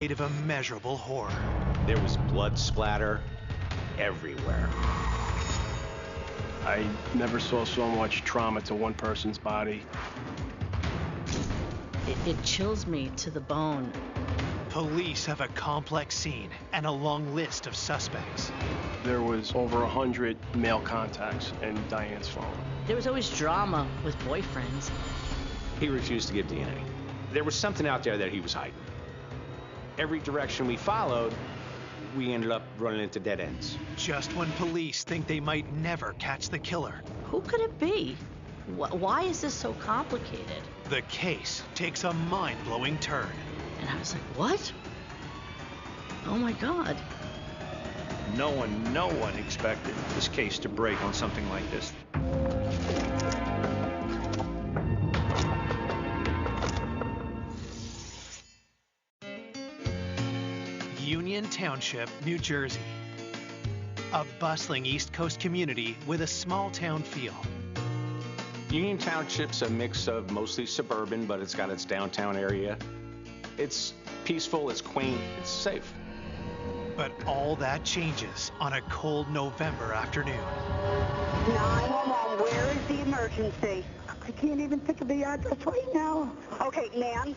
of immeasurable horror. There was blood splatter everywhere. I never saw so much trauma to one person's body. It chills me to the bone. Police have a complex scene and a long list of suspects. There was over 100 male contacts in Diane's phone. There was always drama with boyfriends. He refused to give DNA. There was something out there that he was hiding. Every direction we followed, we ended up running into dead ends. Just when police think they might never catch the killer, Who could it be? Why is this so complicated? the case takes a mind-blowing turn. And I was like, what? Oh my God. No one expected this case to break on something like this. Union Township, New Jersey. A bustling East Coast community with a small-town feel. Union Township's a mix of mostly suburban, but it's got its downtown area. It's peaceful, it's quaint, it's safe. But all that changes on a cold November afternoon. 911, where is the emergency? I can't even think of the address right now. Okay, ma'am,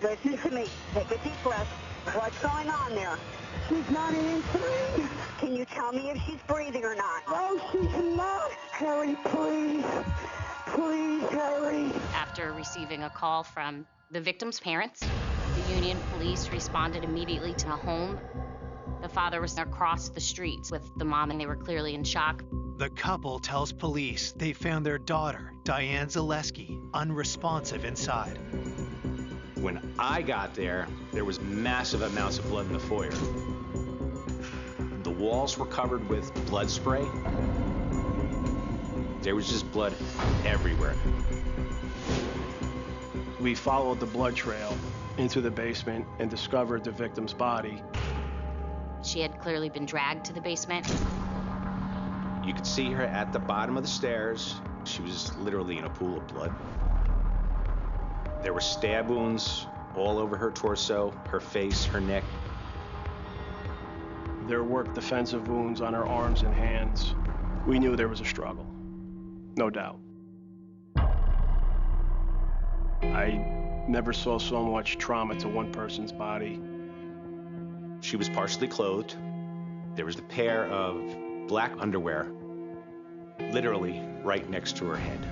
listen to me. Take a deep breath. What's going on there? She's not answering. Can you tell me if she's breathing or not? Oh, she's not. Harry, please. Please, Harry. After receiving a call from the victim's parents, the Union police responded immediately to the home. The father was across the street with the mom, and they were clearly in shock. The couple tells police they found their daughter, Diane Zaleski, unresponsive inside. When I got there, there was massive amounts of blood in the foyer. The walls were covered with blood spray. There was just blood everywhere. We followed the blood trail into the basement and discovered the victim's body. She had clearly been dragged to the basement. You could see her at the bottom of the stairs. She was literally in a pool of blood. There were stab wounds all over her torso, her face, her neck. There were defensive wounds on her arms and hands. We knew there was a struggle, no doubt. I never saw so much trauma to one person's body. She was partially clothed. There was a pair of black underwear, literally right next to her head.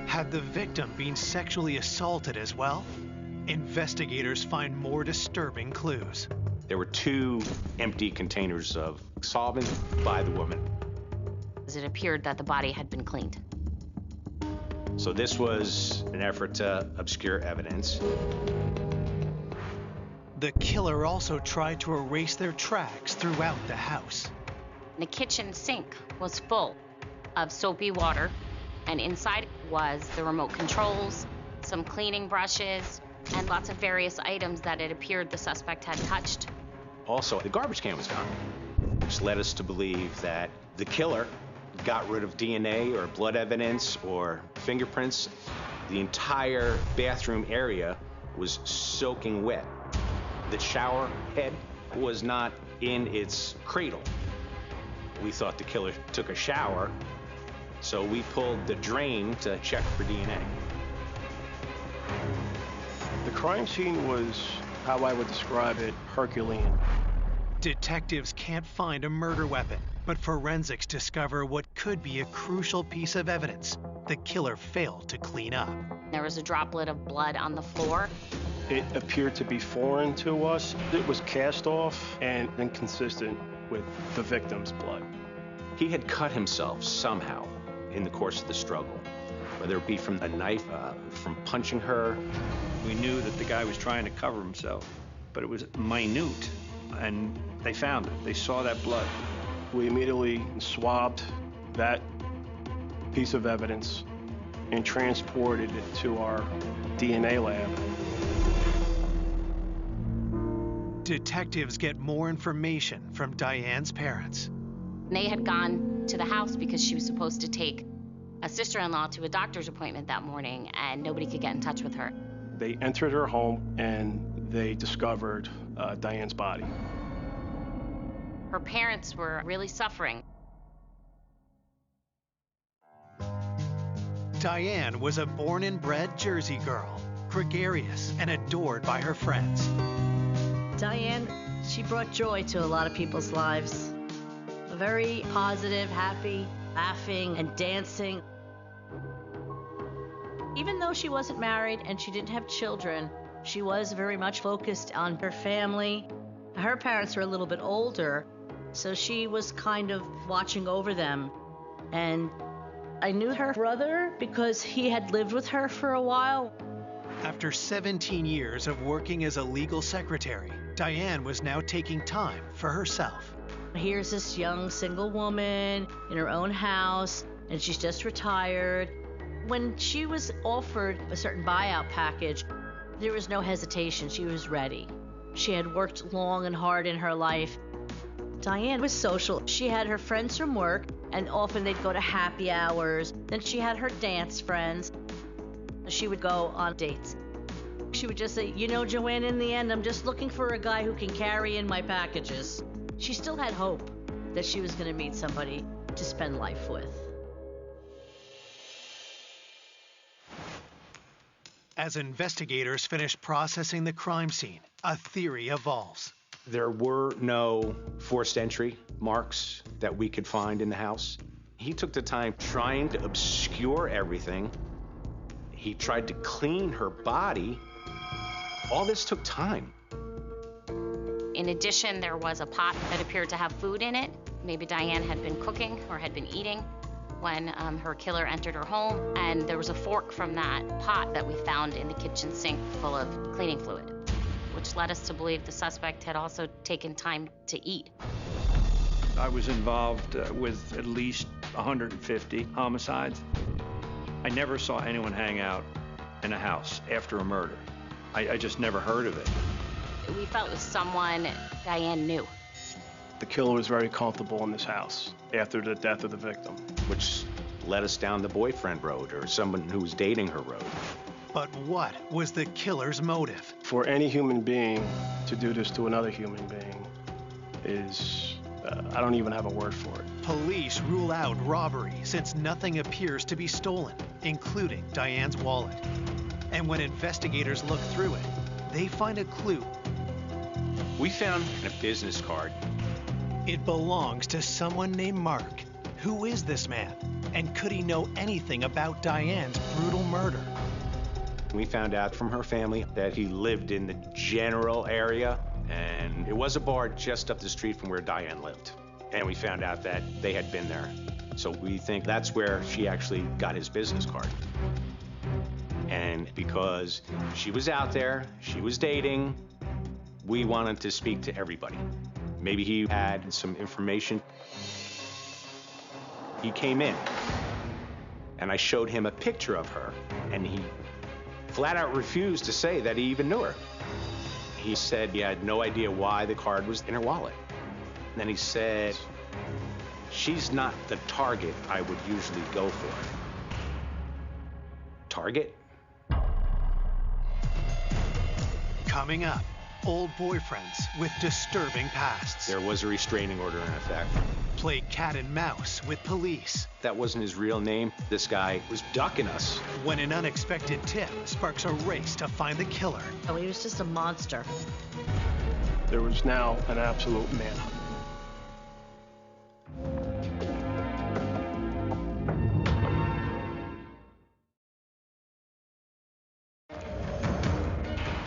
Had the victim been sexually assaulted as well? Investigators find more disturbing clues. There were 2 empty containers of solvent by the woman. It appeared that the body had been cleaned. So this was an effort to obscure evidence. The killer also tried to erase their tracks throughout the house. The kitchen sink was full of soapy water, and inside was the remote controls, some cleaning brushes, and lots of various items that it appeared the suspect had touched. Also, the garbage can was gone, which led us to believe that the killer got rid of DNA or blood evidence or fingerprints. The entire bathroom area was soaking wet. The shower head was not in its cradle. We thought the killer took a shower, so we pulled the drain to check for DNA. The crime scene was, how I would describe it, Herculean. Detectives can't find a murder weapon, but forensics discover what could be a crucial piece of evidence the killer failed to clean up. There was a droplet of blood on the floor. It appeared to be foreign to us. It was cast off and inconsistent with the victim's blood. He had cut himself somehow in the course of the struggle, whether it be from a knife, from punching her. We knew that the guy was trying to cover himself, but it was minute, and they found it. They saw that blood. We immediately swabbed that piece of evidence and transported it to our DNA lab. Detectives get more information from Diane's parents. They had gone to the house because she was supposed to take a sister-in-law to a doctor's appointment that morning, and nobody could get in touch with her. They entered her home, and they discovered Diane's body. Her parents were really suffering. Diane was a born and bred Jersey girl, gregarious and adored by her friends. Diane, she brought joy to a lot of people's lives. Very positive, happy, laughing, and dancing. Even though she wasn't married and she didn't have children, she was very much focused on her family. Her parents were a little bit older, so she was kind of watching over them. And I knew her brother because he had lived with her for a while. After 17 years of working as a legal secretary, Diane was now taking time for herself. Here's this young single woman in her own house, and she's just retired. When she was offered a certain buyout package, there was no hesitation. She was ready. She had worked long and hard in her life. Diane was social. She had her friends from work, and often they'd go to happy hours. Then she had her dance friends. She would go on dates. She would just say, you know, Joanne, in the end, I'm just looking for a guy who can carry in my packages. She still had hope that she was going to meet somebody to spend life with. As investigators finish processing the crime scene, a theory evolves. There were no forced entry marks that we could find in the house. He took the time trying to obscure everything. He tried to clean her body. All this took time. In addition, there was a pot that appeared to have food in it. Maybe Diane had been cooking or had been eating when her killer entered her home, and there was a fork from that pot that we found in the kitchen sink full of cleaning fluid, which led us to believe the suspect had also taken time to eat. I was involved with at least 150 homicides. I never saw anyone hang out in a house after a murder. I just never heard of it. We felt it was someone Diane knew. The killer was very comfortable in this house after the death of the victim. Which led us down the boyfriend road, or someone who was dating her road. But what was the killer's motive? For any human being to do this to another human being is, I don't even have a word for it. Police rule out robbery since nothing appears to be stolen, including Diane's wallet. And when investigators look through it, they find a clue. We found a business card. It belongs to someone named Mark. Who is this man? And could he know anything about Diane's brutal murder? We found out from her family that he lived in the general area, and it was a bar just up the street from where Diane lived. And we found out that they had been there. So we think that's where she actually got his business card. And because she was out there, she was dating, we wanted to speak to everybody. Maybe he had some information. He came in, and I showed him a picture of her, and he flat out refused to say that he even knew her. He said he had no idea why the card was in her wallet. And then he said, she's not the target I would usually go for. Target? Coming up, old boyfriends with disturbing pasts. There was a restraining order in effect. Play cat and mouse with police. That wasn't his real name. This guy was ducking us. When an unexpected tip sparks a race to find the killer. Oh, he was just a monster. There was now an absolute manhunt.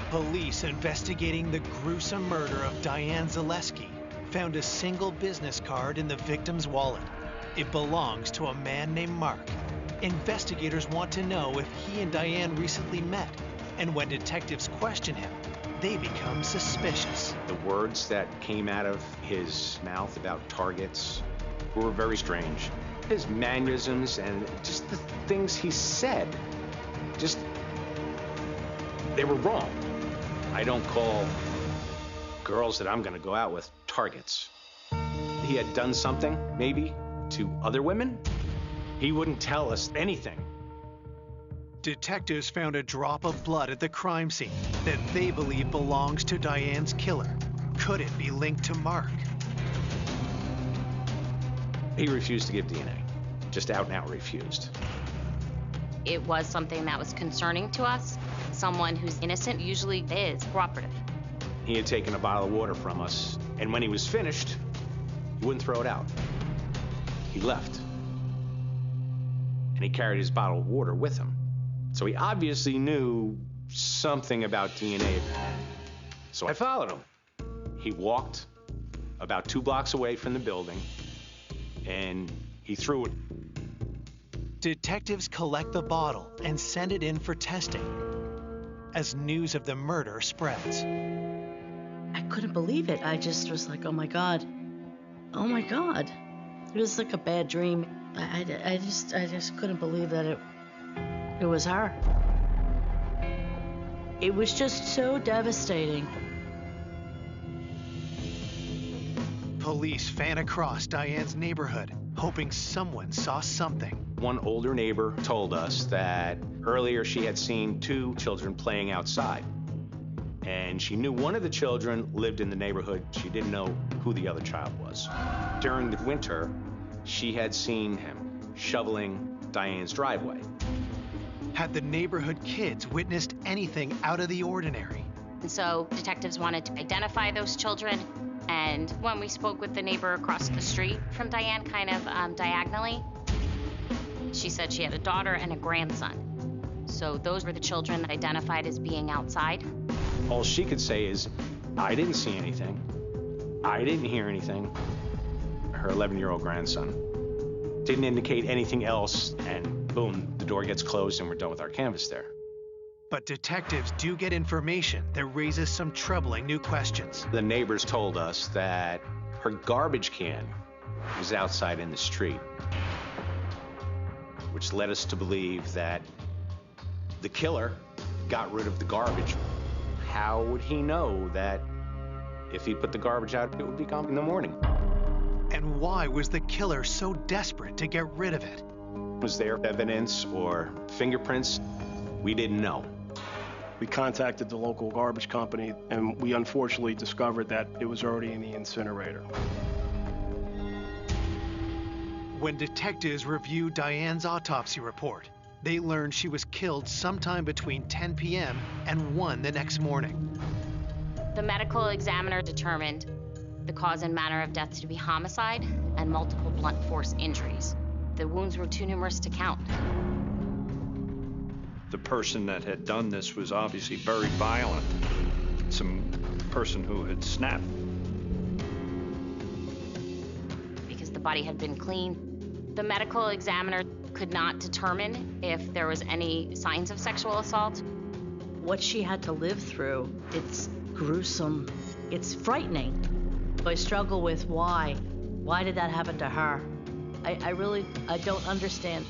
Police investigating the gruesome murder of Diane Zaleski found a single business card in the victim's wallet. It belongs to a man named Mark. Investigators want to know if he and Diane recently met, and when detectives question him, they become suspicious. The words that came out of his mouth about targets were very strange. His mannerisms and just the things he said, they were wrong. I don't call girls that I'm going to go out with targets. He had done something, maybe, to other women. He wouldn't tell us anything. Detectives found a drop of blood at the crime scene that they believe belongs to Diane's killer. Could it be linked to Mark? He refused to give DNA. Just out and out refused. It was something that was concerning to us. Someone who's innocent usually is cooperative. He had taken a bottle of water from us, and when he was finished, he wouldn't throw it out. He left. And he carried his bottle of water with him. So he obviously knew something about DNA. So I followed him. He walked about 2 blocks away from the building, and he threw it. Detectives collect the bottle and send it in for testing. As news of the murder spreads, I couldn't believe it. I just was like, oh my God. Oh my God. It was like a bad dream. I just couldn't believe that it was her. It was just so devastating. Police fan across Diane's neighborhood, hoping someone saw something. One older neighbor told us that earlier she had seen 2 children playing outside. And she knew one of the children lived in the neighborhood. She didn't know who the other child was. During the winter, she had seen him shoveling Diane's driveway. Had the neighborhood kids witnessed anything out of the ordinary? And so detectives wanted to identify those children. And when we spoke with the neighbor across the street from Diane, kind of diagonally, she said she had a daughter and a grandson. So those were the children identified as being outside. All she could say is, I didn't see anything. I didn't hear anything. Her 11-year-old grandson didn't indicate anything else, and boom, the door gets closed and we're done with our canvas there. But detectives do get information that raises some troubling new questions. The neighbors told us that her garbage can was outside in the street, which led us to believe that the killer got rid of the garbage. How would he know that if he put the garbage out, it would be gone in the morning? And why was the killer so desperate to get rid of it? Was there evidence or fingerprints? We didn't know. We contacted the local garbage company, and we unfortunately discovered that it was already in the incinerator. When detectives reviewed Diane's autopsy report, they learned she was killed sometime between 10 p.m. and 1 the next morning. The medical examiner determined the cause and manner of death to be homicide and multiple blunt force injuries. The wounds were too numerous to count. The person that had done this was obviously very violent. Some person who had snapped. Because the body had been clean. The medical examiner could not determine if there was any signs of sexual assault. What she had to live through, it's gruesome. It's frightening. I struggle with why. Why did that happen to her? I don't understand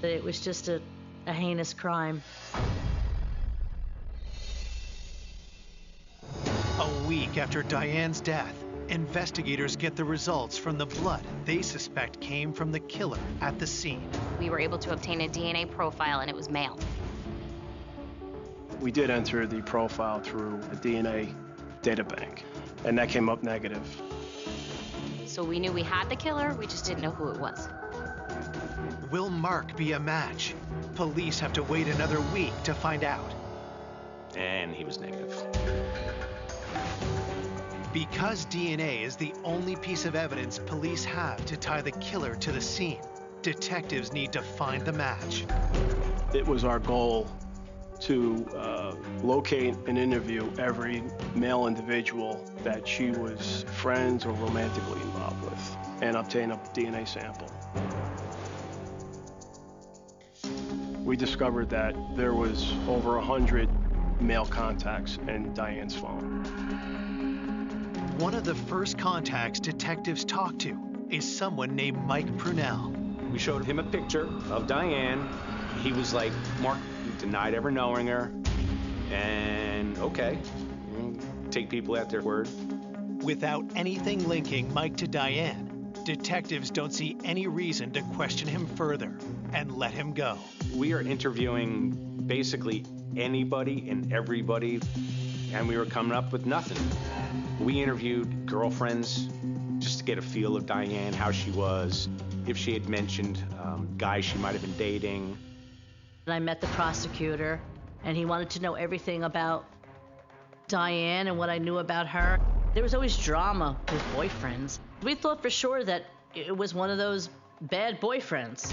that it was just a heinous crime. A week after Diane's death, investigators get the results from the blood they suspect came from the killer at the scene. We were able to obtain a DNA profile, and it was male. We did enter the profile through a DNA data bank, and that came up negative. So we knew we had the killer, we just didn't know who it was. Will Mark be a match? Police have to wait another week to find out. And he was negative. Because DNA is the only piece of evidence police have to tie the killer to the scene, detectives need to find the match. It was our goal to locate and interview every male individual that she was friends or romantically involved with and obtain a DNA sample. We discovered that there was over 100 male contacts in Diane's phone. One of the first contacts detectives talked to is someone named Mike Prunell. We showed him a picture of Diane. He was like, Mark denied ever knowing her. And okay, take people at their word. Without anything linking Mike to Diane, detectives don't see any reason to question him further and let him go. We are interviewing basically anybody and everybody, and we were coming up with nothing. We interviewed girlfriends just to get a feel of Diane, how she was, if she had mentioned guys she might have been dating. I met the prosecutor, and he wanted to know everything about Diane and what I knew about her. There was always drama with boyfriends. We thought for sure that it was one of those bad boyfriends.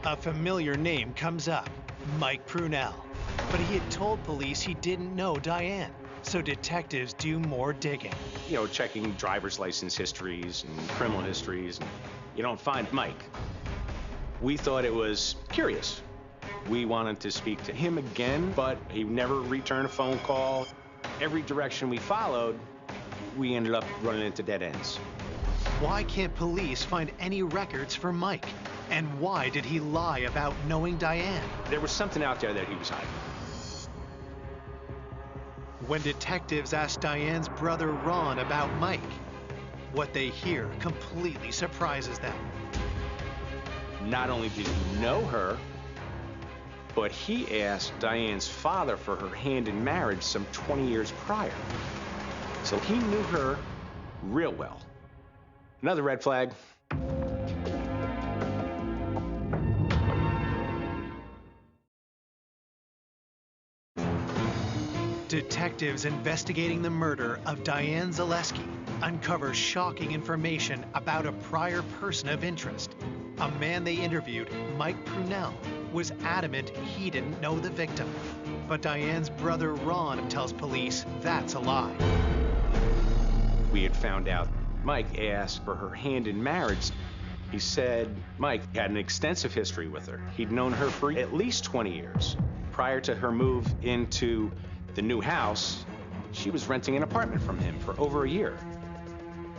A familiar name comes up, Mike Prunell. But he had told police he didn't know Diane, so detectives do more digging. You know, checking driver's license histories and criminal histories, and you don't find Mike. We thought it was curious. We wanted to speak to him again, but he never returned a phone call. Every direction we followed, we ended up running into dead ends. Why can't police find any records for Mike? And why did he lie about knowing Diane? There was something out there that he was hiding. When detectives ask Diane's brother Ron about Mike, what they hear completely surprises them. Not only did he know her, but he asked Diane's father for her hand in marriage some 20 years prior. So he knew her real well. Another red flag. Detectives investigating the murder of Diane Zaleski uncover shocking information about a prior person of interest. A man they interviewed, Mike Prunell, was adamant he didn't know the victim. But Diane's brother Ron tells police that's a lie. We had found out Mike asked for her hand in marriage. He said Mike had an extensive history with her. He'd known her for at least 20 years. Prior to her move into the new house, she was renting an apartment from him for over a year.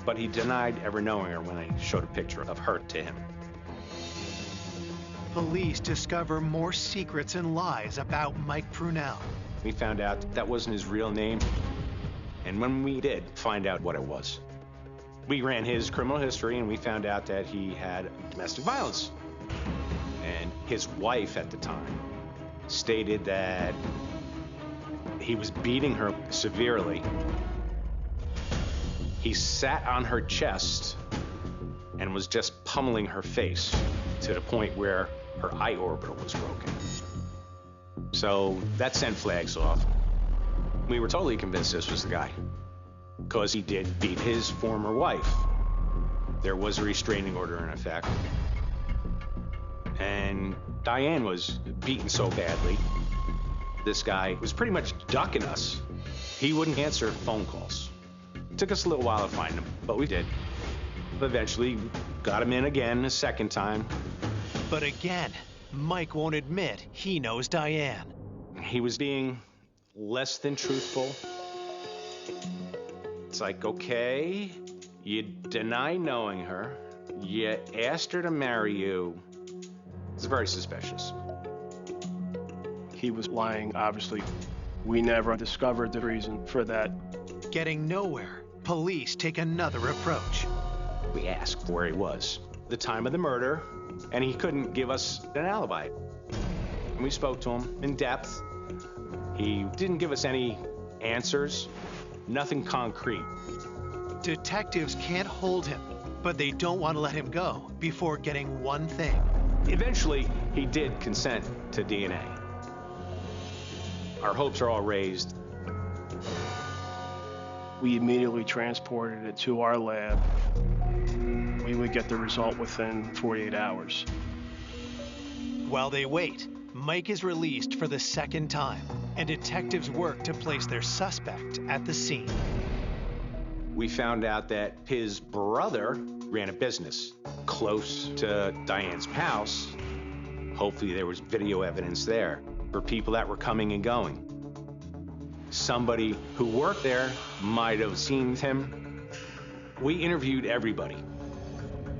But he denied ever knowing her when I showed a picture of her to him. Police discover more secrets and lies about Mike Prunell. We found out that wasn't his real name. And when we did find out what it was, we ran his criminal history and we found out that he had domestic violence. And his wife at the time stated that he was beating her severely. He sat on her chest and was just pummeling her face to the point where her eye orbital was broken. So that sent flags off. We were totally convinced this was the guy, because he did beat his former wife. There was a restraining order in effect. And Diane was beaten so badly, this guy was pretty much ducking us. He wouldn't answer phone calls. It took us a little while to find him, but we did. Eventually, got him in again a second time. But again, Mike won't admit he knows Diane. He was being less than truthful. It's like, okay, you deny knowing her, you asked her to marry you. It's very suspicious. He was lying, obviously. We never discovered the reason for that. Getting nowhere, police take another approach. We asked where he was, the time of the murder, and he couldn't give us an alibi. And we spoke to him in depth. He didn't give us any answers, nothing concrete. Detectives can't hold him, but they don't want to let him go before getting one thing. Eventually, he did consent to DNA. Our hopes are all raised. We immediately transported it to our lab. We would get the result within 48 hours. While they wait, Mike is released for the second time, and detectives work to place their suspect at the scene. We found out that his brother ran a business close to Diane's house. Hopefully there was video evidence there for people that were coming and going. Somebody who worked there might have seen him. We interviewed everybody,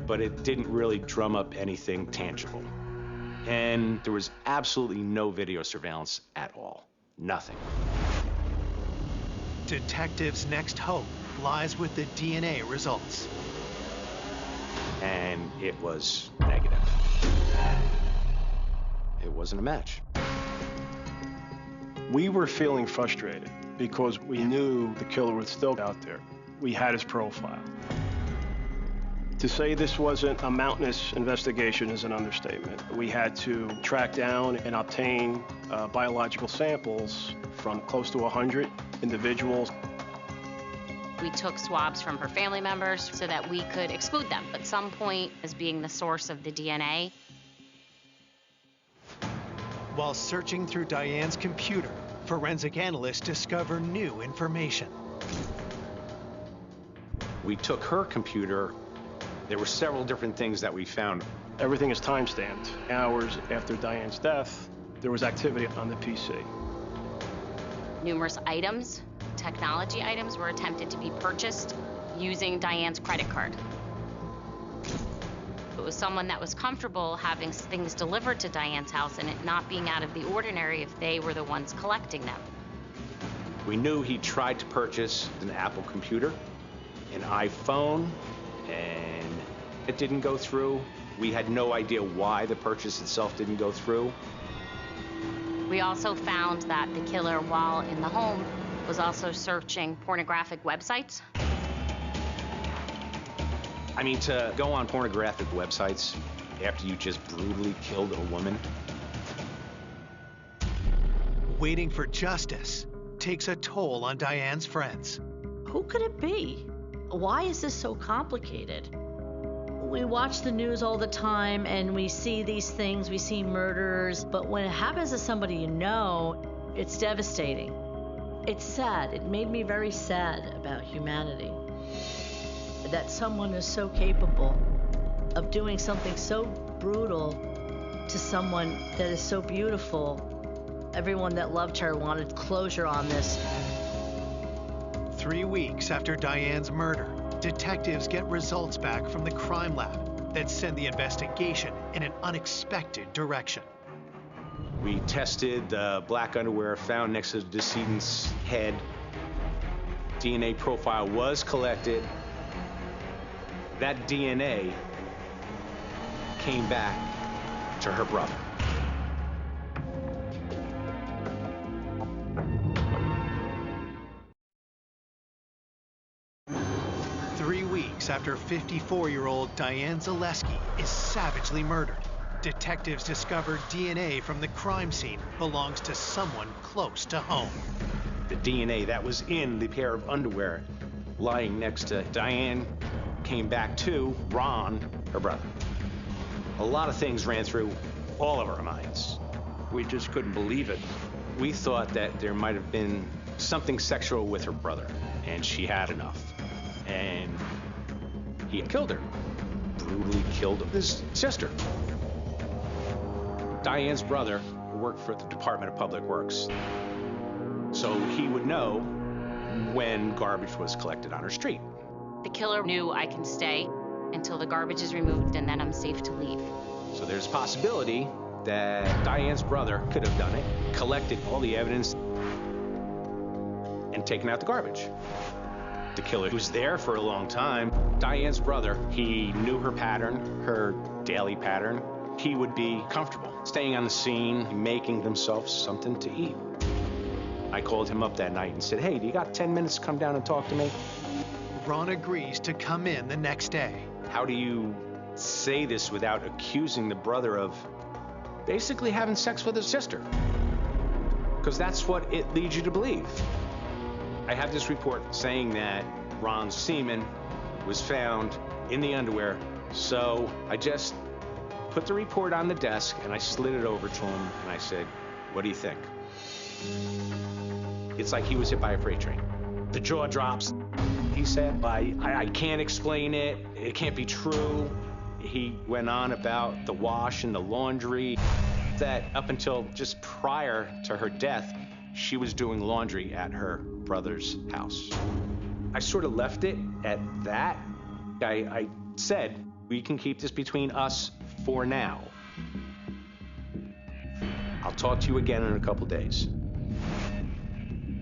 but it didn't really drum up anything tangible. And there was absolutely no video surveillance at all. Nothing. Detectives' next hope lies with the DNA results. And it was negative. it wasn't a match. We were feeling frustrated because we knew the killer was still out there. We had his profile. To say this wasn't a mountainous investigation is an understatement. We had to track down and obtain biological samples from close to 100 individuals. We took swabs from her family members so that we could exclude them at some point as being the source of the DNA. While searching through Diane's computer, forensic analysts discover new information. We took her computer. There were several different things that we found. Everything is time-stamped. Hours after Diane's death, there was activity on the PC. Numerous items, technology items, were attempted to be purchased using Diane's credit card. It was someone that was comfortable having things delivered to Diane's house and it not being out of the ordinary if they were the ones collecting them. We knew he tried to purchase an Apple computer, an iPhone, and it didn't go through. We had no idea why the purchase itself didn't go through. We also found that the killer, while in the home, was also searching pornographic websites. I mean, to go on pornographic websites after you just brutally killed a woman. Waiting for justice takes a toll on Diane's friends. Who could it be? Why is this so complicated? We watch the news all the time and we see these things, we see murders, but when it happens to somebody you know, it's devastating. It's sad. It made me very sad about humanity. That someone is so capable of doing something so brutal to someone that is so beautiful. Everyone that loved her wanted closure on this. 3 weeks after Diane's murder, detectives get results back from the crime lab that send the investigation in an unexpected direction. We tested the black underwear found next to the decedent's head. DNA profile was collected. That DNA came back to her brother. After 54-year-old Diane Zaleski is savagely murdered, detectives discover DNA from the crime scene belongs to someone close to home. The DNA that was in the pair of underwear lying next to Diane came back to Ron, her brother. A lot of things ran through all of our minds. We just couldn't believe it. We thought that there might have been something sexual with her brother, and she had enough. And he killed her, brutally killed his sister. Diane's brother worked for the Department of Public Works, so he would know when garbage was collected on her street. The killer knew I can stay until the garbage is removed and then I'm safe to leave. So there's a possibility that Diane's brother could have done it, collected all the evidence, and taken out the garbage. The killer was there for a long time. Diane's brother, he knew her pattern, her daily pattern. He would be comfortable staying on the scene, making themselves something to eat. I called him up that night and said, hey, do you got 10 minutes to come down and talk to me? Ron agrees to come in the next day. How do you say this without accusing the brother of basically having sex with his sister? Because that's what it leads you to believe. I have this report saying that Ron's semen was found in the underwear, so I just put the report on the desk and I slid it over to him and I said, what do you think? It's like he was hit by a freight train. The jaw drops. He said, I can't explain it. It can't be true. He went on about the wash and the laundry, that up until just prior to her death, she was doing laundry at her brother's house. I sort of left it at that. I said, we can keep this between us for now. I'll talk to you again in a couple days.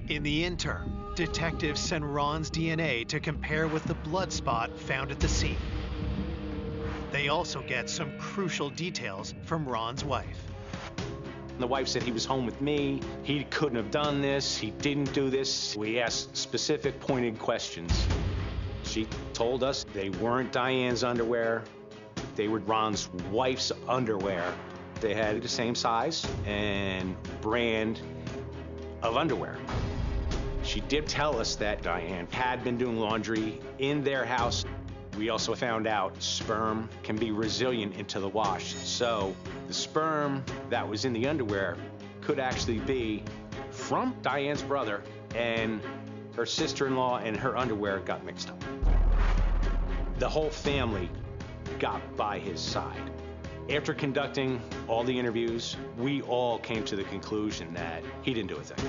In the interim, detectives send Ron's DNA to compare with the blood spot found at the scene. They also get some crucial details from Ron's wife. The wife said he was home with me, he couldn't have done this, he didn't do this. We asked specific, pointed questions. She told us they weren't Diane's underwear, they were Ron's wife's underwear. They had the same size and brand of underwear. She did tell us that Diane had been doing laundry in their house. We also found out sperm can be resilient into the wash. So the sperm that was in the underwear could actually be from Diane's brother, and her sister-in-law and her underwear got mixed up. The whole family got by his side. After conducting all the interviews, we all came to the conclusion that he didn't do a thing.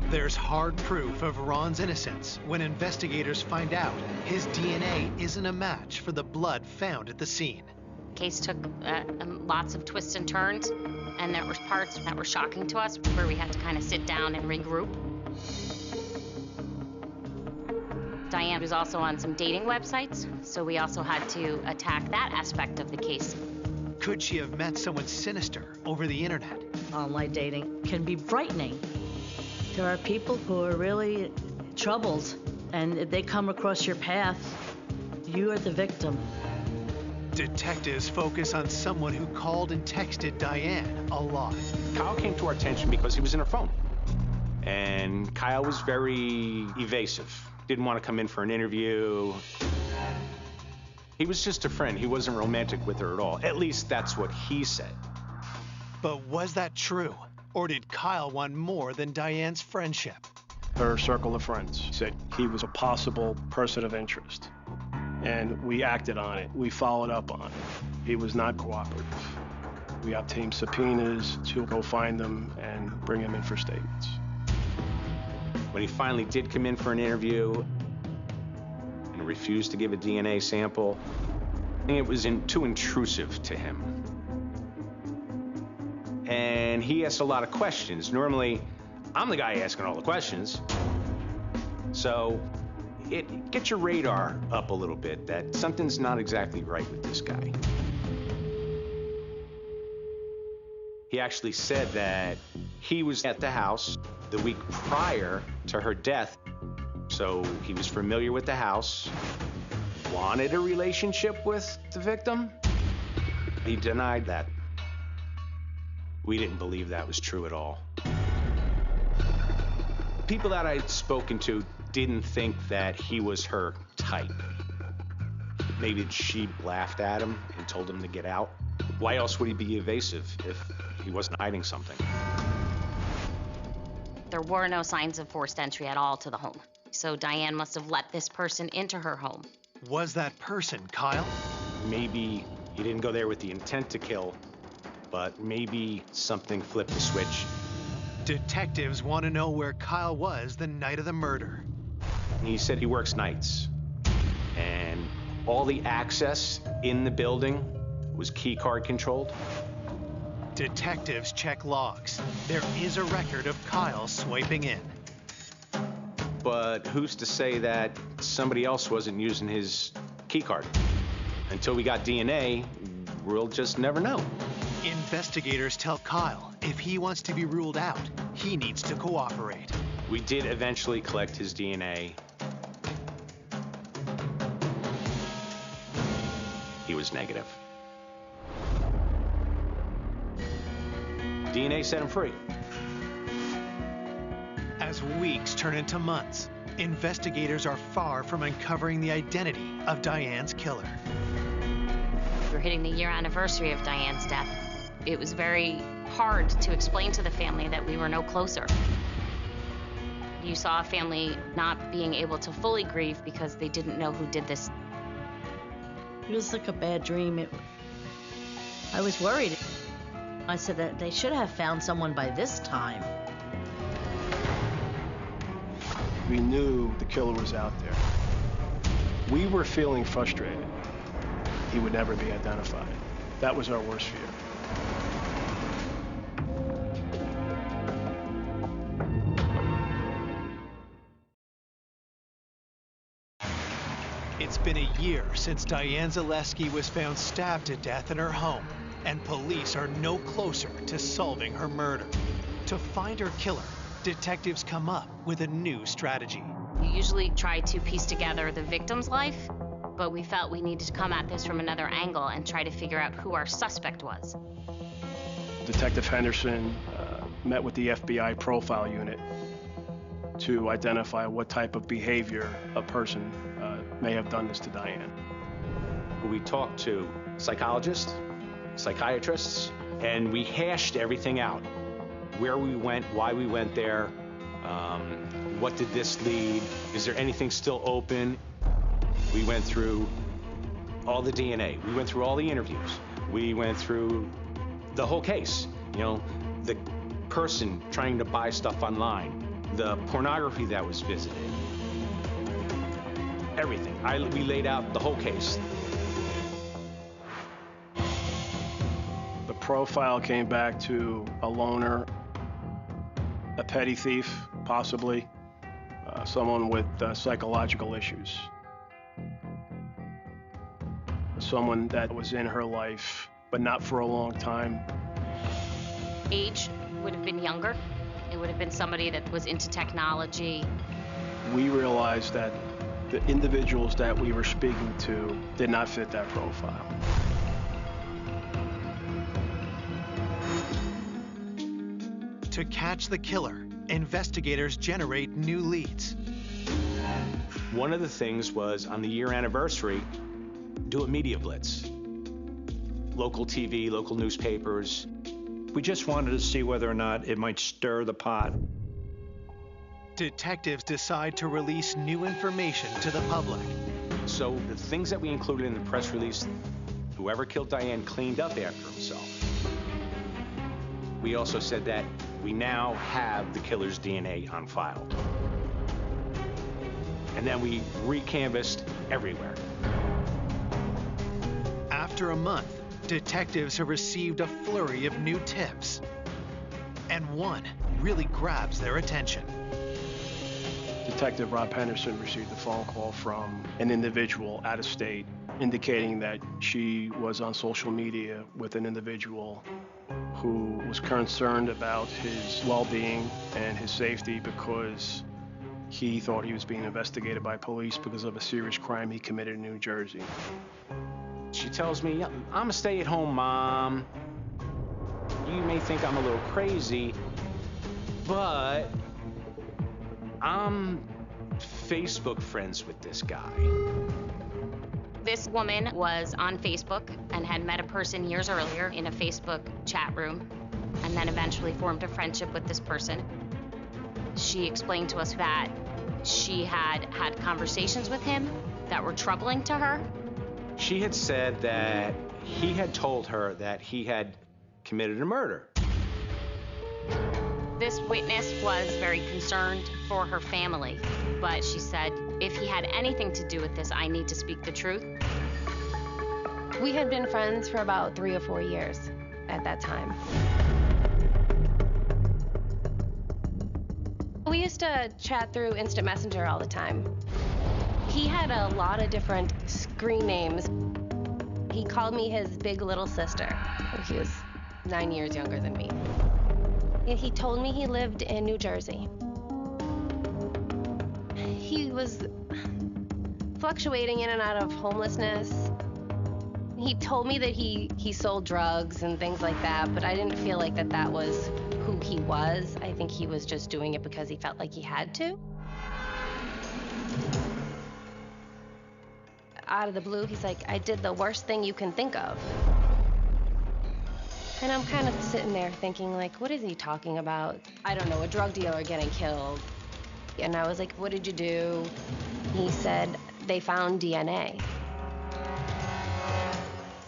There's hard proof of Ron's innocence when investigators find out his DNA isn't a match for the blood found at the scene. The case took lots of twists and turns, and there were parts that were shocking to us where we had to kind of sit down and regroup. Diane was also on some dating websites, so we also had to attack that aspect of the case. Could she have met someone sinister over the internet? Online dating can be frightening. There are people who are really troubled, and if they come across your path, you are the victim. Detectives focus on someone who called and texted Diane a lot. Kyle came to our attention because he was in her phone. And Kyle was very evasive. Didn't want to come in for an interview. He was just a friend. He wasn't romantic with her at all. At least that's what he said. But was that true? Or did Kyle want more than Diane's friendship? Her circle of friends said he was a possible person of interest, and we acted on it. We followed up on it. He was not cooperative. We obtained subpoenas to go find them and bring him in for statements. When he finally did come in for an interview and refused to give a DNA sample, I think it was too intrusive to him. And he asked a lot of questions. Normally, I'm the guy asking all the questions. So it gets your radar up a little bit that something's not exactly right with this guy. He actually said that he was at the house the week prior to her death, so he was familiar with the house, wanted a relationship with the victim. He denied that. We didn't believe that was true at all. People that I'd spoken to didn't think that he was her type. Maybe she laughed at him and told him to get out. Why else would he be evasive if he wasn't hiding something? There were no signs of forced entry at all to the home. So Diane must have let this person into her home. Was that person Kyle? Maybe he didn't go there with the intent to kill, but maybe something flipped the switch. Detectives want to know where Kyle was the night of the murder. He said he works nights, and all the access in the building was key card controlled. Detectives check logs. There is a record of Kyle swiping in. But who's to say that somebody else wasn't using his key card? Until we got DNA, we'll just never know. Investigators tell Kyle if he wants to be ruled out, he needs to cooperate. We did eventually collect his DNA. He was negative. DNA set him free. As weeks turn into months, investigators are far from uncovering the identity of Diane's killer. We're hitting the year anniversary of Diane's death. It was very hard to explain to the family that we were no closer. You saw a family not being able to fully grieve because they didn't know who did this. It was like a bad dream. I was worried. I said that they should have found someone by this time. We knew the killer was out there. We were feeling frustrated. He would never be identified. That was our worst fear. It's been a year since Diane Zaleski was found stabbed to death in her home. and police are no closer to solving her murder. To find her killer, detectives come up with a new strategy. You usually try to piece together the victim's life, but we felt we needed to come at this from another angle and try to figure out who our suspect was. Detective Henderson met with the FBI profile unit to identify what type of behavior a person may have done this to Diane. We talked to psychologists, psychiatrists, and we hashed everything out. Where we went, why we went there, what did this lead, is there anything still open? We went through all the DNA, we went through all the interviews, we went through the whole case. You know, the person trying to buy stuff online, the pornography that was visited, everything. We laid out the whole case. The profile came back to a loner, a petty thief, possibly, someone with psychological issues. Someone that was in her life, but not for a long time. Age would have been younger. It would have been somebody that was into technology. We realized that the individuals that we were speaking to did not fit that profile. To catch the killer, investigators generate new leads. One of the things was, on the year anniversary, do a media blitz. Local TV, local newspapers. We just wanted to see whether or not it might stir the pot. Detectives decide to release new information to the public. So the things that we included in the press release, whoever killed Diane cleaned up after himself. We also said that we now have the killer's DNA on file. And then we recanvassed everywhere. After a month, detectives have received a flurry of new tips. And one really grabs their attention. Detective Rob Henderson received a phone call from an individual out of state indicating that she was on social media with an individual who was concerned about his well-being and his safety because he thought he was being investigated by police because of a serious crime he committed in New Jersey. She tells me, I'm a stay-at-home mom. You may think I'm a little crazy, but I'm Facebook friends with this guy. This woman was on Facebook and had met a person years earlier in a Facebook chat room, and then eventually formed a friendship with this person. She explained to us that she had had conversations with him that were troubling to her. She had said that he had told her that he had committed a murder. This witness was very concerned for her family, but she said, if he had anything to do with this, I need to speak the truth. We had been friends for about 3 or 4 years at that time. We used to chat through Instant Messenger all the time. He had a lot of different screen names. He called me his big little sister. He was 9 years younger than me. He told me he lived in New Jersey. He was fluctuating in and out of homelessness. He told me that he sold drugs and things like that, but I didn't feel like that was who he was. I think he was just doing it because he felt like he had to. Out of the blue, he's like, I did the worst thing you can think of. And I'm kind of sitting there thinking, like, what is he talking about? I don't know, a drug dealer getting killed. And I was like, what did you do? He said, they found DNA.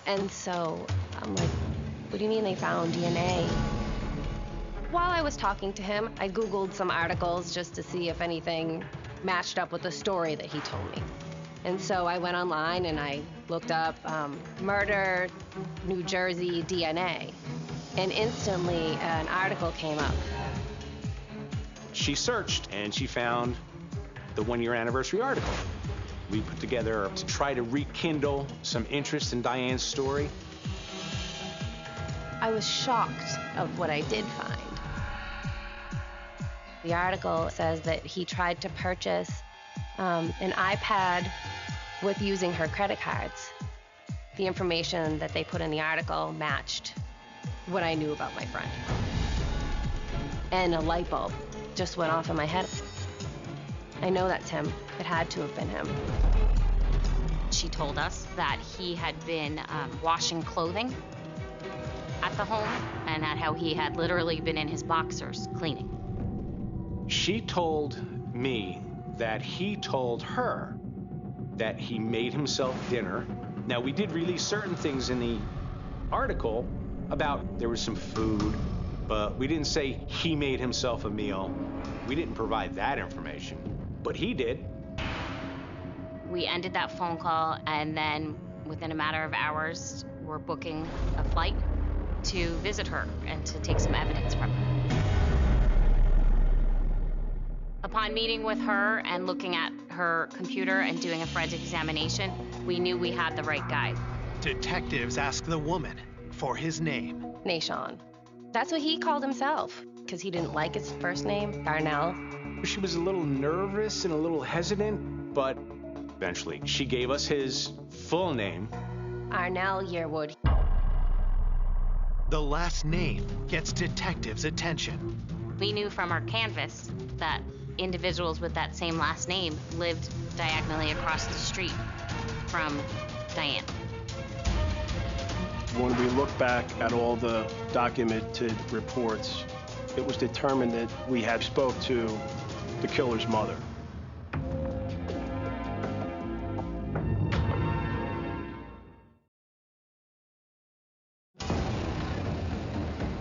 And so I'm like, what do you mean they found DNA? While I was talking to him, I Googled some articles just to see if anything matched up with the story that he told me. And so I went online and I looked up murder, New Jersey DNA. And instantly an article came up. She searched and she found the 1-year anniversary article. We put together to try to rekindle some interest in Diane's story. I was shocked of what I did find. The article says that he tried to purchase an iPad with using her credit cards. The information that they put in the article matched what I knew about my friend. And a light bulb just went off in my head. I know that's him. It had to have been him. She told us that he had been washing clothing at the home and that how he had literally been in his boxers cleaning. She told me that he told her that he made himself dinner. Now, we did release certain things in the article about there was some food, but we didn't say he made himself a meal. We didn't provide that information, but he did. We ended that phone call, and then within a matter of hours, we're booking a flight to visit her and to take some evidence from her. Upon meeting with her and looking at her computer and doing a forensic examination, we knew we had the right guy. Detectives ask the woman for his name. Nahshon. That's what he called himself, because he didn't like his first name, Darnell. She was a little nervous and a little hesitant, but eventually she gave us his full name. Arnell Yearwood. The last name gets detectives' attention. We knew from our canvas that individuals with that same last name lived diagonally across the street from Diane. When we look back at all the documented reports, it was determined that we had spoke to the killer's mother.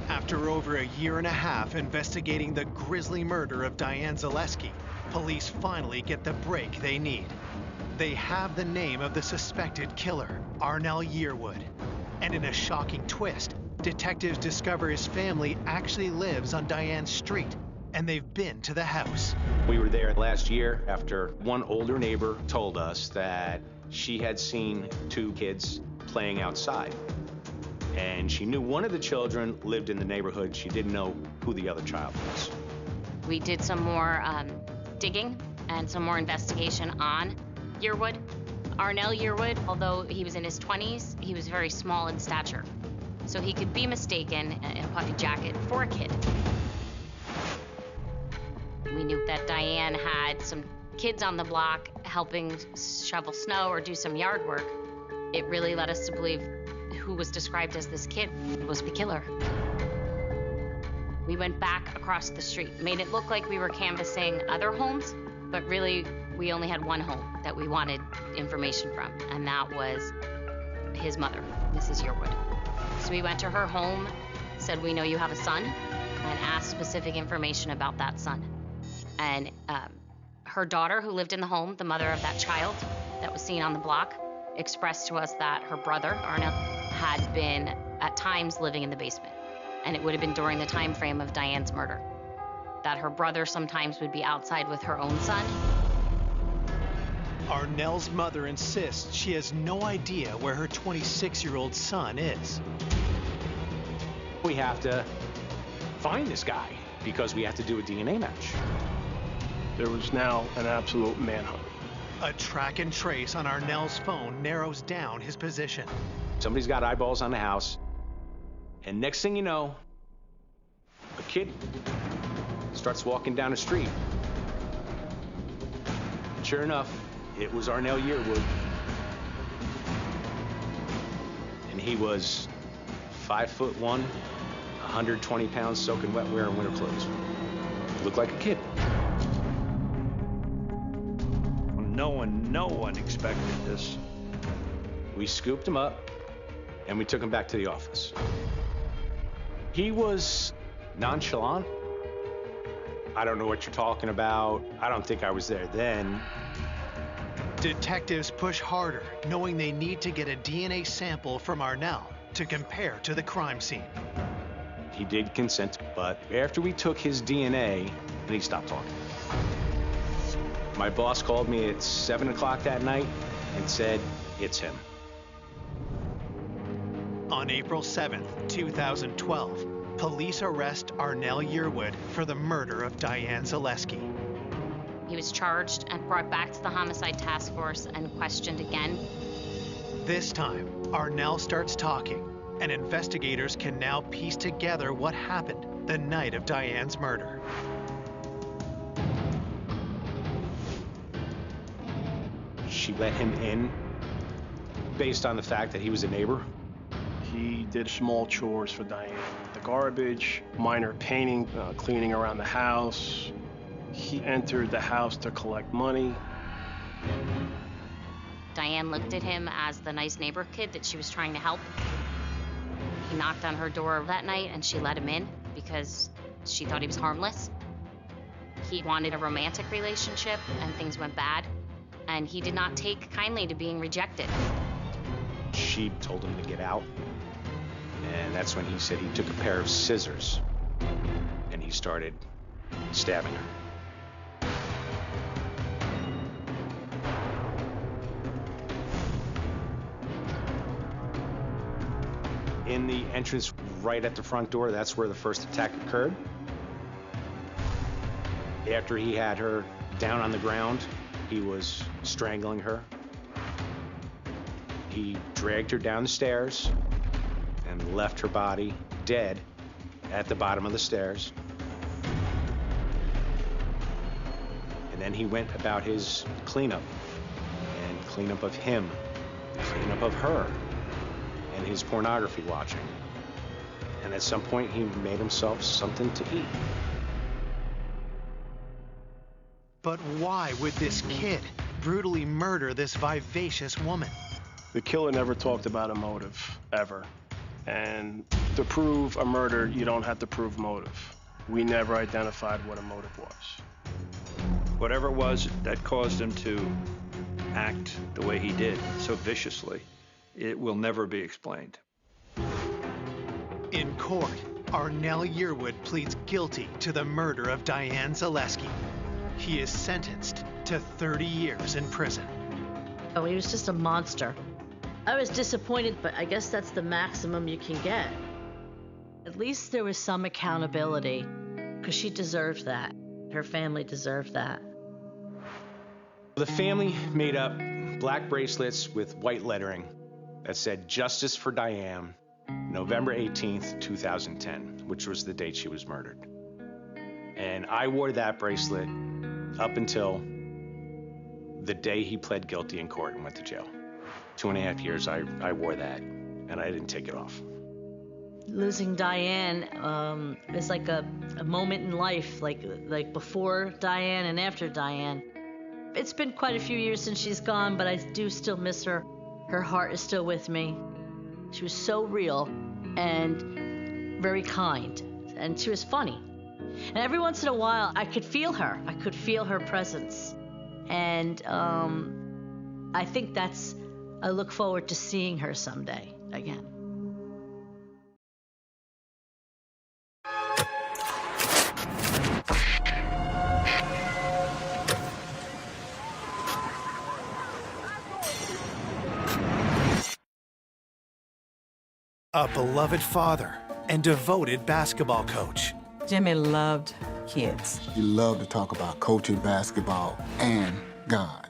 After over a year and a half investigating the grisly murder of Diane Zaleski, police finally get the break they need. They have the name of the suspected killer, Arnell Yearwood. And in a shocking twist, detectives discover his family actually lives on Diane's street, and they've been to the house. We were there last year after one older neighbor told us that she had seen two kids playing outside. And she knew one of the children lived in the neighborhood. She didn't know who the other child was. We did some more digging and some more investigation on Yearwood. Arnell Yearwood, although he was in his 20s, he was very small in stature. So he could be mistaken in a puffy jacket for a kid. We knew that Diane had some kids on the block helping shovel snow or do some yard work. It really led us to believe who was described as this kid was the killer. We went back across the street, made it look like we were canvassing other homes, but really we only had one home that we wanted information from, and that was his mother, Mrs. Yearwood. So we went to her home, said, "We know you have a son," and asked specific information about that son. And her daughter, who lived in the home, the mother of that child that was seen on the block, expressed to us that her brother, Arnell, had been at times living in the basement. And it would have been during the time frame of Diane's murder. That her brother sometimes would be outside with her own son. Arnell's mother insists she has no idea where her 26-year-old son is. We have to find this guy because we have to do a DNA match. There was now an absolute manhunt. A track and trace on Arnell's phone narrows down his position. Somebody's got eyeballs on the house, and next thing you know, a kid starts walking down the street. Sure enough, it was Arnell Yearwood. And he was 5'1", 120 pounds, soaking wet, wearing winter clothes. Looked like a kid. No one expected this. We scooped him up, and we took him back to the office. He was nonchalant. I don't know what you're talking about. I don't think I was there then. Detectives push harder, knowing they need to get a DNA sample from Arnell to compare to the crime scene. He did consent, but after we took his DNA, then he stopped talking. My boss called me at 7 o'clock that night and said, "It's him." On April 7th, 2012, police arrest Arnell Yearwood for the murder of Diane Zaleski. He was charged and brought back to the homicide task force and questioned again. This time, Arnell starts talking, and investigators can now piece together what happened the night of Diane's murder. She let him in based on the fact that he was a neighbor. He did small chores for Diane. The garbage, minor painting, cleaning around the house. He entered the house to collect money. Diane looked at him as the nice neighbor kid that she was trying to help. He knocked on her door that night and she let him in because she thought he was harmless. He wanted a romantic relationship and things went bad, and he did not take kindly to being rejected. She told him to get out, and that's when he said he took a pair of scissors and he started stabbing her. In the entrance right at the front door, that's where the first attack occurred. After he had her down on the ground, he was strangling her. He dragged her down the stairs and left her body dead at the bottom of the stairs. And then he went about his cleanup, and cleanup of him, cleanup of her, and his pornography watching. And at some point, he made himself something to eat. But why would this kid brutally murder this vivacious woman? The killer never talked about a motive, ever. And to prove a murder, you don't have to prove motive. We never identified what a motive was. Whatever it was that caused him to act the way he did, so viciously, it will never be explained. In court, Arnell Yearwood pleads guilty to the murder of Diane Zaleski. He is sentenced to 30 years in prison. Oh, he was just a monster. I was disappointed, but I guess that's the maximum you can get. At least there was some accountability, because she deserved that. Her family deserved that. The family made up black bracelets with white lettering that said "Justice for Diane, November 18th, 2010, which was the date she was murdered. And I wore that bracelet up until the day he pled guilty in court and went to jail. 2.5 years I wore that, and I didn't take it off. Losing Diane is like a moment in life, like before Diane and after Diane. It's been quite a few years since she's gone, but I do still miss her. Her heart is still with me. She was so real and very kind, and she was funny. And every once in a while, I could feel her. I could feel her presence. And I think I look forward to seeing her someday again. A beloved father and devoted basketball coach. Jimmy loved kids. He loved to talk about coaching basketball and God.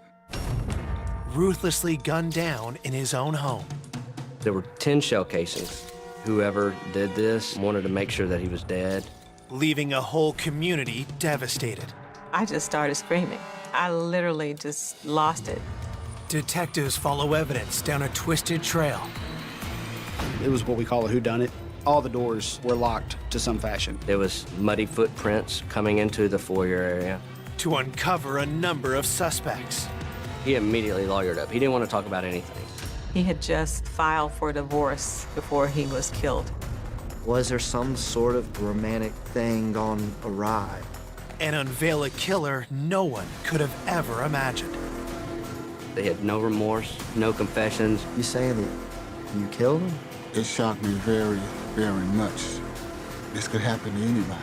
Ruthlessly gunned down in his own home. There were 10 shell casings. Whoever did this wanted to make sure that he was dead. Leaving a whole community devastated. I just started screaming. I literally just lost it. Detectives follow evidence down a twisted trail. It was what we call a whodunit. All the doors were locked to some fashion. There was muddy footprints coming into the foyer area. To uncover a number of suspects. He immediately lawyered up. He didn't want to talk about anything. He had just filed for divorce before he was killed. Was there some sort of romantic thing gone awry? And unveil a killer no one could have ever imagined. They had no remorse, no confessions. You saying that you killed him? It shocked me very, very much. This could happen to anybody.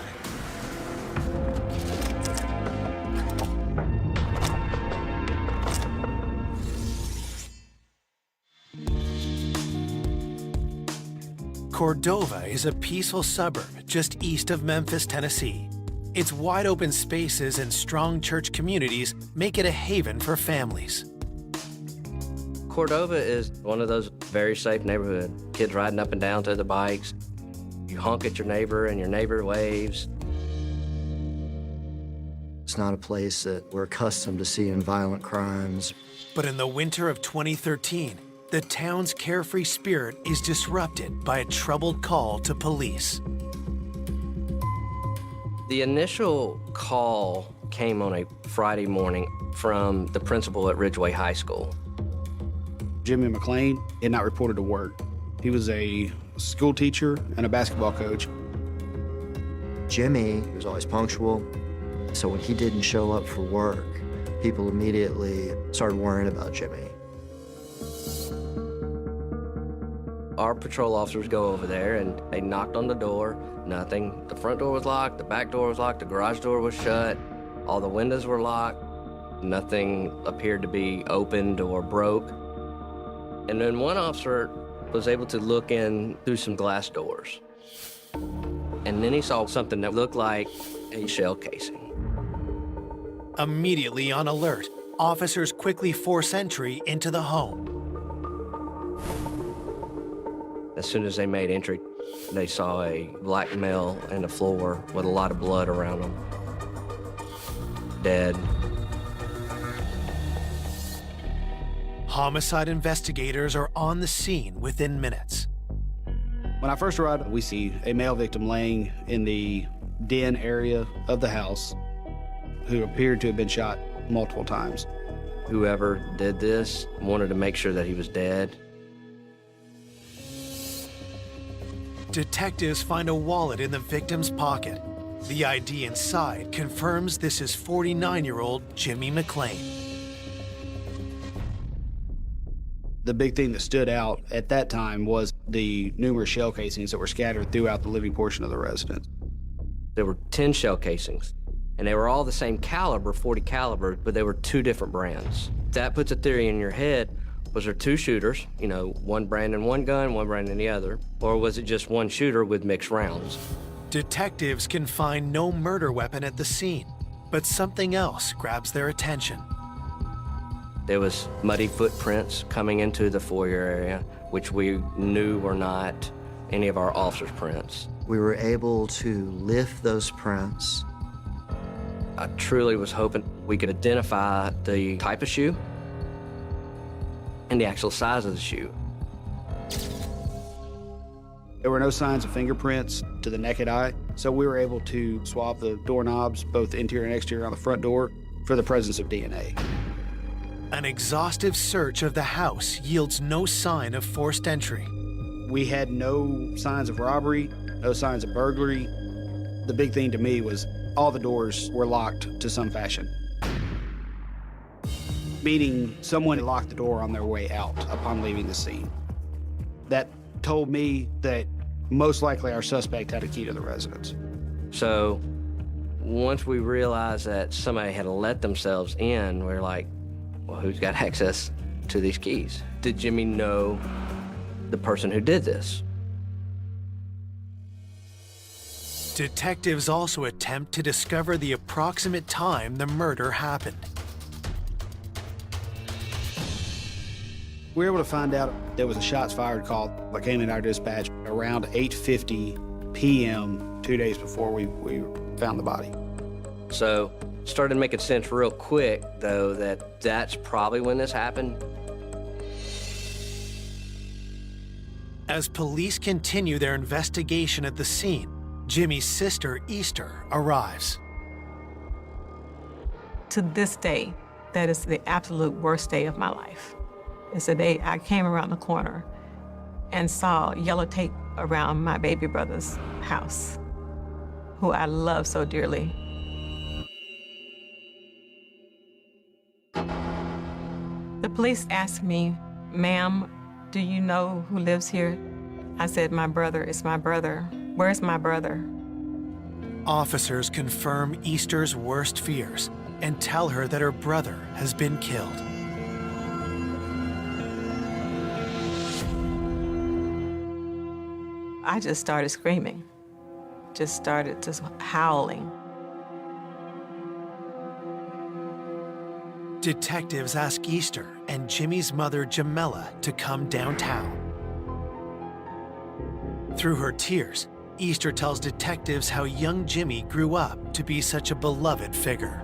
Cordova is a peaceful suburb just east of Memphis, Tennessee. Its wide open spaces and strong church communities make it a haven for families. Cordova is one of those very safe neighborhoods. Kids riding up and down to the bikes. You honk at your neighbor and your neighbor waves. It's not a place that we're accustomed to seeing violent crimes. But in the winter of 2013, the town's carefree spirit is disrupted by a troubled call to police. The initial call came on a Friday morning from the principal at Ridgeway High School. Jimmy McClain had not reported to work. He was a school teacher and a basketball coach. Jimmy was always punctual, so when he didn't show up for work, people immediately started worrying about Jimmy. Our patrol officers go over there and they knocked on the door, nothing. The front door was locked, the back door was locked, the garage door was shut, all the windows were locked, nothing appeared to be opened or broke. And then one officer was able to look in through some glass doors. And then he saw something that looked like a shell casing. Immediately on alert, officers quickly force entry into the home. As soon as they made entry, they saw a black male on the floor with a lot of blood around him. Dead. Homicide investigators are on the scene within minutes. When I first arrived, we see a male victim laying in the den area of the house who appeared to have been shot multiple times. Whoever did this wanted to make sure that he was dead. Detectives find a wallet in the victim's pocket. The ID inside confirms this is 49-year-old Jimmy McClain. The big thing that stood out at that time was the numerous shell casings that were scattered throughout the living portion of the residence. There were 10 shell casings, and they were all the same caliber, 40 caliber, but they were two different brands. That puts a theory in your head. Was there two shooters, you know, one brand in one gun, one brand in the other? Or was it just one shooter with mixed rounds? Detectives can find no murder weapon at the scene, but something else grabs their attention. There was muddy footprints coming into the foyer area, which we knew were not any of our officers' prints. We were able to lift those prints. I truly was hoping we could identify the type of shoe and the actual size of the shoe. There were no signs of fingerprints to the naked eye, so we were able to swab the doorknobs, both interior and exterior on the front door, for the presence of DNA. An exhaustive search of the house yields no sign of forced entry. We had no signs of robbery, no signs of burglary. The big thing to me was all the doors were locked to some fashion, meaning someone had locked the door on their way out upon leaving the scene. That told me that most likely our suspect had a key to the residence. So once we realized that somebody had let themselves in, we were like, well, who's got access to these keys? Did Jimmy know the person who did this? Detectives also attempt to discover the approximate time the murder happened. We were able to find out there was a shots fired call that came in our dispatch around 8:50 p.m. 2 days before we found the body. So started making sense real quick, though, that that's probably when this happened. As police continue their investigation at the scene, Jimmy's sister, Easter, arrives. To this day, that is the absolute worst day of my life. It's the day I came around the corner and saw yellow tape around my baby brother's house, who I love so dearly. The police asked me, "Ma'am, do you know who lives here?" I said, "My brother is my brother. Where's my brother?" Officers confirm Easter's worst fears and tell her that her brother has been killed. I just started screaming, just howling. Detectives ask Easter and Jimmy's mother, Jamela, to come downtown. Through her tears, Easter tells detectives how young Jimmy grew up to be such a beloved figure.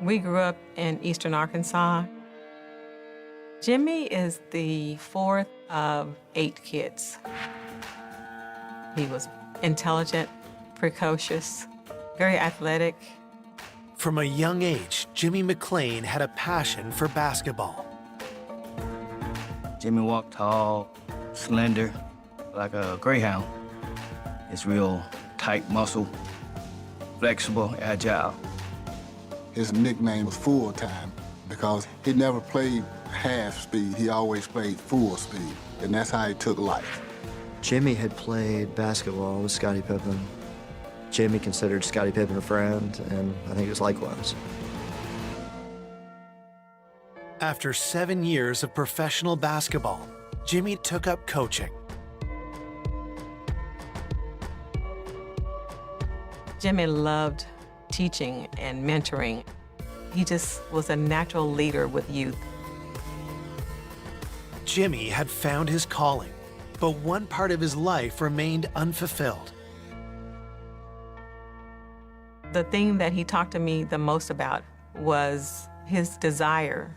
We grew up in eastern Arkansas. Jimmy is the fourth of 8 kids. He was intelligent, precocious, very athletic. From a young age, Jimmy McClain had a passion for basketball. Jimmy walked tall, slender, like a greyhound. He's real tight muscle, flexible, agile. His nickname was Full Time because he never played half speed. He always played full speed, and that's how he took life. Jimmy had played basketball with Scottie Pippen. Jimmy considered Scottie Pippen a friend, and I think it was likewise. After 7 years of professional basketball, Jimmy took up coaching. Jimmy loved teaching and mentoring. He just was a natural leader with youth. Jimmy had found his calling, but one part of his life remained unfulfilled. The thing that he talked to me the most about was his desire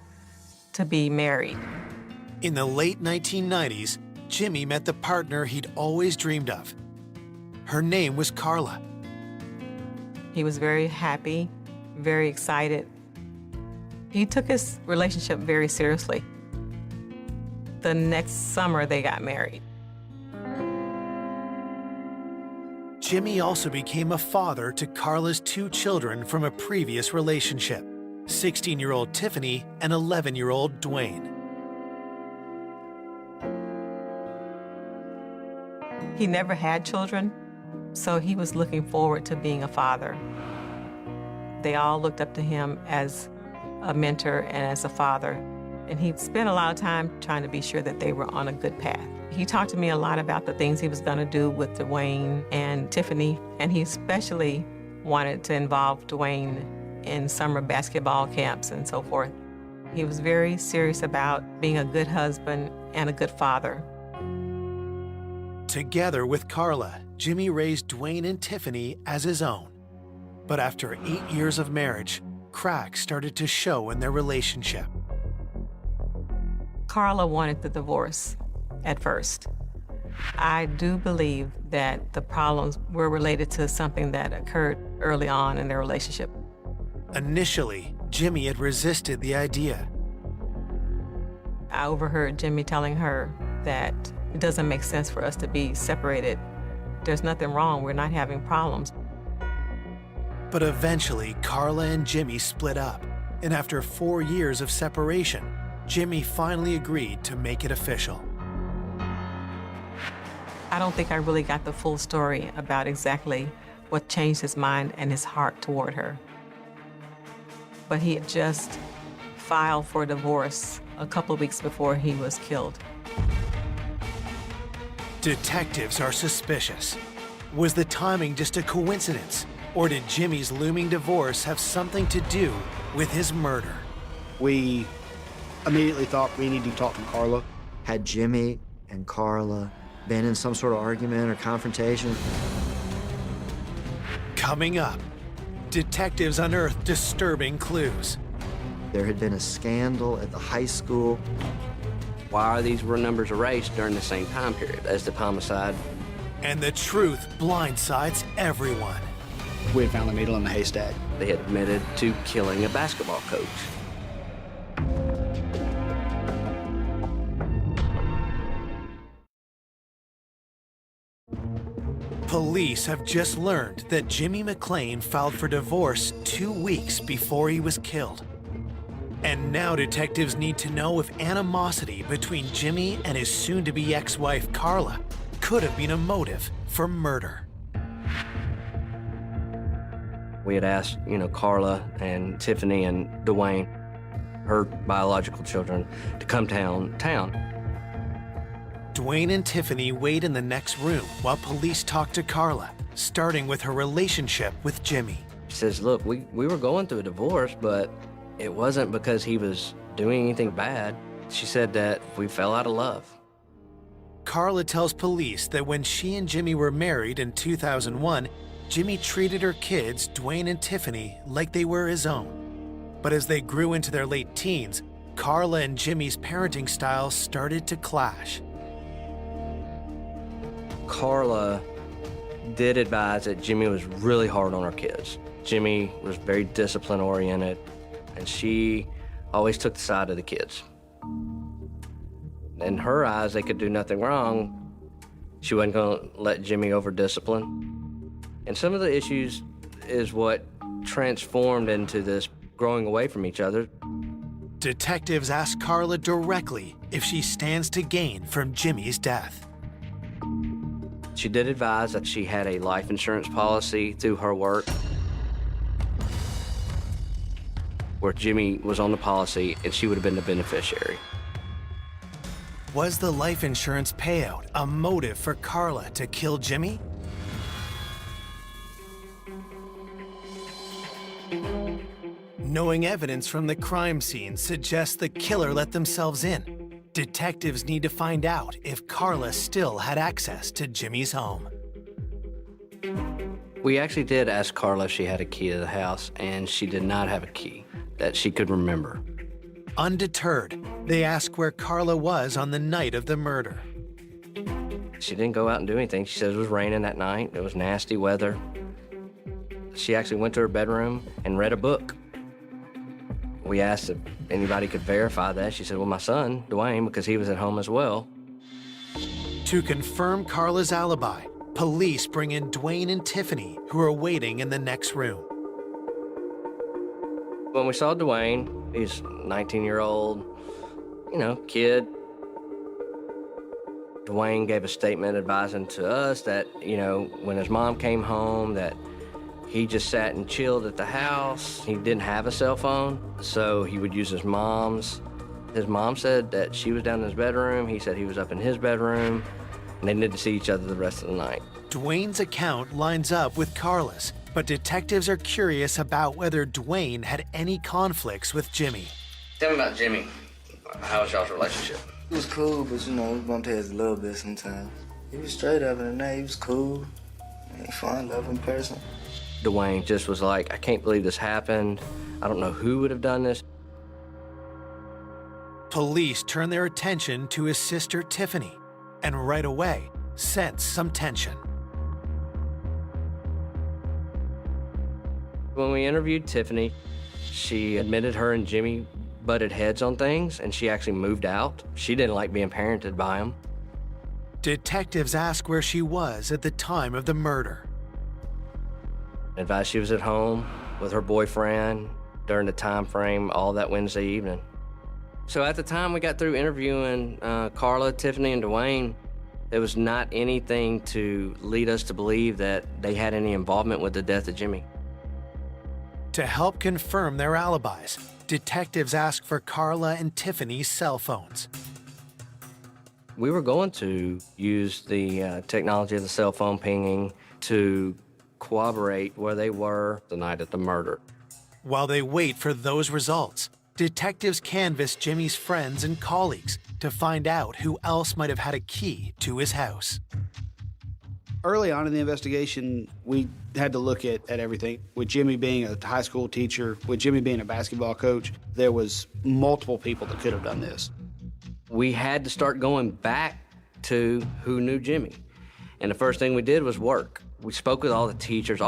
to be married. In the late 1990s, Jimmy met the partner he'd always dreamed of. Her name was Carla. He was very happy, very excited. He took his relationship very seriously. The next summer, they got married. Jimmy also became a father to Carla's 2 children from a previous relationship, 16-year-old Tiffany and 11-year-old Dwayne. He never had children, so he was looking forward to being a father. They all looked up to him as a mentor and as a father, and he spent a lot of time trying to be sure that they were on a good path. He talked to me a lot about the things he was going to do with Dwayne and Tiffany, and he especially wanted to involve Dwayne in summer basketball camps and so forth. He was very serious about being a good husband and a good father. Together with Carla, Jimmy raised Dwayne and Tiffany as his own. But after 8 years of marriage, cracks started to show in their relationship. Carla wanted the divorce at first. I do believe that the problems were related to something that occurred early on in their relationship. Initially, Jimmy had resisted the idea. I overheard Jimmy telling her that it doesn't make sense for us to be separated. There's nothing wrong, we're not having problems. But eventually, Carla and Jimmy split up, and after 4 years of separation, Jimmy finally agreed to make it official. I don't think I really got the full story about exactly what changed his mind and his heart toward her. But he had just filed for divorce a couple of weeks before he was killed. Detectives are suspicious. Was the timing just a coincidence, or did Jimmy's looming divorce have something to do with his murder? We immediately thought we needed to talk to Carla. Had Jimmy and Carla been in some sort of argument or confrontation? Coming up, detectives unearth disturbing clues. There had been a scandal at the high school. Why are these numbers erased during the same time period as the homicide? And the truth blindsides everyone. We had found the needle in the haystack. They admitted to killing a basketball coach. Police have just learned that Jimmy McClain filed for divorce 2 weeks before he was killed. And now detectives need to know if animosity between Jimmy and his soon-to-be ex-wife Carla could have been a motive for murder. We had asked, Carla and Tiffany and Dwayne, her biological children to come town. Dwayne and Tiffany wait in the next room while police talk to Carla, starting with her relationship with Jimmy. She says, look, we were going through a divorce, but it wasn't because he was doing anything bad. She said that we fell out of love. Carla tells police that when she and Jimmy were married in 2001, Jimmy treated her kids, Dwayne and Tiffany, like they were his own. But as they grew into their late teens, Carla and Jimmy's parenting styles started to clash. Carla did advise that Jimmy was really hard on her kids. Jimmy was very discipline-oriented, and she always took the side of the kids. In her eyes, they could do nothing wrong. She wasn't going to let Jimmy over-discipline. And some of the issues is what transformed into this growing away from each other. Detectives ask Carla directly if she stands to gain from Jimmy's death. She did advise that she had a life insurance policy through her work where Jimmy was on the policy and she would have been the beneficiary. Was the life insurance payout a motive for Carla to kill Jimmy? Knowing evidence from the crime scene suggests the killer let themselves in. Detectives need to find out if Carla still had access to Jimmy's home. We actually did ask Carla if she had a key to the house, and she did not have a key that she could remember. Undeterred, they ask where Carla was on the night of the murder. She didn't go out and do anything. She said it was raining that night. It was nasty weather. She actually went to her bedroom and read a book. We asked if anybody could verify that. She said, well, my son, Dwayne, because he was at home as well. To confirm Carla's alibi, police bring in Dwayne and Tiffany, who are waiting in the next room. When we saw Dwayne, he's a 19-year-old, kid. Dwayne gave a statement advising to us that, when his mom came home, that he just sat and chilled at the house. He didn't have a cell phone, so he would use his mom's. His mom said that she was down in his bedroom. He said he was up in his bedroom, and they didn't see each other the rest of the night. Dwayne's account lines up with Carla's, but detectives are curious about whether Dwayne had any conflicts with Jimmy. Tell me about Jimmy. How was y'all's relationship? It was cool, but we bumped heads a little bit sometimes. He was straight up in the night. He was cool. He fun, loving person. Dwayne just was like, I can't believe this happened. I don't know who would have done this. Police turn their attention to his sister Tiffany, and right away sense some tension. When we interviewed Tiffany, she admitted her and Jimmy butted heads on things, and she actually moved out. She didn't like being parented by him. Detectives ask where she was at the time of the murder. Advised she was at home with her boyfriend during the time frame all that Wednesday evening. So at the time we got through interviewing Carla, Tiffany, and Dwayne, there was not anything to lead us to believe that they had any involvement with the death of Jimmy. To help confirm their alibis, detectives ask for Carla and Tiffany's cell phones. We were going to use the technology of the cell phone pinging to corroborate where they were the night of the murder. While they wait for those results, detectives canvass Jimmy's friends and colleagues to find out who else might have had a key to his house. Early on in the investigation, we had to look at everything. With Jimmy being a high school teacher, with Jimmy being a basketball coach, there was multiple people that could have done this. We had to start going back to who knew Jimmy. And the first thing we did was work. We spoke with all the teachers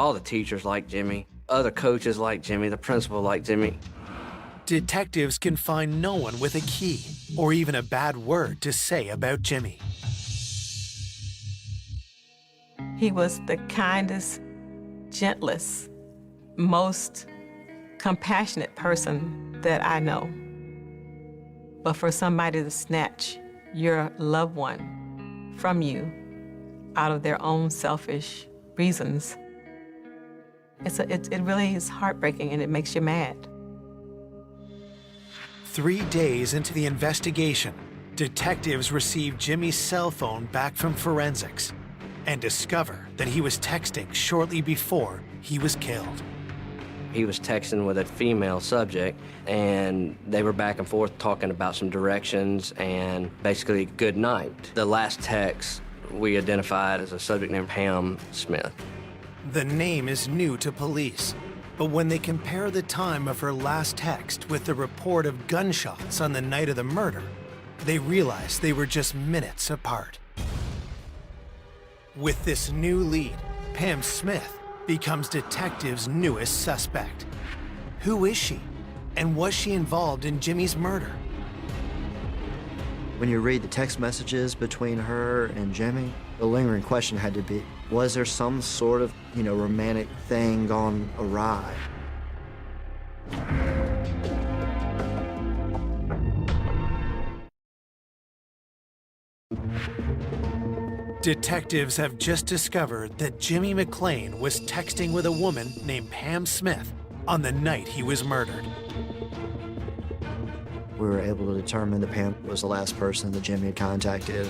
liked Jimmy, other coaches liked Jimmy, the principal liked Jimmy. Detectives can find no one with a key or even a bad word to say about Jimmy. He was the kindest, gentlest, most compassionate person that I know. But for somebody to snatch your loved one from you out of their own selfish reasons, it really is heartbreaking, and it makes you mad. 3 days into the investigation, detectives receive Jimmy's cell phone back from forensics and discover that he was texting shortly before he was killed. He was texting with a female subject, and they were back and forth talking about some directions and basically good night. The last text we identified as a subject named Pam Smith. The name is new to police, but when they compare the time of her last text with the report of gunshots on the night of the murder, they realize they were just minutes apart. With this new lead, Pam Smith becomes detectives' newest suspect. Who is she? And was she involved in Jimmy's murder? When you read the text messages between her and Jimmy, the lingering question had to be, was there some sort of, romantic thing gone awry? Detectives have just discovered that Jimmy McClain was texting with a woman named Pam Smith on the night he was murdered. We were able to determine that Pam was the last person that Jimmy had contacted.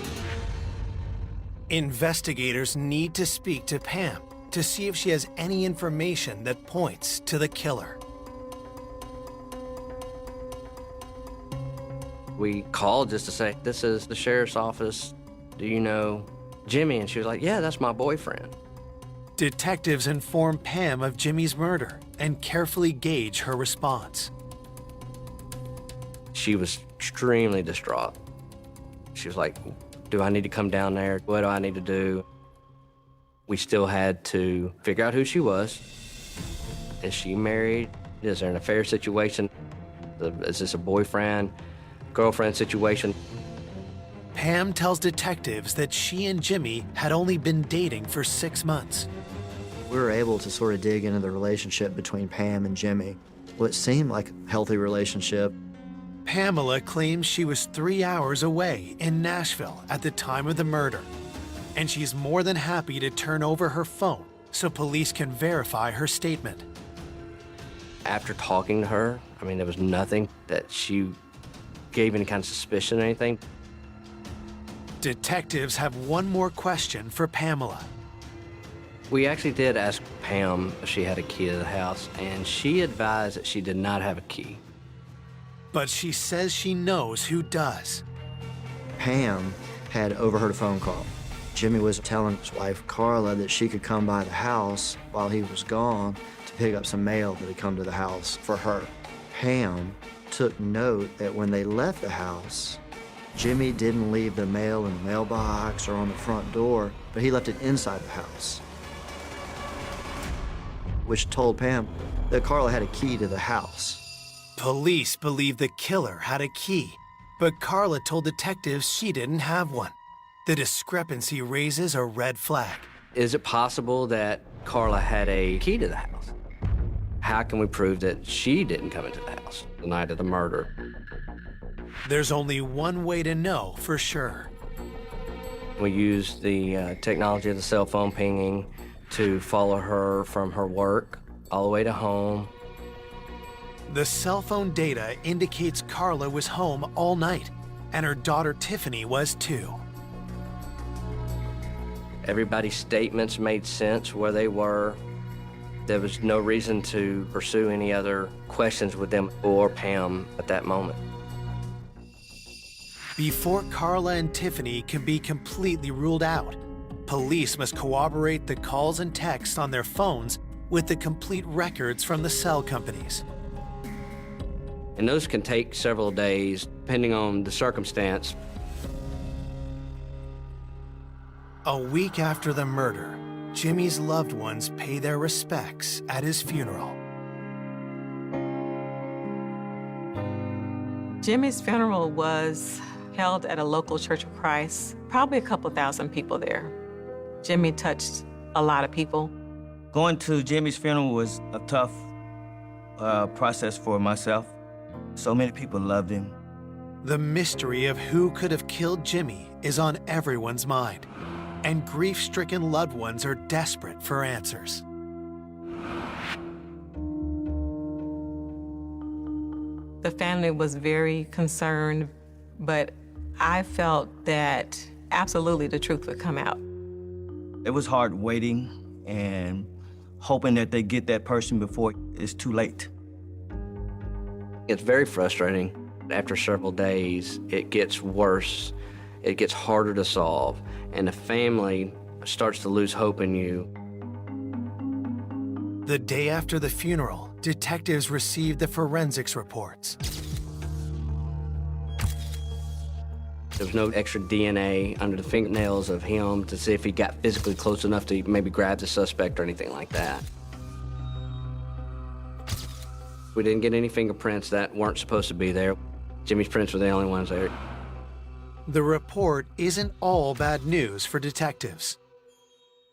Investigators need to speak to Pam to see if she has any information that points to the killer. We called just to say, this is the sheriff's office. Do you know Jimmy? And she was like, yeah, that's my boyfriend. Detectives inform Pam of Jimmy's murder and carefully gauge her response. She was extremely distraught. She was like, do I need to come down there? What do I need to do? We still had to figure out who she was. Is she married? Is there an affair situation? Is this a boyfriend, girlfriend situation? Pam tells detectives that she and Jimmy had only been dating for 6 months. We were able to sort of dig into the relationship between Pam and Jimmy. Well, it seemed like a healthy relationship. Pamela claims she was 3 hours away in Nashville at the time of the murder, and she's more than happy to turn over her phone so police can verify her statement. After talking to her, there was nothing that she gave any kind of suspicion or anything. Detectives have one more question for Pamela. We actually did ask Pam if she had a key to the house, and she advised that she did not have a key. But she says she knows who does. Pam had overheard a phone call. Jimmy was telling his wife, Carla, that she could come by the house while he was gone to pick up some mail that had come to the house for her. Pam took note that when they left the house, Jimmy didn't leave the mail in the mailbox or on the front door, but he left it inside the house, which told Pam that Carla had a key to the house. Police believe the killer had a key, but Carla told detectives she didn't have one. The discrepancy raises a red flag. Is it possible that Carla had a key to the house? How can we prove that she didn't come into the house the night of the murder? There's only one way to know for sure. We used the technology of the cell phone pinging to follow her from her work all the way to home. The cell phone data indicates Carla was home all night, and her daughter Tiffany was too. Everybody's statements made sense where they were. There was no reason to pursue any other questions with them or Pam at that moment. Before Carla and Tiffany can be completely ruled out, police must corroborate the calls and texts on their phones with the complete records from the cell companies. And those can take several days, depending on the circumstance. A week after the murder, Jimmy's loved ones pay their respects at his funeral. Jimmy's funeral was held at a local Church of Christ, probably a couple thousand people there. Jimmy touched a lot of people. Going to Jimmy's funeral was a tough process for myself. So many people loved him. The mystery of who could have killed Jimmy is on everyone's mind, and grief-stricken loved ones are desperate for answers. The family was very concerned, but I felt that absolutely the truth would come out. It was hard waiting and hoping that they get that person before it's too late. It's very frustrating. After several days, it gets worse. It gets harder to solve, and the family starts to lose hope in you. The day after the funeral, detectives received the forensics reports. There was no extra DNA under the fingernails of him to see if he got physically close enough to maybe grab the suspect or anything like that. We didn't get any fingerprints that weren't supposed to be there. Jimmy's prints were the only ones there. The report isn't all bad news for detectives.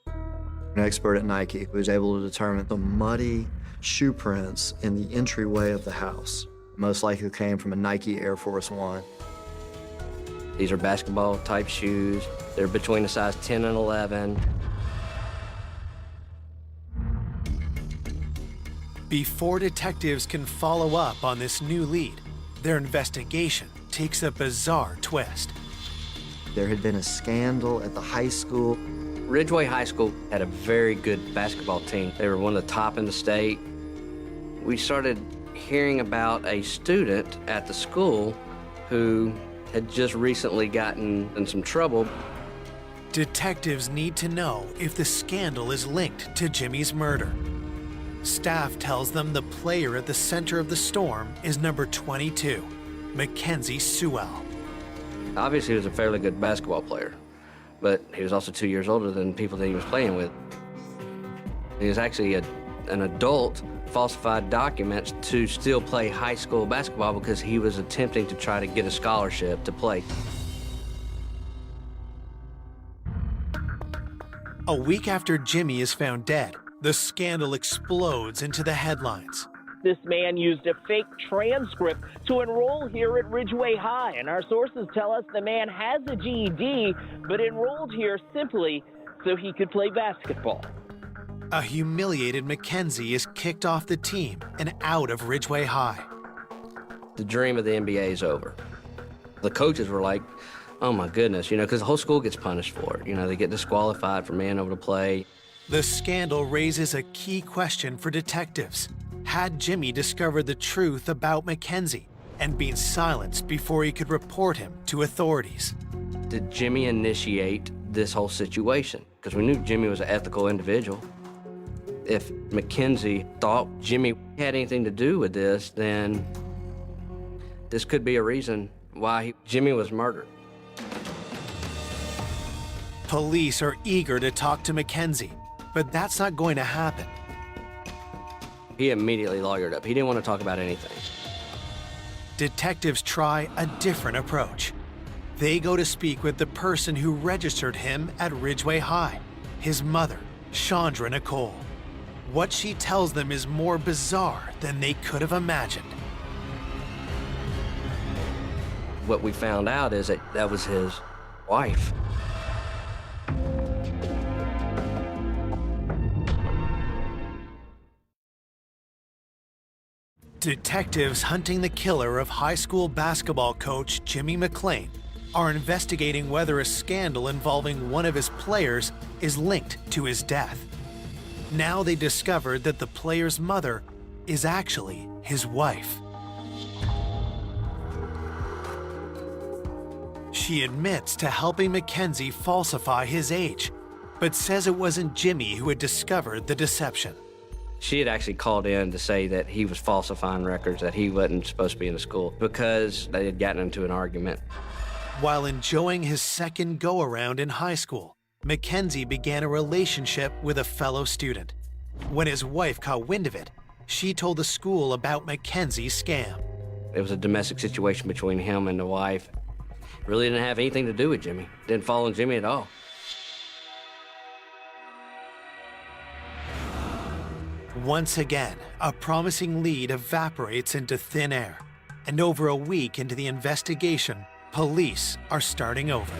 An expert at Nike was able to determine the muddy shoe prints in the entryway of the house. Most likely came from a Nike Air Force One. These are basketball-type shoes. They're between the size 10 and 11. Before detectives can follow up on this new lead, their investigation takes a bizarre twist. There had been a scandal at the high school. Ridgeway High School had a very good basketball team. They were one of the top in the state. We started hearing about a student at the school who had just recently gotten in some trouble. Detectives need to know if the scandal is linked to Jimmy's murder. Staff tells them the player at the center of the storm is number 22, Mackenzie Sewell. Obviously, he was a fairly good basketball player, but he was also 2 years older than people that he was playing with. He was actually an adult, falsified documents to still play high school basketball because he was attempting to try to get a scholarship to play. A week after Jimmy is found dead, the scandal explodes into the headlines. This man used a fake transcript to enroll here at Ridgeway High, and our sources tell us the man has a GED, but enrolled here simply so he could play basketball. A humiliated Mackenzie is kicked off the team and out of Ridgeway High. The dream of the NBA is over. The coaches were like, oh my goodness, because the whole school gets punished for it. They get disqualified from being able to play. The scandal raises a key question for detectives. Had Jimmy discovered the truth about Mackenzie and been silenced before he could report him to authorities? Did Jimmy initiate this whole situation? Because we knew Jimmy was an ethical individual. If Mackenzie thought Jimmy had anything to do with this, then this could be a reason why Jimmy was murdered. Police are eager to talk to Mackenzie, but that's not going to happen. He immediately lawyered up. He didn't want to talk about anything. Detectives try a different approach. They go to speak with the person who registered him at Ridgeway High, his mother, Chandra Nicole. What she tells them is more bizarre than they could have imagined. What we found out is that was his wife. Detectives hunting the killer of high school basketball coach Jimmy McClain are investigating whether a scandal involving one of his players is linked to his death. Now they discovered that the player's mother is actually his wife. She admits to helping Mackenzie falsify his age, but says it wasn't Jimmy who had discovered the deception. She had actually called in to say that he was falsifying records, that he wasn't supposed to be in the school because they had gotten into an argument. While enjoying his second go-around in high school, Mackenzie began a relationship with a fellow student. When his wife caught wind of it, she told the school about Mackenzie's scam. It was a domestic situation between him and the wife. It really didn't have anything to do with Jimmy. Didn't fall on Jimmy at all. Once again, a promising lead evaporates into thin air. And over a week into the investigation, police are starting over.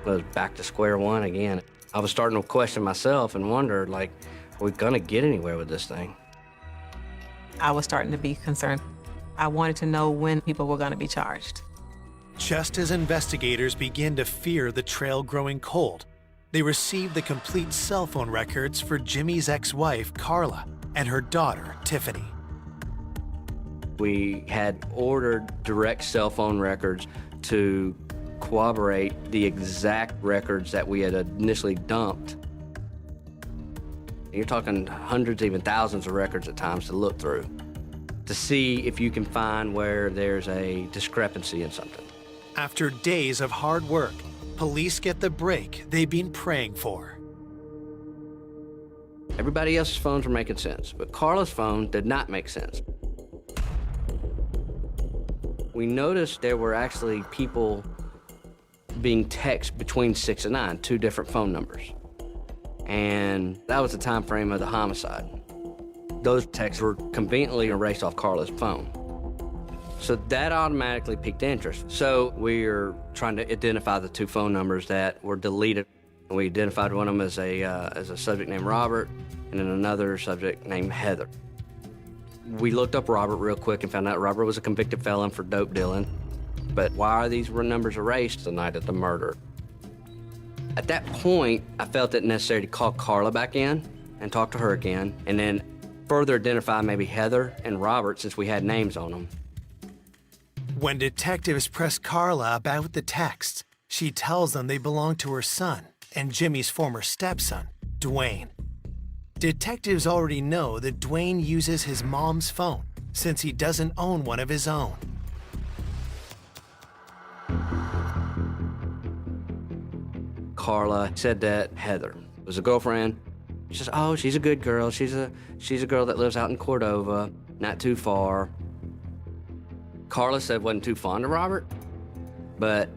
I was back to square one again. I was starting to question myself and wonder, are we gonna get anywhere with this thing? I was starting to be concerned. I wanted to know when people were going to be charged. Just as investigators begin to fear the trail growing cold, they receive the complete cell phone records for Jimmy's ex-wife, Carla, and her daughter, Tiffany. We had ordered direct cell phone records to corroborate the exact records that we had initially dumped. You're talking hundreds, even thousands of records at times to look through, to see if you can find where there's a discrepancy in something. After days of hard work, police get the break they've been praying for. Everybody else's phones were making sense, but Carla's phone did not make sense. We noticed there were actually people being texted between 6 and 9, 2 different phone numbers. And that was the time frame of the homicide. Those texts were conveniently erased off Carla's phone. So that automatically piqued interest. So we're trying to identify the 2 phone numbers that were deleted. We identified one of them as a subject named Robert, and then another subject named Heather. We looked up Robert real quick and found out Robert was a convicted felon for dope dealing. But why are these numbers erased the night of the murder? At that point, I felt it necessary to call Carla back in and talk to her again, and then further identify maybe Heather and Robert since we had names on them. When detectives press Carla about the texts, she tells them they belong to her son and Jimmy's former stepson, Dwayne. Detectives already know that Dwayne uses his mom's phone since he doesn't own one of his own. Carla said that Heather was a girlfriend. She says, oh, she's a good girl. She's a girl that lives out in Cordova, not too far. Carla said wasn't too fond of Robert, but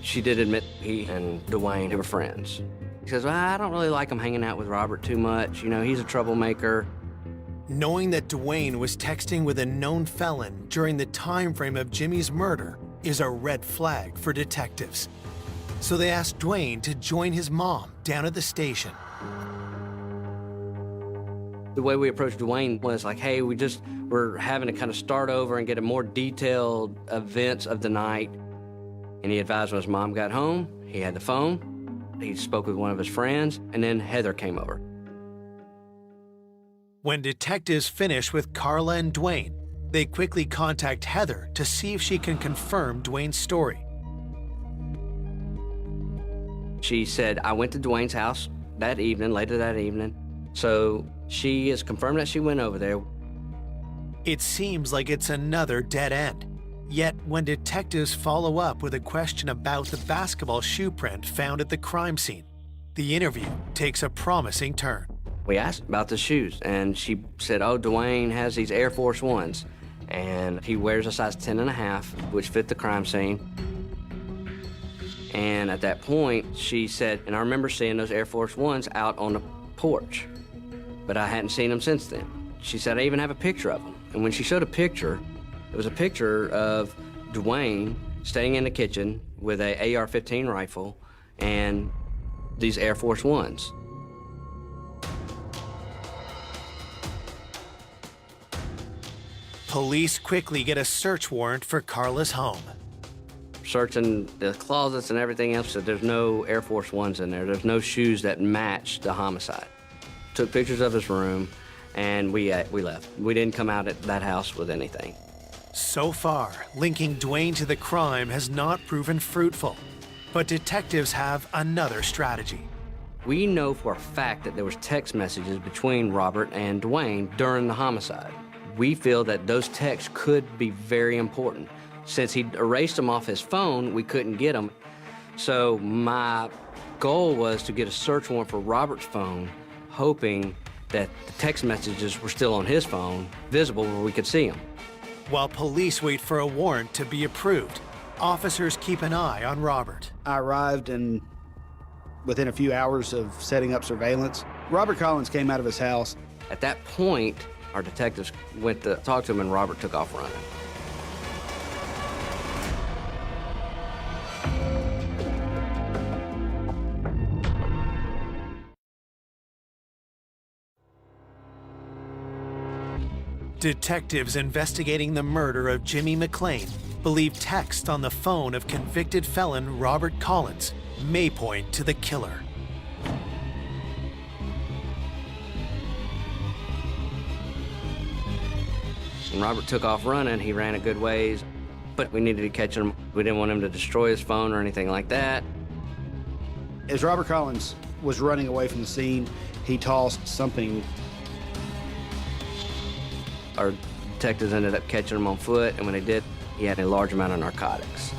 she did admit he and Dwayne were friends. She says, well, I don't really like him hanging out with Robert too much. You know, he's a troublemaker. Knowing that Dwayne was texting with a known felon during the time frame of Jimmy's murder is a red flag for detectives. So they asked Dwayne to join his mom down at the station. The way we approached Dwayne was like, hey, we're having to kind of start over and get a more detailed events of the night. And he advised when his mom got home, he had the phone, he spoke with one of his friends, and then Heather came over. When detectives finish with Carla and Dwayne, they quickly contact Heather to see if she can confirm Dwayne's story. She said, I went to Dwayne's house that evening, later that evening. So she has confirmed that she went over there. It seems like it's another dead end. Yet when detectives follow up with a question about the basketball shoe print found at the crime scene, the interview takes a promising turn. We asked about the shoes, and she said, oh, Dwayne has these Air Force Ones, and he wears a size 10.5, which fit the crime scene. And at that point, she said, and I remember seeing those Air Force Ones out on the porch, but I hadn't seen them since then. She said, I even have a picture of them. And when she showed a picture, it was a picture of Dwayne staying in the kitchen with a AR-15 rifle and these Air Force Ones. Police quickly get a search warrant for Carla's home. Searching the closets and everything else, so there's no Air Force Ones in there. There's no shoes that match the homicide. Took pictures of his room, and we left. We didn't come out at that house with anything. So far, linking Dwayne to the crime has not proven fruitful, but detectives have another strategy. We know for a fact that there was text messages between Robert and Dwayne during the homicide. We feel that those texts could be very important. Since he'd erased them off his phone, we couldn't get them. So my goal was to get a search warrant for Robert's phone, hoping that the text messages were still on his phone, visible where we could see them. While police wait for a warrant to be approved, officers keep an eye on Robert. I arrived, and within a few hours of setting up surveillance, Robert Collins came out of his house. At that point, our detectives went to talk to him, and Robert took off running. Detectives investigating the murder of Jimmy McClain believe text on the phone of convicted felon Robert Collins may point to the killer. When Robert took off running, he ran a good ways, but we needed to catch him. We didn't want him to destroy his phone or anything like that. As Robert Collins was running away from the scene, he tossed something. Our detectives ended up catching him on foot, and when they did, he had a large amount of narcotics.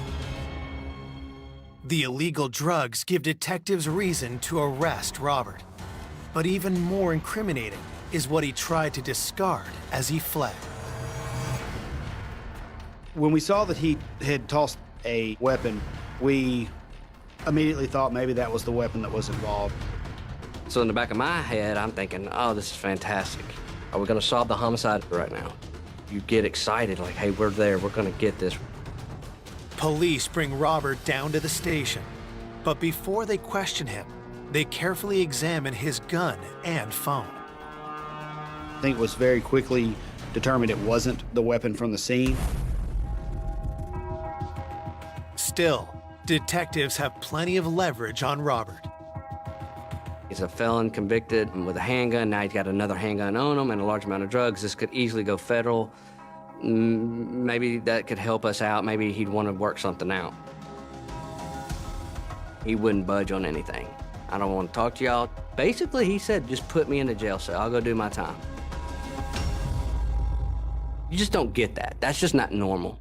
The illegal drugs give detectives reason to arrest Robert. But even more incriminating is what he tried to discard as he fled. When we saw that he had tossed a weapon, we immediately thought maybe that was the weapon that was involved. So in the back of my head, I'm thinking, oh, this is fantastic. Are we gonna solve the homicide right now? You get excited, like, hey, we're there, we're gonna get this. Police bring Robert down to the station, but before they question him, they carefully examine his gun and phone. I think it was very quickly determined it wasn't the weapon from the scene. Still, detectives have plenty of leverage on Robert. He's a felon convicted with a handgun. Now he's got another handgun on him and a large amount of drugs. This could easily go federal. Maybe that could help us out. Maybe he'd want to work something out. He wouldn't budge on anything. I don't want to talk to y'all. Basically, he said, just put me in the jail cell. I'll go do my time. You just don't get that. That's just not normal.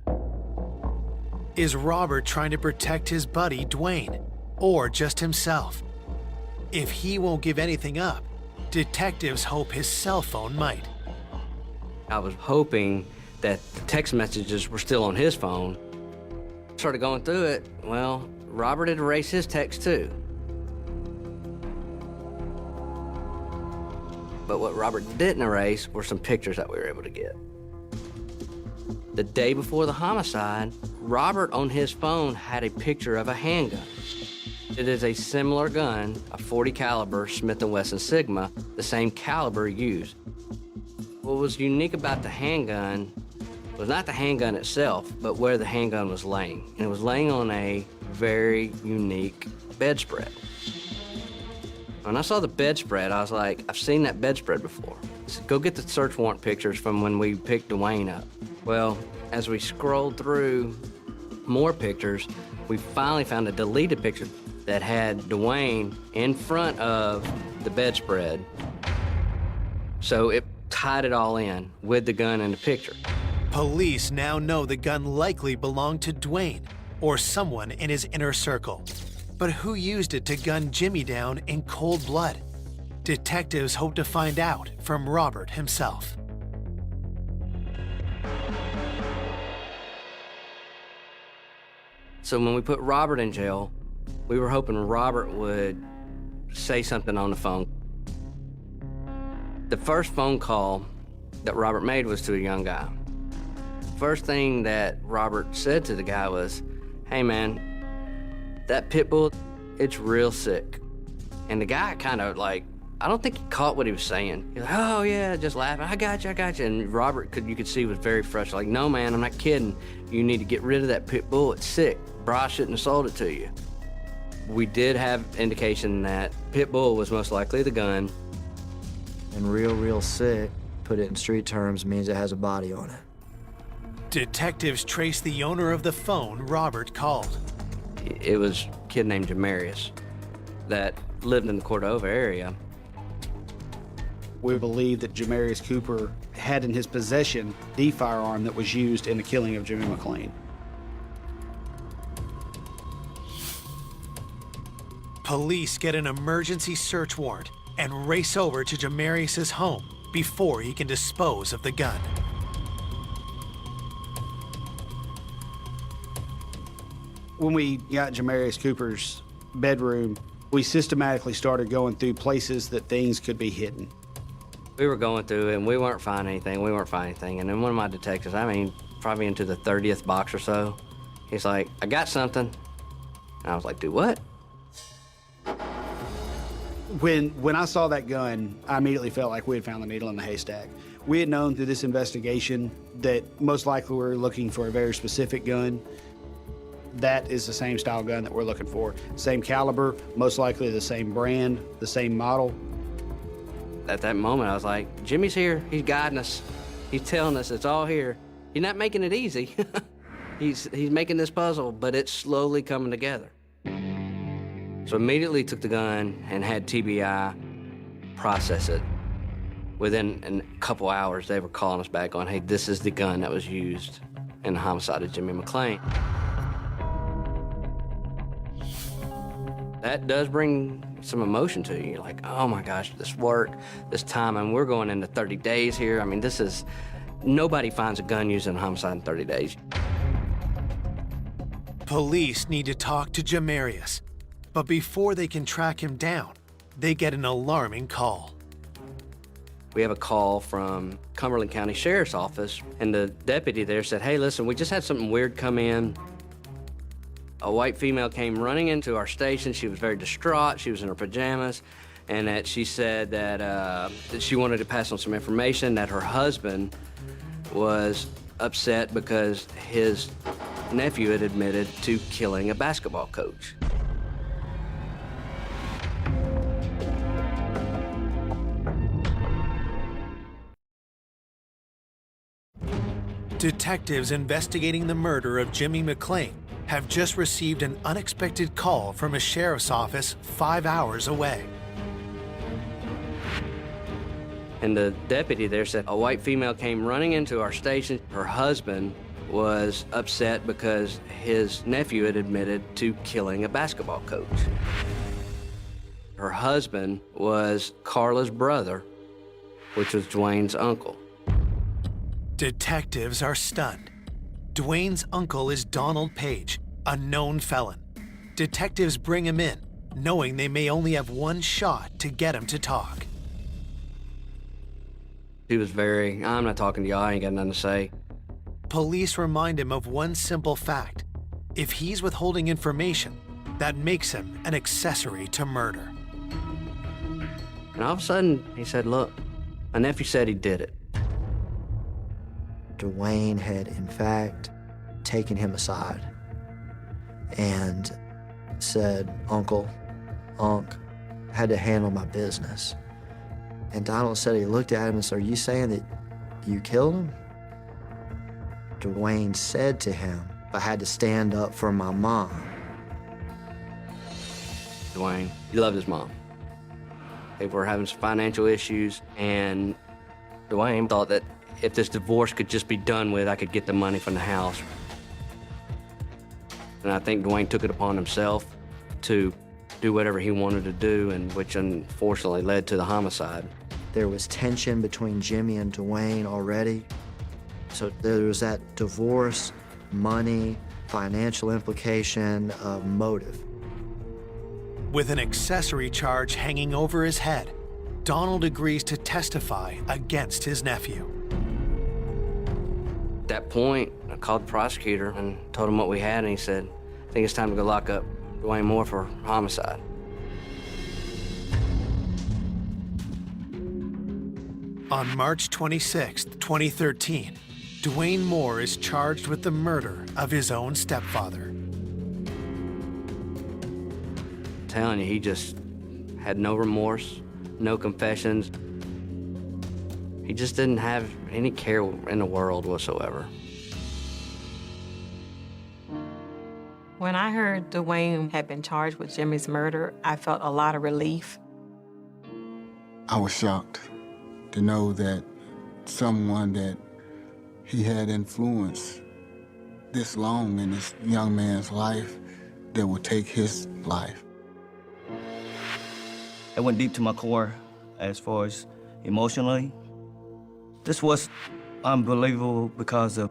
Is Robert trying to protect his buddy, Dwayne, or just himself? If he won't give anything up, detectives hope his cell phone might. I was hoping that the text messages were still on his phone. Started going through it. Well, Robert had erased his text too. But what Robert didn't erase were some pictures that we were able to get. The day before the homicide, Robert on his phone had a picture of a handgun. It is a similar gun, a .40 caliber Smith & Wesson Sigma, the same caliber used. What was unique about the handgun was not the handgun itself, but where the handgun was laying. And it was laying on a very unique bedspread. When I saw the bedspread, I was like, I've seen that bedspread before. I said, go get the search warrant pictures from when we picked Dwayne up. Well, as we scrolled through more pictures, we finally found a deleted picture that had Dwayne in front of the bedspread. So it tied it all in with the gun and the picture. Police now know the gun likely belonged to Dwayne or someone in his inner circle. But who used it to gun Jimmy down in cold blood? Detectives hope to find out from Robert himself. So when we put Robert in jail, we were hoping Robert would say something on the phone. The first phone call that Robert made was to a young guy. First thing that Robert said to the guy was, hey man, that pit bull, it's real sick. And the guy kind of like, I don't think he caught what he was saying. He's like, oh yeah, just laughing, I got you. And Robert, you could see was very frustrated, like, no man, I'm not kidding. You need to get rid of that pit bull, it's sick. Bri shouldn't have sold it to you. We did have indication that pit bull was most likely the gun. And real sick, put it in street terms, means it has a body on it. Detectives trace the owner of the phone Robert called. It was a kid named Jamarius that lived in the Cordova area. We believe that Jamarius Cooper had in his possession the firearm that was used in the killing of Jimmy McClain. Police get an emergency search warrant and race over to Jamarius' home before he can dispose of the gun. When we got Jamarius Cooper's bedroom, we systematically started going through places that things could be hidden. We were going through it and we weren't finding anything. And then one of my detectives, probably into the 30th box or so, he's like, I got something. And I was like, do what? When I saw that gun, I immediately felt like we had found the needle in the haystack. We had known through this investigation that most likely we were looking for a very specific gun. That is the same style gun that we're looking for. Same caliber, most likely the same brand, the same model. At that moment, I was like, Jimmy's here. He's guiding us. He's telling us it's all here. He's not making it easy. He's making this puzzle, but it's slowly coming together. So immediately took the gun and had TBI process it. Within a couple hours, they were calling us back on, hey, this is the gun that was used in the homicide of Jimmy McClain. That does bring some emotion to you. You're like, oh my gosh, this work, this time, and we're going into 30 days here. I mean, nobody finds a gun used in a homicide in 30 days. Police need to talk to Jamarius, but before they can track him down, they get an alarming call. We have a call from Cumberland County Sheriff's Office, and the deputy there said, hey, listen, we just had something weird come in. A white female came running into our station. She was very distraught. She was in her pajamas, and that she said that she wanted to pass on some information that her husband was upset because his nephew had admitted to killing a basketball coach. Detectives investigating the murder of Jimmy McClain have just received an unexpected call from a sheriff's office 5 hours away. And the deputy there said a white female came running into our station. Her husband was upset because his nephew had admitted to killing a basketball coach. Her husband was Carla's brother, which was Dwayne's uncle. Detectives are stunned. Dwayne's uncle is Donald Page, a known felon. Detectives bring him in, knowing they may only have one shot to get him to talk. He was I'm not talking to y'all, I ain't got nothing to say. Police remind him of one simple fact. If he's withholding information, that makes him an accessory to murder. And all of a sudden, he said, look, my nephew said he did it. Dwayne had, in fact, taken him aside and said, Uncle, I had to handle my business. And Donald said he looked at him and said, are you saying that you killed him? Dwayne said to him, I had to stand up for my mom. Dwayne, he loved his mom. They were having some financial issues, and Dwayne thought that if this divorce could just be done with, I could get the money from the house. And I think Dwayne took it upon himself to do whatever he wanted to do, and which unfortunately led to the homicide. There was tension between Jimmy and Dwayne already. So there was that divorce, money, financial implication, motive. With an accessory charge hanging over his head, Donald agrees to testify against his nephew. At that point, I called the prosecutor and told him what we had, and he said, I think it's time to go lock up Dwayne Moore for homicide. On March 26, 2013, Dwayne Moore is charged with the murder of his own stepfather. I'm telling you, he just had no remorse, no confessions. He just didn't have any care in the world whatsoever. When I heard Dwayne had been charged with Jimmy's murder, I felt a lot of relief. I was shocked to know that someone that he had influenced this long in this young man's life that would take his life. It went deep to my core as far as emotionally. This was unbelievable because of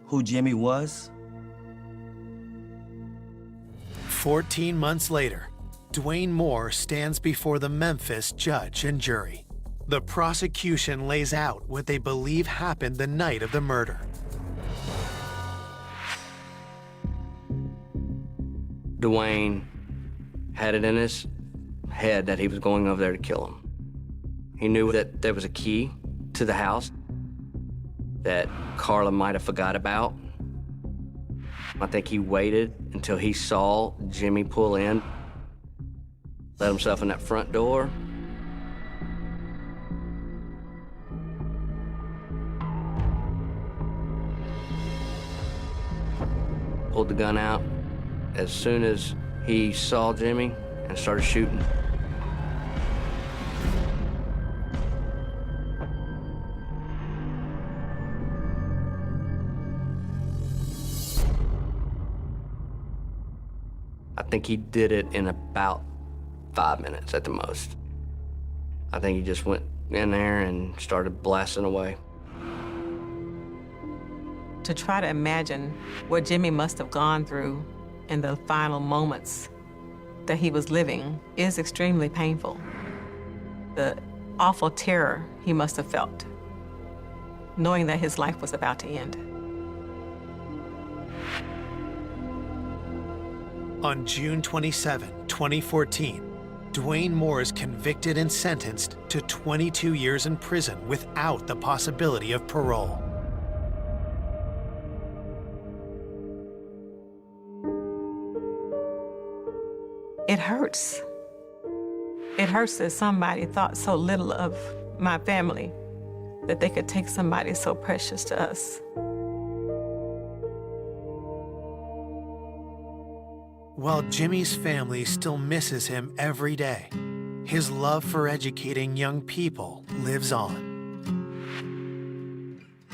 who Jimmy was. 14 months later, Dwayne Moore stands before the Memphis judge and jury. The prosecution lays out what they believe happened the night of the murder. Dwayne had it in his head that he was going over there to kill him. He knew that there was a key to the house. that Carla might have forgot about. I think he waited until he saw Jimmy pull in, let himself in that front door. Pulled the gun out as soon as he saw Jimmy and started shooting. I think he did it in about 5 minutes at the most. I think he just went in there and started blasting away. To try to imagine what Jimmy must have gone through in the final moments that he was living is extremely painful. The awful terror he must have felt, knowing that his life was about to end. On June 27, 2014, Dwayne Moore is convicted and sentenced to 22 years in prison without the possibility of parole. It hurts. It hurts that somebody thought so little of my family, that they could take somebody so precious to us. While Jimmy's family still misses him every day, his love for educating young people lives on.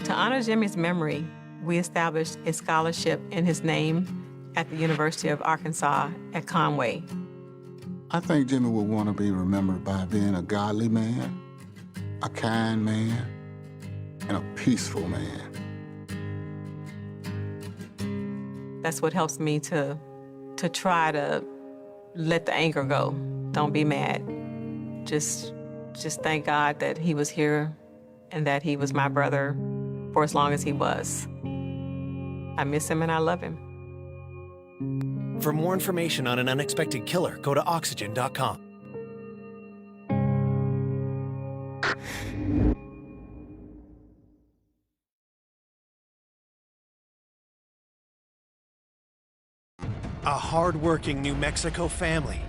To honor Jimmy's memory, we established a scholarship in his name at the University of Arkansas at Conway. I think Jimmy would want to be remembered by being a godly man, a kind man, and a peaceful man. That's what helps me to try to let the anger go. Don't be mad. Just thank God that he was here and that he was my brother for as long as he was. I miss him and I love him. For more information on an unexpected killer, go to oxygen.com. A hard-working New Mexico family.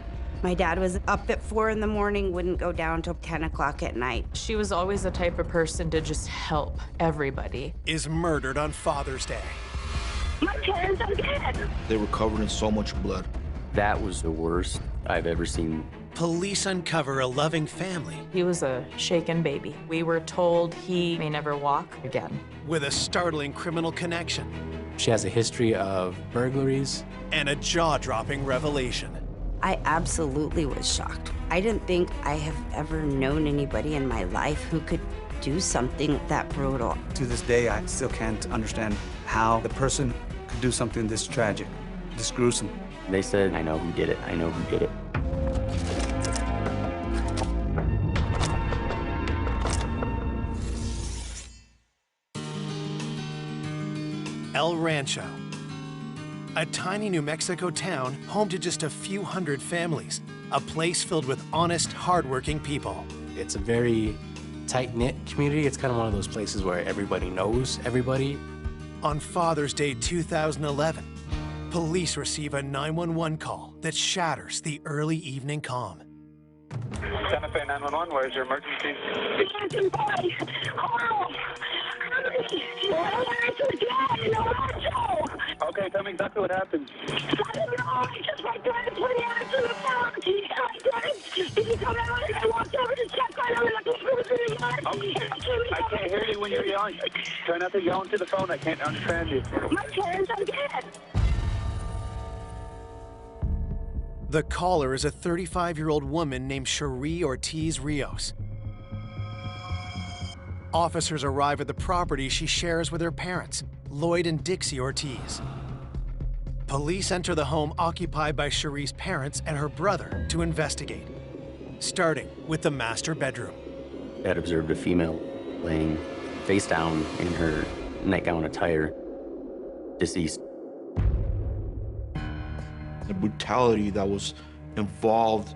My dad was up at 4 in the morning, wouldn't go down till 10 o'clock at night. She was always the type of person to just help everybody. Is murdered on Father's Day. My parents are dead. They were covered in so much blood. That was the worst I've ever seen. Police uncover a loving family. He was a shaken baby. We were told he may never walk again. With a startling criminal connection. She has a history of burglaries. And a jaw-dropping revelation. I absolutely was shocked. I didn't think I have ever known anybody in my life who could do something that brutal. To this day, I still can't understand how the person could do something this tragic, this gruesome. They said, I know who did it, I know who did it. El Rancho, a tiny New Mexico town home to just a few hundred families, a place filled with honest, hardworking people. It's a very tight-knit community. It's kind of one of those places where everybody knows everybody. On Father's Day 2011, police receive a 911 call that shatters the early evening calm. Santa Fe 911, where's your emergency? Imagine, boy. Carl. Okay, tell me exactly what happened. I don't know. I just my parents went answer the phone. My parents, he come out and I walked over to check on him like he was in the yard. Okay. I can't hear you when you're yelling. Try not to yell into the phone. I can't understand you. My parents are dead. The caller is a 35-year-old woman named Cherie Ortiz Rios. Officers arrive at the property she shares with her parents, Lloyd and Dixie Ortiz. Police enter the home occupied by Cherie's parents and her brother to investigate, starting with the master bedroom. I had observed a female laying face down in her nightgown attire, deceased. The brutality that was involved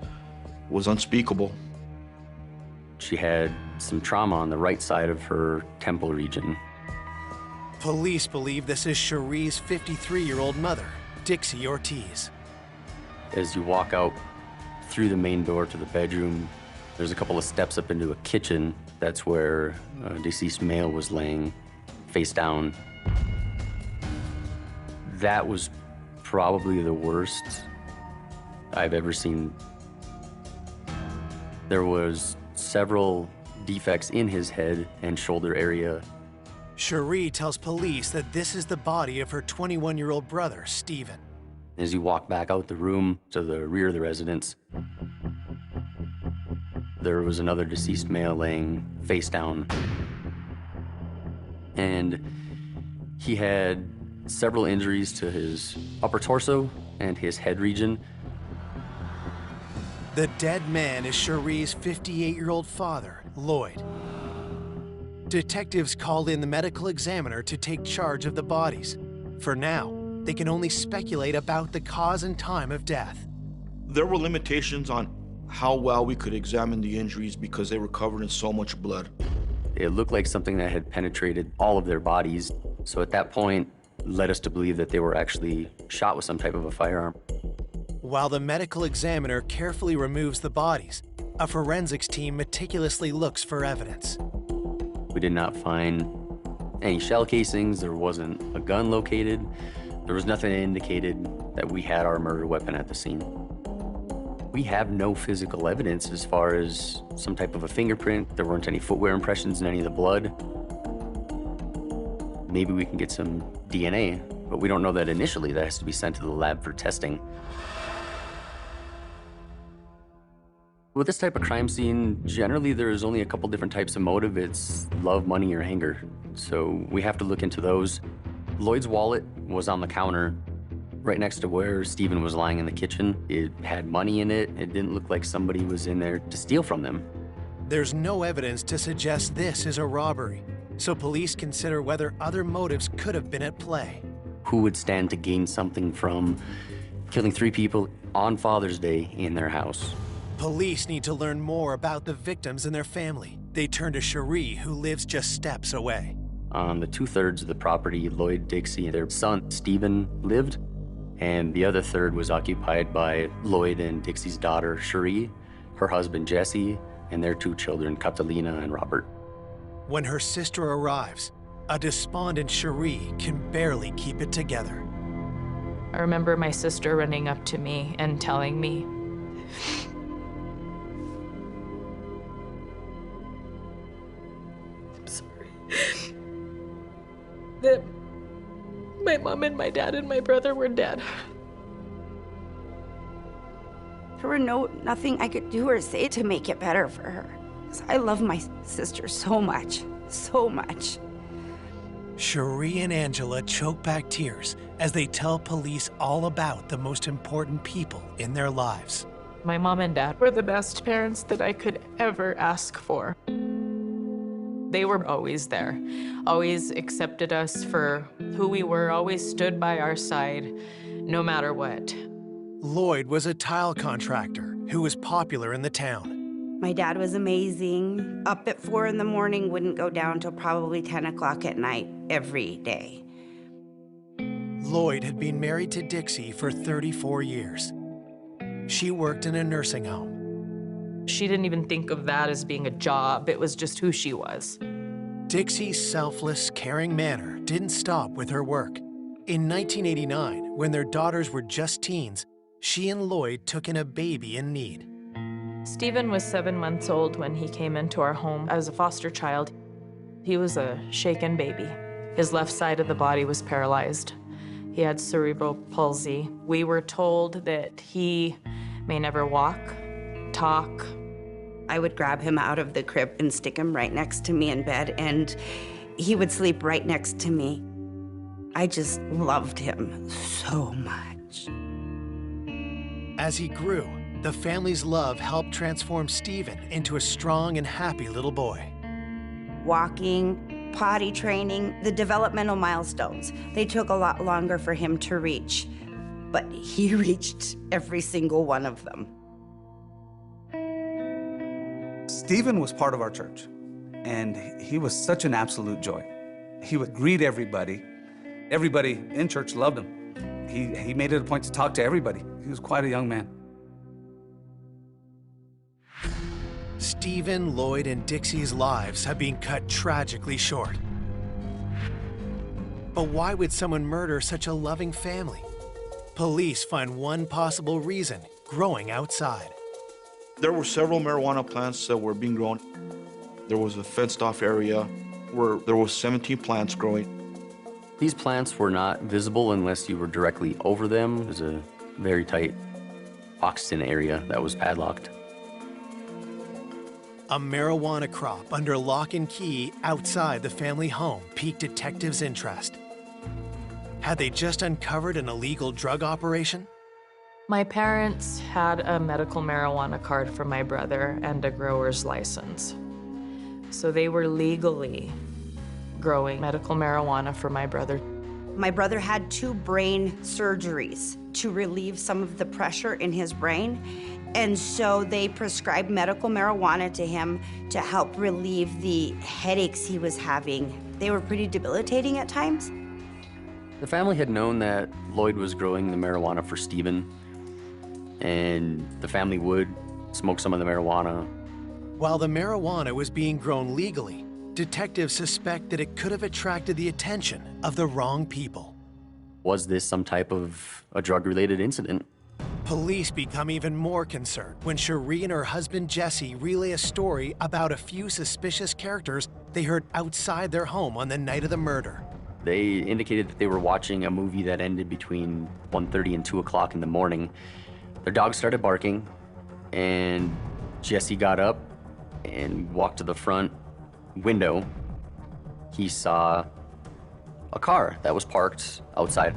was unspeakable. She had some trauma on the right side of her temple region. Police believe this is Cherie's 53-year-old mother, Dixie Ortiz. As you walk out through the main door to the bedroom, there's a couple of steps up into a kitchen. That's where a deceased male was laying face down. That was probably the worst I've ever seen. There was several defects in his head and shoulder area. Cherie tells police that this is the body of her 21-year-old brother, Stephen. As you walk back out the room to the rear of the residence, there was another deceased male laying face down. And he had several injuries to his upper torso and his head region. The dead man is Cherie's 58-year-old father, Lloyd. Detectives called in the medical examiner to take charge of the bodies. For now, they can only speculate about the cause and time of death. There were limitations on how well we could examine the injuries because they were covered in so much blood. It looked like something that had penetrated all of their bodies. So at that point, led us to believe that they were actually shot with some type of a firearm. While the medical examiner carefully removes the bodies, a forensics team meticulously looks for evidence. We did not find any shell casings. There wasn't a gun located. There was nothing that indicated that we had our murder weapon at the scene. We have no physical evidence as far as some type of a fingerprint. There weren't any footwear impressions in any of the blood. Maybe we can get some DNA, but we don't know that initially. That has to be sent to the lab for testing. With this type of crime scene, generally there's only a couple different types of motive. It's love, money, or anger. So we have to look into those. Lloyd's wallet was on the counter right next to where Stephen was lying in the kitchen. It had money in it. It didn't look like somebody was in there to steal from them. There's no evidence to suggest this is a robbery, so police consider whether other motives could have been at play. Who would stand to gain something from killing 3 people on Father's Day in their house? Police need to learn more about the victims and their family. They turn to Cherie, who lives just steps away. On the 2/3 of the property, Lloyd, Dixie, and their son, Stephen, lived, and the other third was occupied by Lloyd and Dixie's daughter, Cherie, her husband, Jesse, and their 2 children, Catalina and Robert. When her sister arrives, a despondent Cherie can barely keep it together. I remember my sister running up to me and telling me, that my mom and my dad and my brother were dead. There were nothing I could do or say to make it better for her. 'Cause I love my sister so much, so much. Cherie and Angela choke back tears as they tell police all about the most important people in their lives. My mom and dad were the best parents that I could ever ask for. They were always there, always accepted us for who we were, always stood by our side, no matter what. Lloyd was a tile contractor who was popular in the town. My dad was amazing. Up at 4 in the morning, wouldn't go down till probably 10 o'clock at night every day. Lloyd had been married to Dixie for 34 years. She worked in a nursing home. She didn't even think of that as being a job. It was just who she was. Dixie's selfless, caring manner didn't stop with her work. In 1989, when their daughters were just teens, she and Lloyd took in a baby in need. Stephen was 7 months old when he came into our home as a foster child. He was a shaken baby. His left side of the body was paralyzed. He had cerebral palsy. We were told that he may never walk, talk. I would grab him out of the crib and stick him right next to me in bed, and he would sleep right next to me. I just loved him so much. As he grew, the family's love helped transform Stephen into a strong and happy little boy. Walking, potty training, the developmental milestones, they took a lot longer for him to reach, but he reached every single one of them. Stephen was part of our church, and he was such an absolute joy. He would greet everybody. Everybody in church loved him. He made it a point to talk to everybody. He was quite a young man. Stephen, Lloyd, and Dixie's lives have been cut tragically short. But why would someone murder such a loving family? Police find one possible reason: growing outside. There were several marijuana plants that were being grown. There was a fenced-off area where there was 17 plants growing. These plants were not visible unless you were directly over them. It was a very tight oxygen area that was padlocked. A marijuana crop under lock and key outside the family home piqued detectives' interest. Had they just uncovered an illegal drug operation? My parents had a medical marijuana card for my brother and a grower's license. So they were legally growing medical marijuana for my brother. My brother had 2 brain surgeries to relieve some of the pressure in his brain. And so they prescribed medical marijuana to him to help relieve the headaches he was having. They were pretty debilitating at times. The family had known that Lloyd was growing the marijuana for Stephen, and the family would smoke some of the marijuana. While the marijuana was being grown legally, detectives suspect that it could have attracted the attention of the wrong people. Was this some type of a drug-related incident? Police become even more concerned when Cherie and her husband Jesse relay a story about a few suspicious characters they heard outside their home on the night of the murder. They indicated that they were watching a movie that ended between 1:30 and 2 o'clock in the morning. Their dog started barking, and Jesse got up and walked to the front window. He saw a car that was parked outside.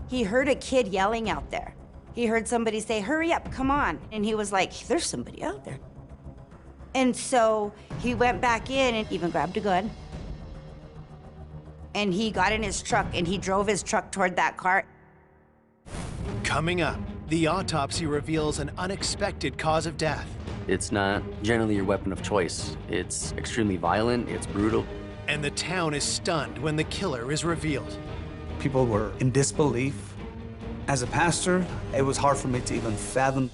He heard a kid yelling out there. He heard somebody say, "Hurry up, come on." And he was like, "There's somebody out there." And so he went back in and even grabbed a gun. And he got in his truck and he drove his truck toward that car. Coming up, the autopsy reveals an unexpected cause of death. It's not generally your weapon of choice. It's extremely violent, it's brutal. And the town is stunned when the killer is revealed. People were in disbelief. As a pastor, it was hard for me to even fathom.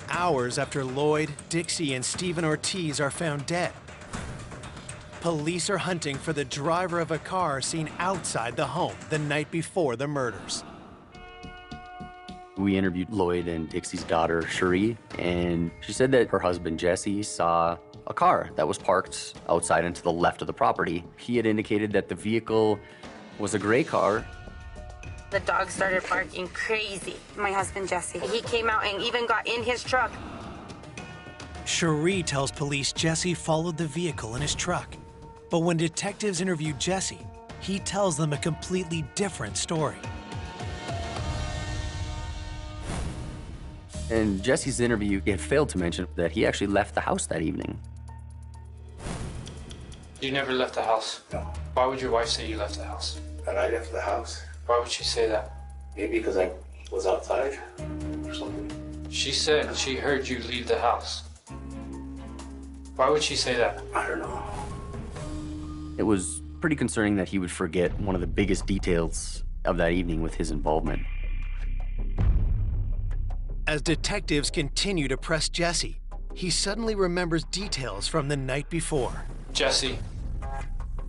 Hours after Lloyd, Dixie, and Stephen Ortiz are found dead, police are hunting for the driver of a car seen outside the home the night before the murders. We interviewed Lloyd and Dixie's daughter, Cherie, and she said that her husband, Jesse, saw a car that was parked outside and to the left of the property. He had indicated that the vehicle was a gray car. The dog started barking crazy. My husband, Jesse, he came out and even got in his truck. Cherie tells police Jesse followed the vehicle in his truck. But when detectives interview Jesse, he tells them a completely different story. In Jesse's interview, he had failed to mention that he actually left the house that evening. You never left the house? No. Why would your wife say you left the house? That I left the house? Why would she say that? Maybe because I was outside or something. She said she heard you leave the house. Why would she say that? I don't know. It was pretty concerning that he would forget one of the biggest details of that evening with his involvement. As detectives continue to press Jesse, he suddenly remembers details from the night before. Jesse.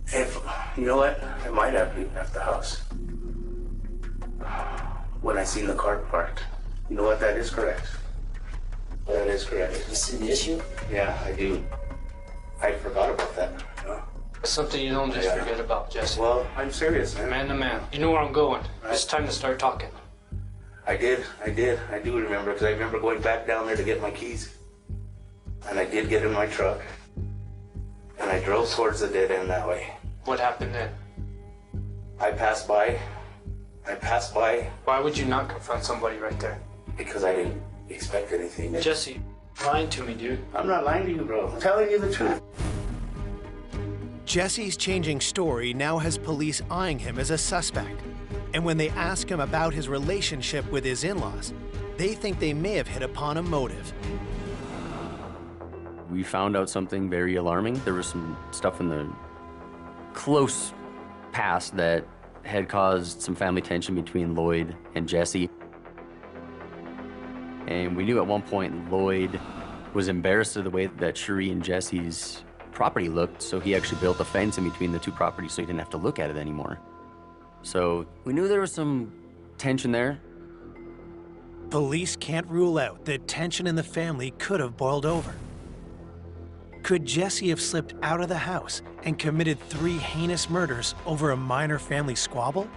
If, you know what? I might have left the house. When I seen the car parked. You know what? That is correct. That is correct. You see the issue? Yeah, I do. I forgot about that. It's something you don't just forget about, Jesse. Well, I'm serious, man. Man to man. You know where I'm going. Right. It's time to start talking. I do remember, because I remember going back down there to get my keys. And I did get in my truck. And I drove towards the dead end that way. What happened then? I passed by. Why would you not confront somebody right there? Because I didn't expect anything. Jesse, lying to me, dude. I'm not lying to you, bro. I'm telling you the truth. Jesse's changing story now has police eyeing him as a suspect. And when they ask him about his relationship with his in-laws, they think they may have hit upon a motive. We found out something very alarming. There was some stuff in the close past that had caused some family tension between Lloyd and Jesse. And we knew at one point Lloyd was embarrassed of the way that Cherie and Jesse's property looked, so he actually built a fence in between the two properties so he didn't have to look at it anymore. So we knew there was some tension there. Police can't rule out that tension in the family could have boiled over. Could Jesse have slipped out of the house and committed 3 heinous murders over a minor family squabble?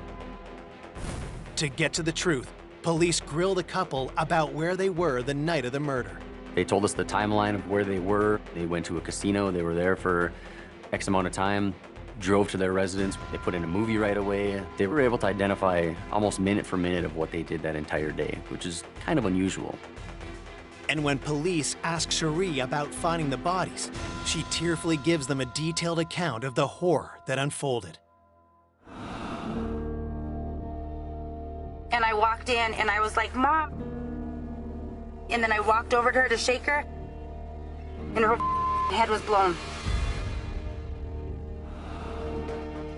To get to the truth, police grilled the couple about where they were the night of the murder. They told us the timeline of where they were. They went to a casino, they were there for X amount of time, drove to their residence, they put in a movie right away. They were able to identify almost minute for minute of what they did that entire day, which is kind of unusual. And when police ask Cherie about finding the bodies, she tearfully gives them a detailed account of the horror that unfolded. And I walked in and I was like, Mom. And then I walked over to her to shake her, and her head was blown.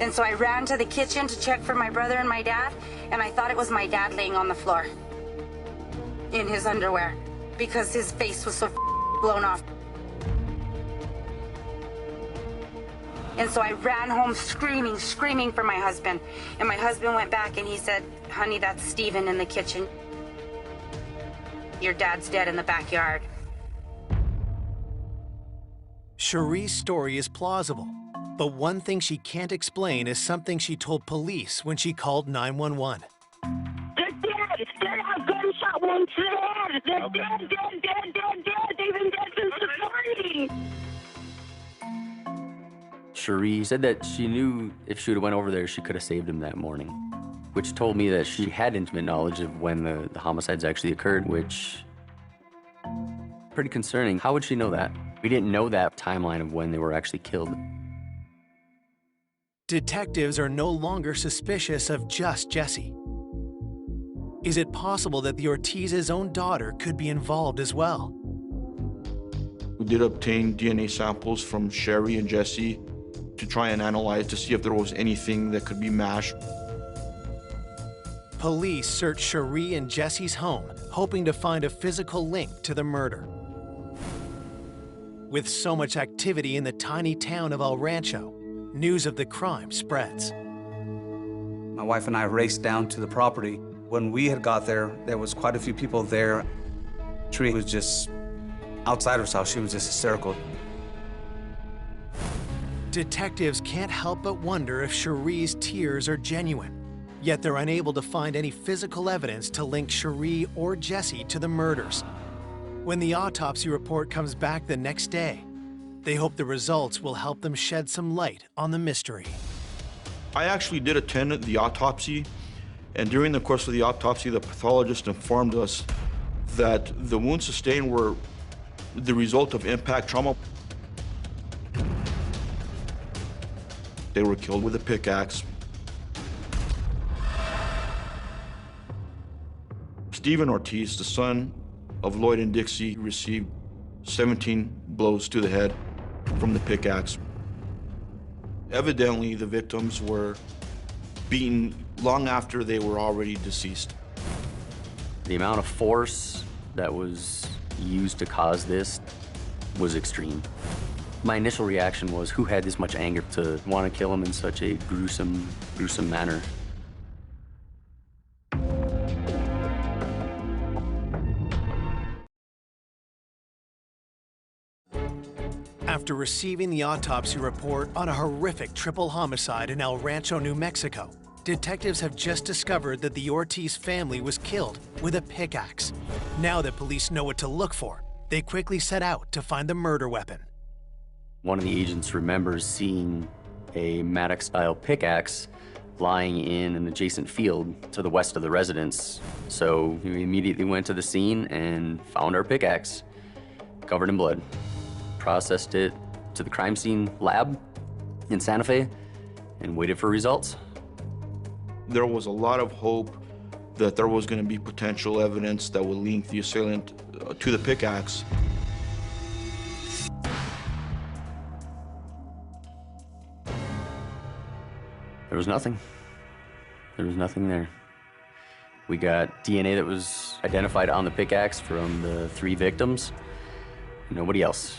And so I ran to the kitchen to check for my brother and my dad, and I thought it was my dad laying on the floor in his underwear because his face was so blown off. And so I ran home screaming for my husband. And my husband went back and he said, honey, that's Steven in the kitchen. Your dad's dead in the backyard. Cherie's story is plausible, but one thing she can't explain is something she told police when she called 911. They're dead. They have gunshot wounds to the head. They're dead. They've been dead since the 40s. Cherie said that she knew if she would have went over there, she could have saved him that morning, which told me that she had intimate knowledge of when the homicides actually occurred, which pretty concerning. How would she know that? We didn't know that timeline of when they were actually killed. Detectives are no longer suspicious of just Jesse. Is it possible that the Ortiz's own daughter could be involved as well? We did obtain DNA samples from Cherie and Jesse to try and analyze to see if there was anything that could be matched. Police searched Cherie and Jesse's home, hoping to find a physical link to the murder. With so much activity in the tiny town of El Rancho, news of the crime spreads. My wife and I raced down to the property. When we had got there, there was quite a few people there. Cherie was just outside herself. She was just hysterical. Detectives can't help but wonder if Cherie's tears are genuine, yet they're unable to find any physical evidence to link Cherie or Jesse to the murders. When the autopsy report comes back the next day, they hope the results will help them shed some light on the mystery. I actually did attend the autopsy, and during the course of the autopsy, the pathologist informed us that the wounds sustained were the result of impact trauma. They were killed with a pickaxe. Steven Ortiz, the son of Lloyd and Dixie, received 17 blows to the head from the pickaxe. Evidently, the victims were beaten long after they were already deceased. The amount of force that was used to cause this was extreme. My initial reaction was, who had this much anger to want to kill him in such a gruesome manner? After receiving the autopsy report on a horrific triple homicide in El Rancho, New Mexico, detectives have just discovered that the Ortiz family was killed with a pickaxe. Now that police know what to look for, they quickly set out to find the murder weapon. One of the agents remembers seeing a Maddox-style pickaxe lying in an adjacent field to the west of the residence. So we immediately went to the scene and found our pickaxe, covered in blood. Processed it to the crime scene lab, in Santa Fe and waited for results. There was a lot of hope that there was going to be potential evidence that would link the assailant to the pickaxe. There was nothing. There was nothing there. We got DNA that was identified on the pickaxe from the 3 victims. Nobody else.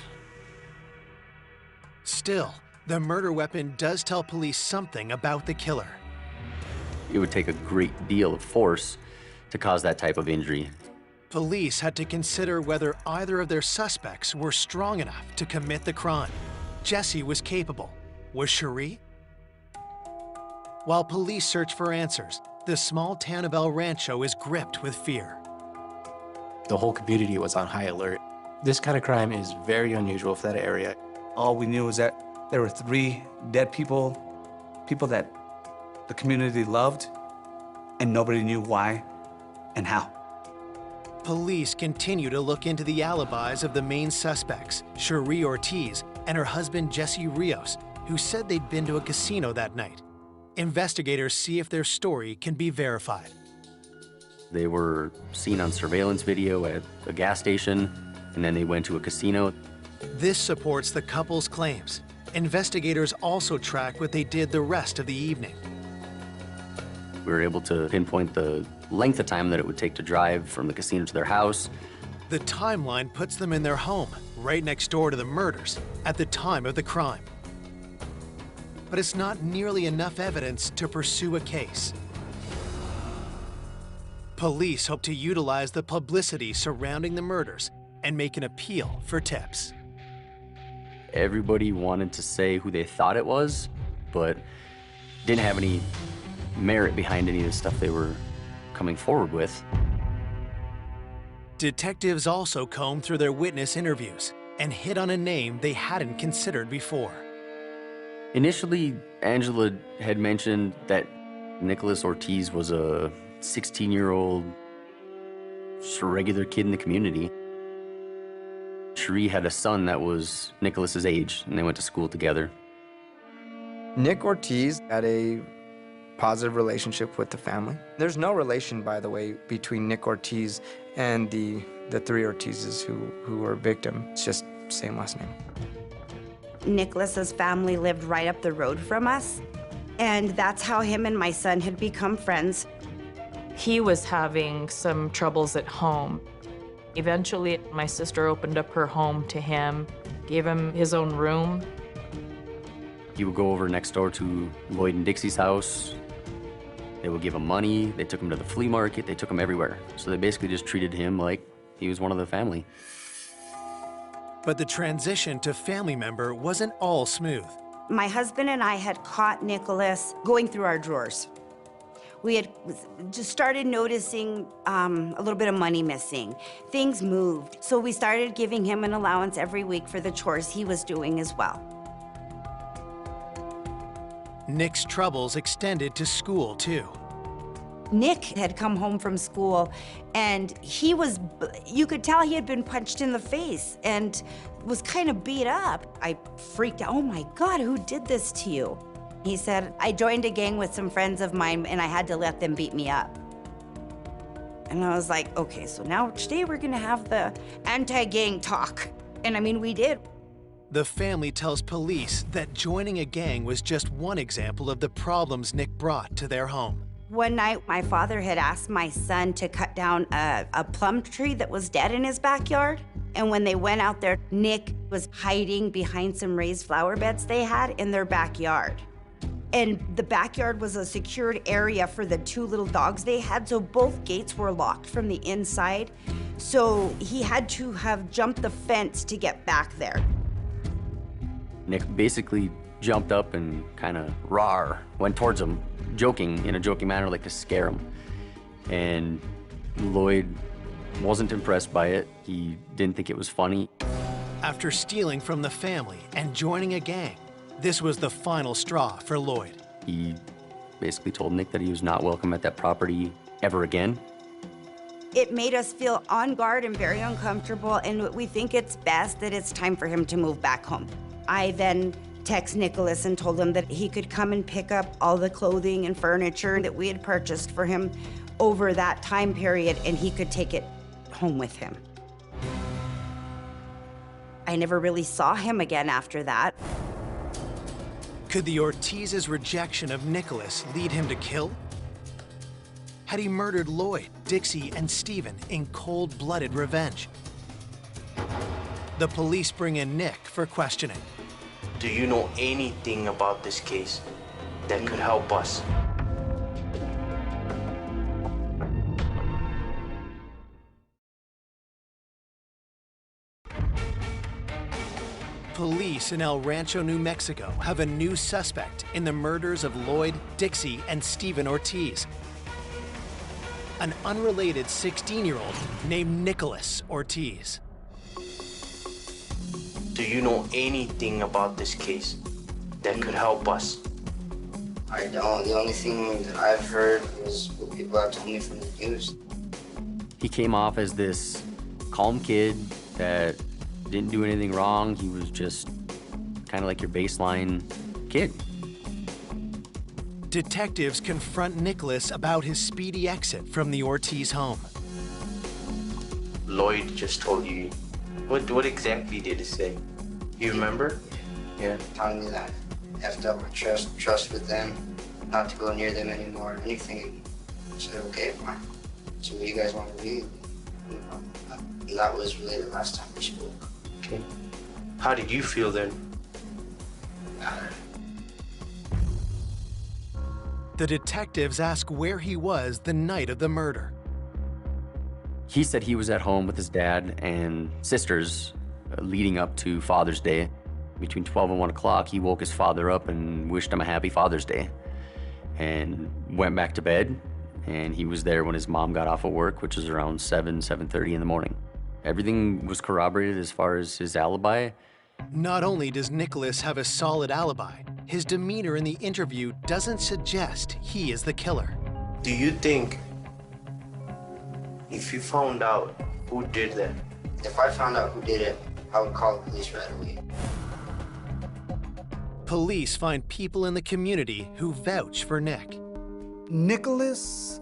Still, the murder weapon does tell police something about the killer. It would take a great deal of force to cause that type of injury. Police had to consider whether either of their suspects were strong enough to commit the crime. Jesse was capable. Was Cherie? While police search for answers, the small town of El Rancho is gripped with fear. The whole community was on high alert. This kind of crime is very unusual for that area. All we knew was that there were 3 dead people, people that the community loved, and nobody knew why and how. Police continue to look into the alibis of the main suspects, Cherie Ortiz and her husband Jesse Rios, who said they'd been to a casino that night. Investigators see if their story can be verified. They were seen on surveillance video at a gas station, and then they went to a casino. This supports the couple's claims. Investigators also track what they did the rest of the evening. We were able to pinpoint the length of time that it would take to drive from the casino to their house. The timeline puts them in their home, right next door to the murders, at the time of the crime. But it's not nearly enough evidence to pursue a case. Police hope to utilize the publicity surrounding the murders and make an appeal for tips. Everybody wanted to say who they thought it was, but didn't have any merit behind any of the stuff they were coming forward with. Detectives also combed through their witness interviews and hit on a name they hadn't considered before. Initially, Angela had mentioned that Nicholas Ortiz was a 16-year-old, just a regular kid in the community. Cherie had a son that was Nicholas's age, and they went to school together. Nick Ortiz had a positive relationship with the family. There's no relation, by the way, between Nick Ortiz and the 3 Ortizes who were victim. It's just same last name. Nicholas's family lived right up the road from us, and that's how him and my son had become friends. He was having some troubles at home. Eventually, my sister opened up her home to him, gave him his own room. He would go over next door to Lloyd and Dixie's house. They would give him money. They took him to the flea market. They took him everywhere. So they basically just treated him like he was one of the family. But the transition to family member wasn't all smooth. My husband and I had caught Nicholas going through our drawers. We had just started noticing a little bit of money missing. Things moved. So we started giving him an allowance every week for the chores he was doing as well. Nick's troubles extended to school, too. Nick had come home from school, and he was, you could tell he had been punched in the face and was kind of beat up. I freaked out. Oh my God, who did this to you? He said, I joined a gang with some friends of mine, and I had to let them beat me up. And I was like, okay, so now today we're gonna have the anti-gang talk. And I mean, we did. The family tells police that joining a gang was just one example of the problems Nick brought to their home. One night, my father had asked my son to cut down a plum tree that was dead in his backyard. And when they went out there, Nick was hiding behind some raised flower beds they had in their backyard. And the backyard was a secured area for the 2 little dogs they had, so both gates were locked from the inside. So he had to have jumped the fence to get back there. Nick basically jumped up and kind of went towards him, joking in a joking manner, like to scare him. And Lloyd wasn't impressed by it. He didn't think it was funny. After stealing from the family and joining a gang, this was the final straw for Lloyd. He basically told Nick that he was not welcome at that property ever again. It made us feel on guard and very uncomfortable, and we think it's best that it's time for him to move back home. I then text Nicholas and told him that he could come and pick up all the clothing and furniture that we had purchased for him over that time period, and he could take it home with him. I never really saw him again after that. Could the Ortiz's rejection of Nicholas lead him to kill? Had he murdered Lloyd, Dixie, and Stephen in cold-blooded revenge? The police bring in Nick for questioning. Do you know anything about this case that could help us? Police in El Rancho, New Mexico have a new suspect in the murders of Lloyd, Dixie, and Stephen Ortiz. An unrelated 16-year-old named Nicholas Ortiz. Do you know anything about this case that could help us? I don't. The only thing that I've heard is what people have told me from the news. He came off as this calm kid that didn't do anything wrong. He was just kind of like your baseline kid. Detectives confront Nicholas about his speedy exit from the Ortiz home. Lloyd just told you. What exactly did he say? You remember? Yeah, telling me that I have to have my trust with them, not to go near them anymore or anything. I said, okay, fine. So what you guys want to do? And that was really the last time we spoke. Okay. How did you feel then? The detectives ask where he was the night of the murder. He said he was at home with his dad and sisters leading up to Father's Day. Between 12 and 1 o'clock, he woke his father up and wished him a happy Father's Day and went back to bed. And he was there when his mom got off of work, which was around 7:30 in the morning. Everything was corroborated as far as his alibi. Not only does Nicholas have a solid alibi, his demeanor in the interview doesn't suggest he is the killer. Do you think if you found out who did that? If I found out who did it, I would call the police right away. Police find people in the community who vouch for Nick. Nicholas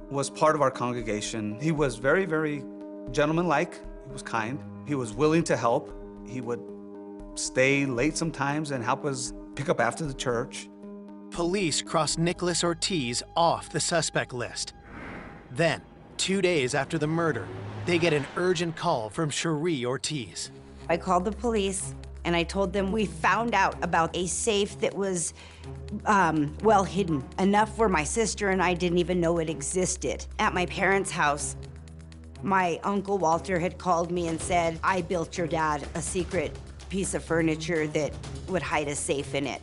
was part of our congregation. He was very, very gentlemanlike. He was kind. He was willing to help. He would stay late sometimes and help us pick up after the church. Police cross Nicholas Ortiz off the suspect list. Then, 2 days after the murder, they get an urgent call from Cherie Ortiz. I called the police and I told them we found out about a safe that was well hidden, enough where my sister and I didn't even know it existed. At my parents' house, my Uncle Walter had called me and said, I built your dad a secret piece of furniture that would hide a safe in it.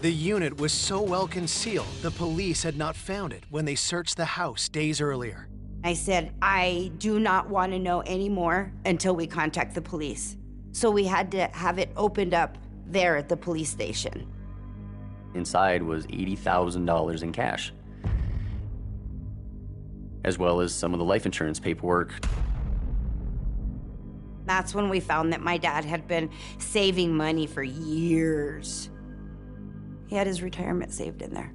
The unit was so well concealed, the police had not found it when they searched the house days earlier. I said, I do not want to know any more until we contact the police. So we had to have it opened up there at the police station. Inside was $80,000 in cash, as well as some of the life insurance paperwork. That's when we found that my dad had been saving money for years. He had his retirement saved in there.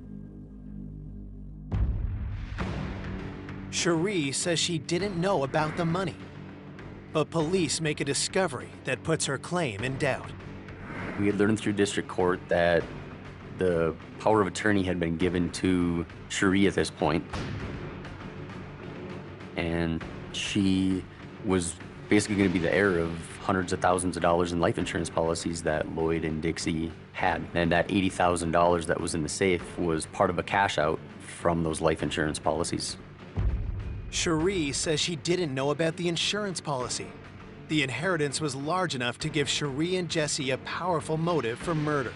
Cherie says she didn't know about the money, but police make a discovery that puts her claim in doubt. We had learned through district court that the power of attorney had been given to Cherie at this point, and she was basically going to be the heir of hundreds of thousands of dollars in life insurance policies that Lloyd and Dixie had. And that $80,000 that was in the safe was part of a cash out from those life insurance policies. Cherie says she didn't know about the insurance policy. The inheritance was large enough to give Cherie and Jesse a powerful motive for murder.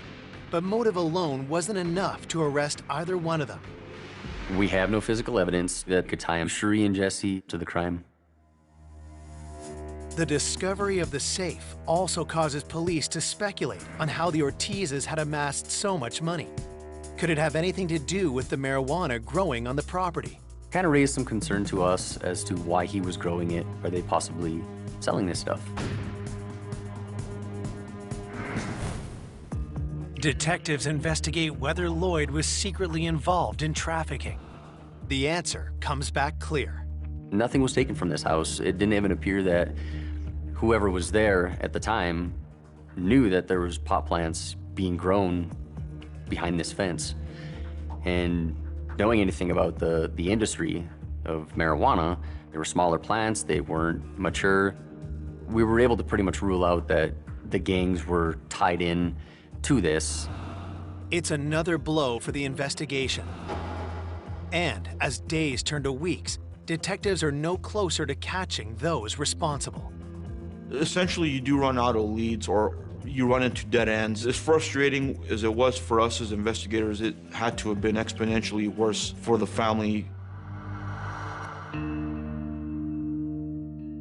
But motive alone wasn't enough to arrest either one of them. We have no physical evidence that could tie Cherie and Jesse to the crime. The discovery of the safe also causes police to speculate on how the Ortizes had amassed so much money. Could it have anything to do with the marijuana growing on the property? Kind of raised some concern to us as to why he was growing it. Are they possibly selling this stuff? Detectives investigate whether Lloyd was secretly involved in trafficking. The answer comes back clear. Nothing was taken from this house. It didn't even appear that whoever was there at the time knew that there was pot plants being grown behind this fence. And knowing anything about the industry of marijuana, there were smaller plants, they weren't mature. We were able to pretty much rule out that the gangs were tied in to this. It's another blow for the investigation. And as days turn to weeks, detectives are no closer to catching those responsible. Essentially, you do run out of leads or you run into dead ends. As frustrating as it was for us as investigators, it had to have been exponentially worse for the family.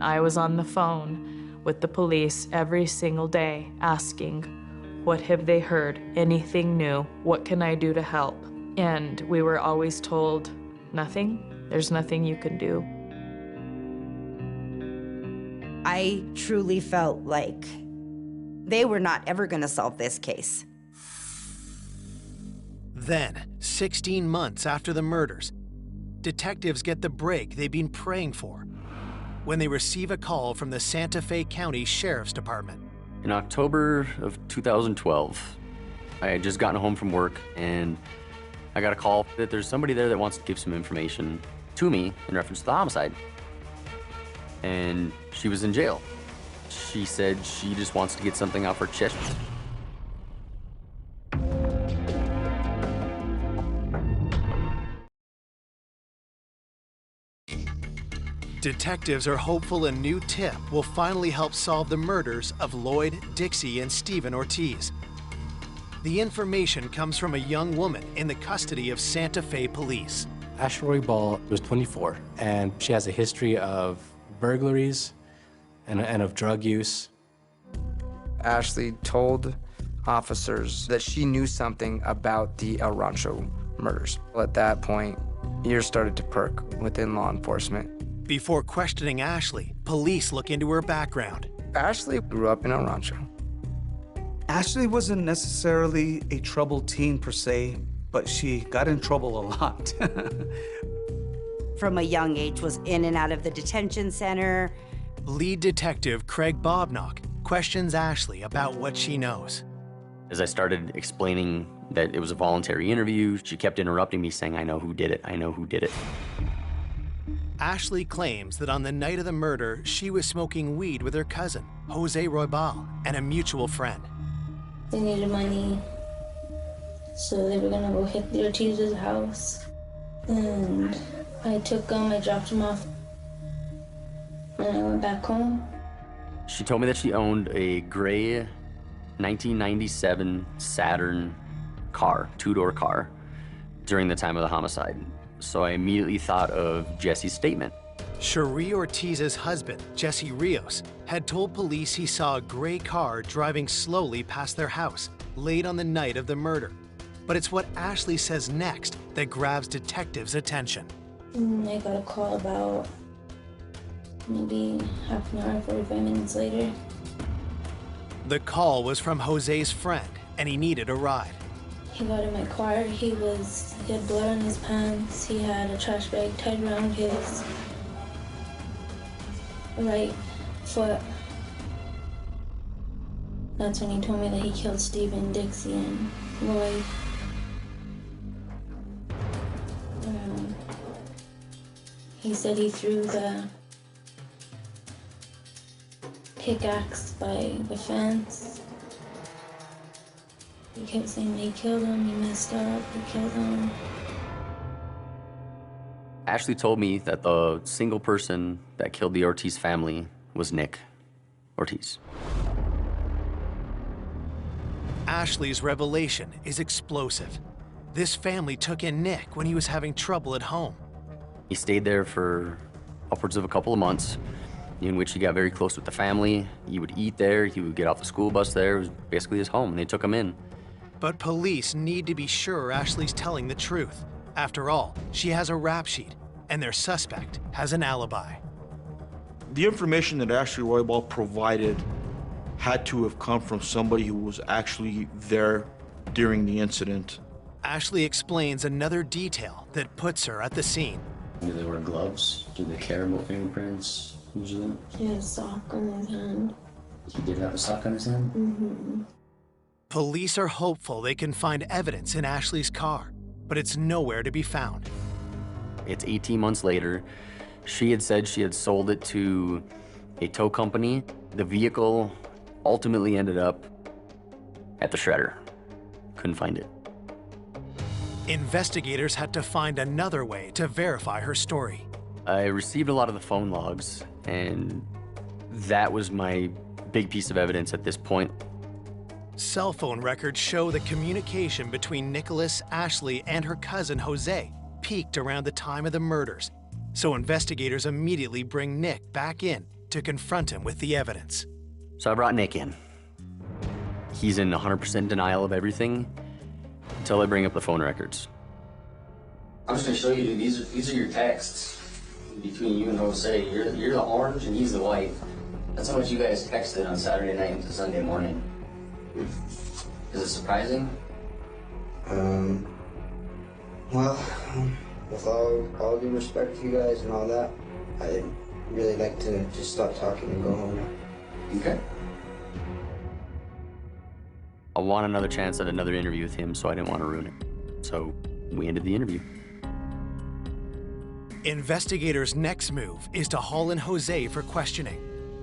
I was on the phone with the police every single day asking, what have they heard? Anything new? What can I do to help? And we were always told, nothing. There's nothing you can do. I truly felt like they were not ever going to solve this case. Then, 16 months after the murders, detectives get the break they've been praying for when they receive a call from the Santa Fe County Sheriff's Department. In October of 2012, I had just gotten home from work and I got a call that there's somebody there that wants to give some information to me in reference to the homicide. And she was in jail. She said she just wants to get something off her chest. Detectives are hopeful a new tip will finally help solve the murders of Lloyd, Dixie, and Stephen Ortiz. The information comes from a young woman in the custody of Santa Fe police. Ashley Ball was 24, and she has a history of burglaries and of drug use. Ashley told officers that she knew something about the El Rancho murders. At that point, ears started to perk within law enforcement. Before questioning Ashley, police look into her background. Ashley grew up in El Rancho. Ashley wasn't necessarily a troubled teen per se, but she got in trouble a lot. From a young age, was in and out of the detention center. Lead detective Craig Bobnock questions Ashley about what she knows. As I started explaining that it was a voluntary interview, she kept interrupting me saying, I know who did it, I know who did it. Ashley claims that on the night of the murder, she was smoking weed with her cousin, Jose Roybal, and a mutual friend. They needed money, so they were gonna go hit the Ortiz's house. And I took them, I dropped them off, and I went back home. She told me that she owned a gray 1997 Saturn car, two-door car, during the time of the homicide. So I immediately thought of Jesse's statement. Cherie Ortiz's husband, Jesse Rios, had told police he saw a gray car driving slowly past their house late on the night of the murder. But it's what Ashley says next that grabs detectives' attention. I got a call about maybe half an hour, 45 minutes later. The call was from Jose's friend, and he needed a ride. He got in my car, he had blood on his pants, he had a trash bag tied around his right foot. That's when he told me that he killed Stephen, Dixie, and Lloyd. He said he threw the pickaxe by the fence. He kept saying he killed him, he messed up, he killed him. Ashley told me that the single person that killed the Ortiz family was Nick Ortiz. Ashley's revelation is explosive. This family took in Nick when he was having trouble at home. He stayed there for upwards of a couple of months, in which he got very close with the family. He would eat there, he would get off the school bus there. It was basically his home, and they took him in. But police need to be sure Ashley's telling the truth. After all, she has a rap sheet, and their suspect has an alibi. The information that Ashley Roybal provided had to have come from somebody who was actually there during the incident. Ashley explains another detail that puts her at the scene. Do they wear gloves? Do they care about fingerprints usually? He had a sock on his hand. He did have a sock on his hand? Mm-hmm. Police are hopeful they can find evidence in Ashley's car, but it's nowhere to be found. It's 18 months later. She had said she had sold it to a tow company. The vehicle ultimately ended up at the shredder. Couldn't find it. Investigators had to find another way to verify her story. I received a lot of the phone logs, and that was my big piece of evidence at this point. Cell phone records show the communication between Nicholas, Ashley, and her cousin Jose peaked around the time of the murders, so investigators immediately bring Nick back in to confront him with the evidence. So I brought Nick in. He's in 100% denial of everything until I bring up the phone records. I'm just gonna show you, these are your texts between you and Jose. You're the orange and he's the white. That's how much you guys texted on Saturday night into Sunday morning. Is it surprising? Well, with all due respect to you guys and all that, I'd really like to just stop talking and go home. Okay. I want another chance at another interview with him, so I didn't want to ruin it. So we ended the interview. Investigators' next move is to haul in Jose for questioning.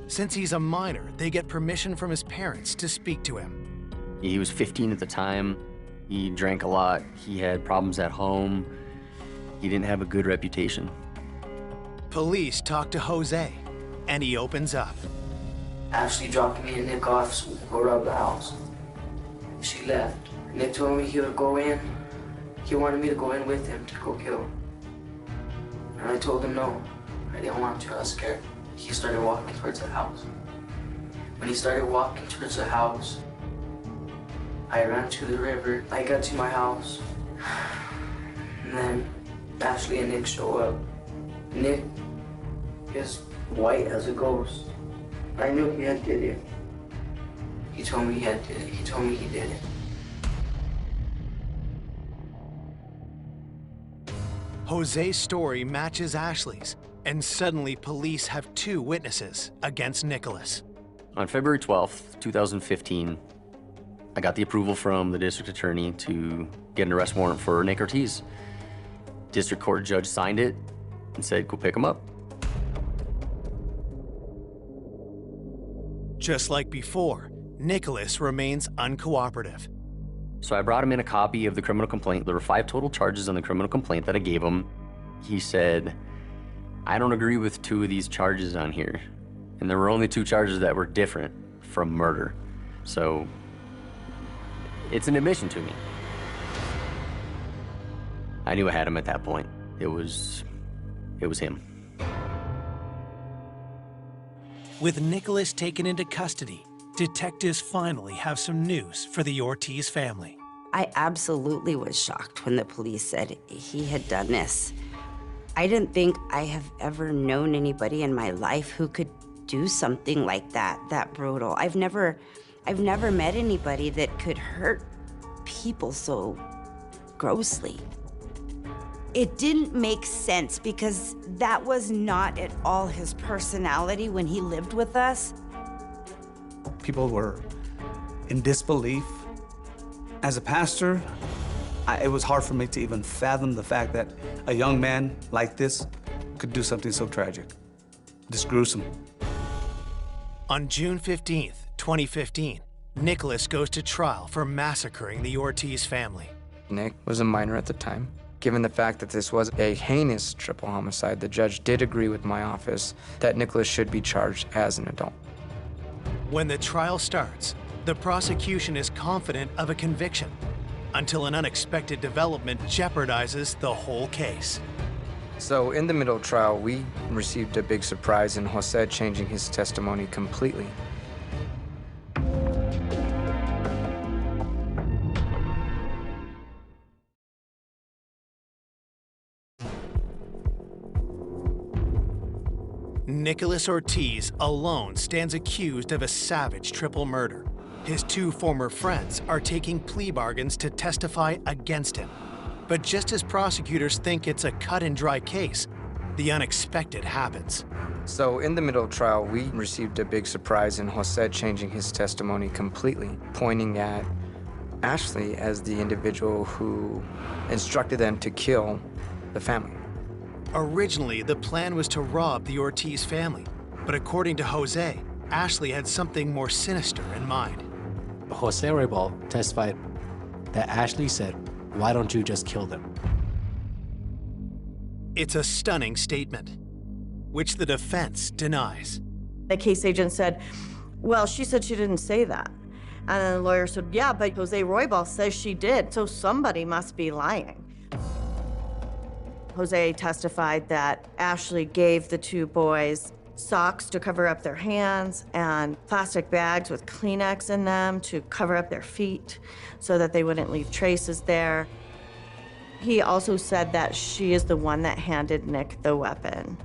Since he's a minor, they get permission from his parents to speak to him. He was 15 at the time. He drank a lot. He had problems at home. He didn't have a good reputation. Police talk to Jose, and he opens up. Ashley dropped me and Nick off so we could go rob the house. She left. Nick told me he would go in. He wanted me to go in with him to go kill. And I told him no. I didn't want to. I was scared. He started walking towards the house. When he started walking towards the house, I ran to the river. I got to my house. And then Ashley and Nick show up. Nick is white as a ghost. I knew he had did it. He told me he had did it. He told me he did it. Jose's story matches Ashley's, and suddenly police have two witnesses against Nicholas. On February 12th, 2015, I got the approval from the district attorney to get an arrest warrant for Nick Ortiz. District court judge signed it and said, go pick him up. Just like before, Nicholas remains uncooperative. So I brought him in a copy of the criminal complaint. There were 5 total charges on the criminal complaint that I gave him. He said, I don't agree with 2 of these charges on here. And there were only 2 charges that were different from murder. So it's an admission to me. I knew I had him at that point. It was him. With Nicholas taken into custody, detectives finally have some news for the Ortiz family. I absolutely was shocked when the police said he had done this. I didn't think I have ever known anybody in my life who could do something like that brutal. I've never met anybody that could hurt people so grossly. It didn't make sense because that was not at all his personality when he lived with us. People were in disbelief. As a pastor, it was hard for me to even fathom the fact that a young man like this could do something so tragic, this gruesome. On June 15th, 2015, Nicholas goes to trial for massacring the Ortiz family. Nick was a minor at the time. Given the fact that this was a heinous triple homicide, the judge did agree with my office that Nicholas should be charged as an adult. When the trial starts, the prosecution is confident of a conviction until an unexpected development jeopardizes the whole case. So in the middle of trial, we received a big surprise in Jose changing his testimony completely. Nicholas Ortiz alone stands accused of a savage triple murder. His two former friends are taking plea bargains to testify against him. But just as prosecutors think it's a cut-and-dry case, the unexpected happens. So in the middle of trial, we received a big surprise in Jose changing his testimony completely, pointing at Ashley as the individual who instructed them to kill the family. Originally, the plan was to rob the Ortiz family, but according to Jose, Ashley had something more sinister in mind. Jose Roybal testified that Ashley said, "Why don't you just kill them?" It's a stunning statement, which the defense denies. The case agent said, "Well, she said she didn't say that." And then the lawyer said, "Yeah, but Jose Roybal says she did, so somebody must be lying." Jose testified that Ashley gave the two boys socks to cover up their hands and plastic bags with Kleenex in them to cover up their feet so that they wouldn't leave traces there. He also said that she is the one that handed Nick the weapon.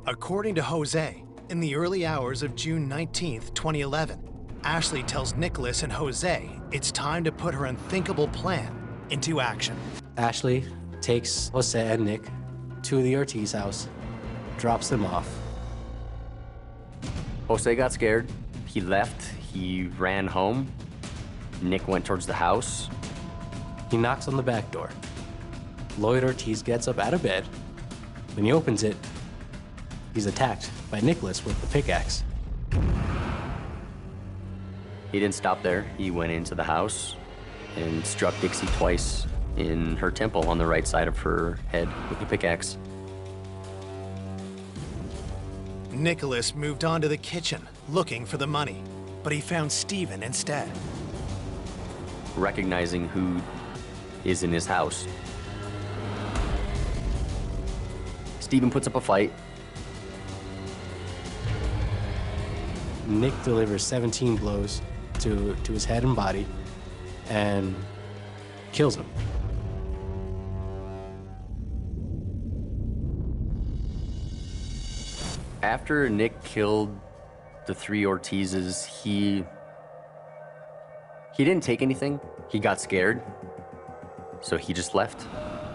According to Jose, in the early hours of June 19th, 2011, Ashley tells Nicholas and Jose it's time to put her unthinkable plan into action. Ashley takes Jose and Nick to the Ortiz house, drops them off. Jose got scared. He left. He ran home. Nick went towards the house. He knocks on the back door. Lloyd Ortiz gets up out of bed. When he opens it, he's attacked by Nicholas with the pickaxe. He didn't stop there. He went into the house and struck Dixie twice in her temple on the right side of her head with the pickaxe. Nicholas moved on to the kitchen, looking for the money, but he found Stephen instead. Recognizing who is in his house, Stephen puts up a fight. Nick delivers 17 blows to his head and body and kills him. After Nick killed the three Ortizes, he didn't take anything. He got scared, so he just left.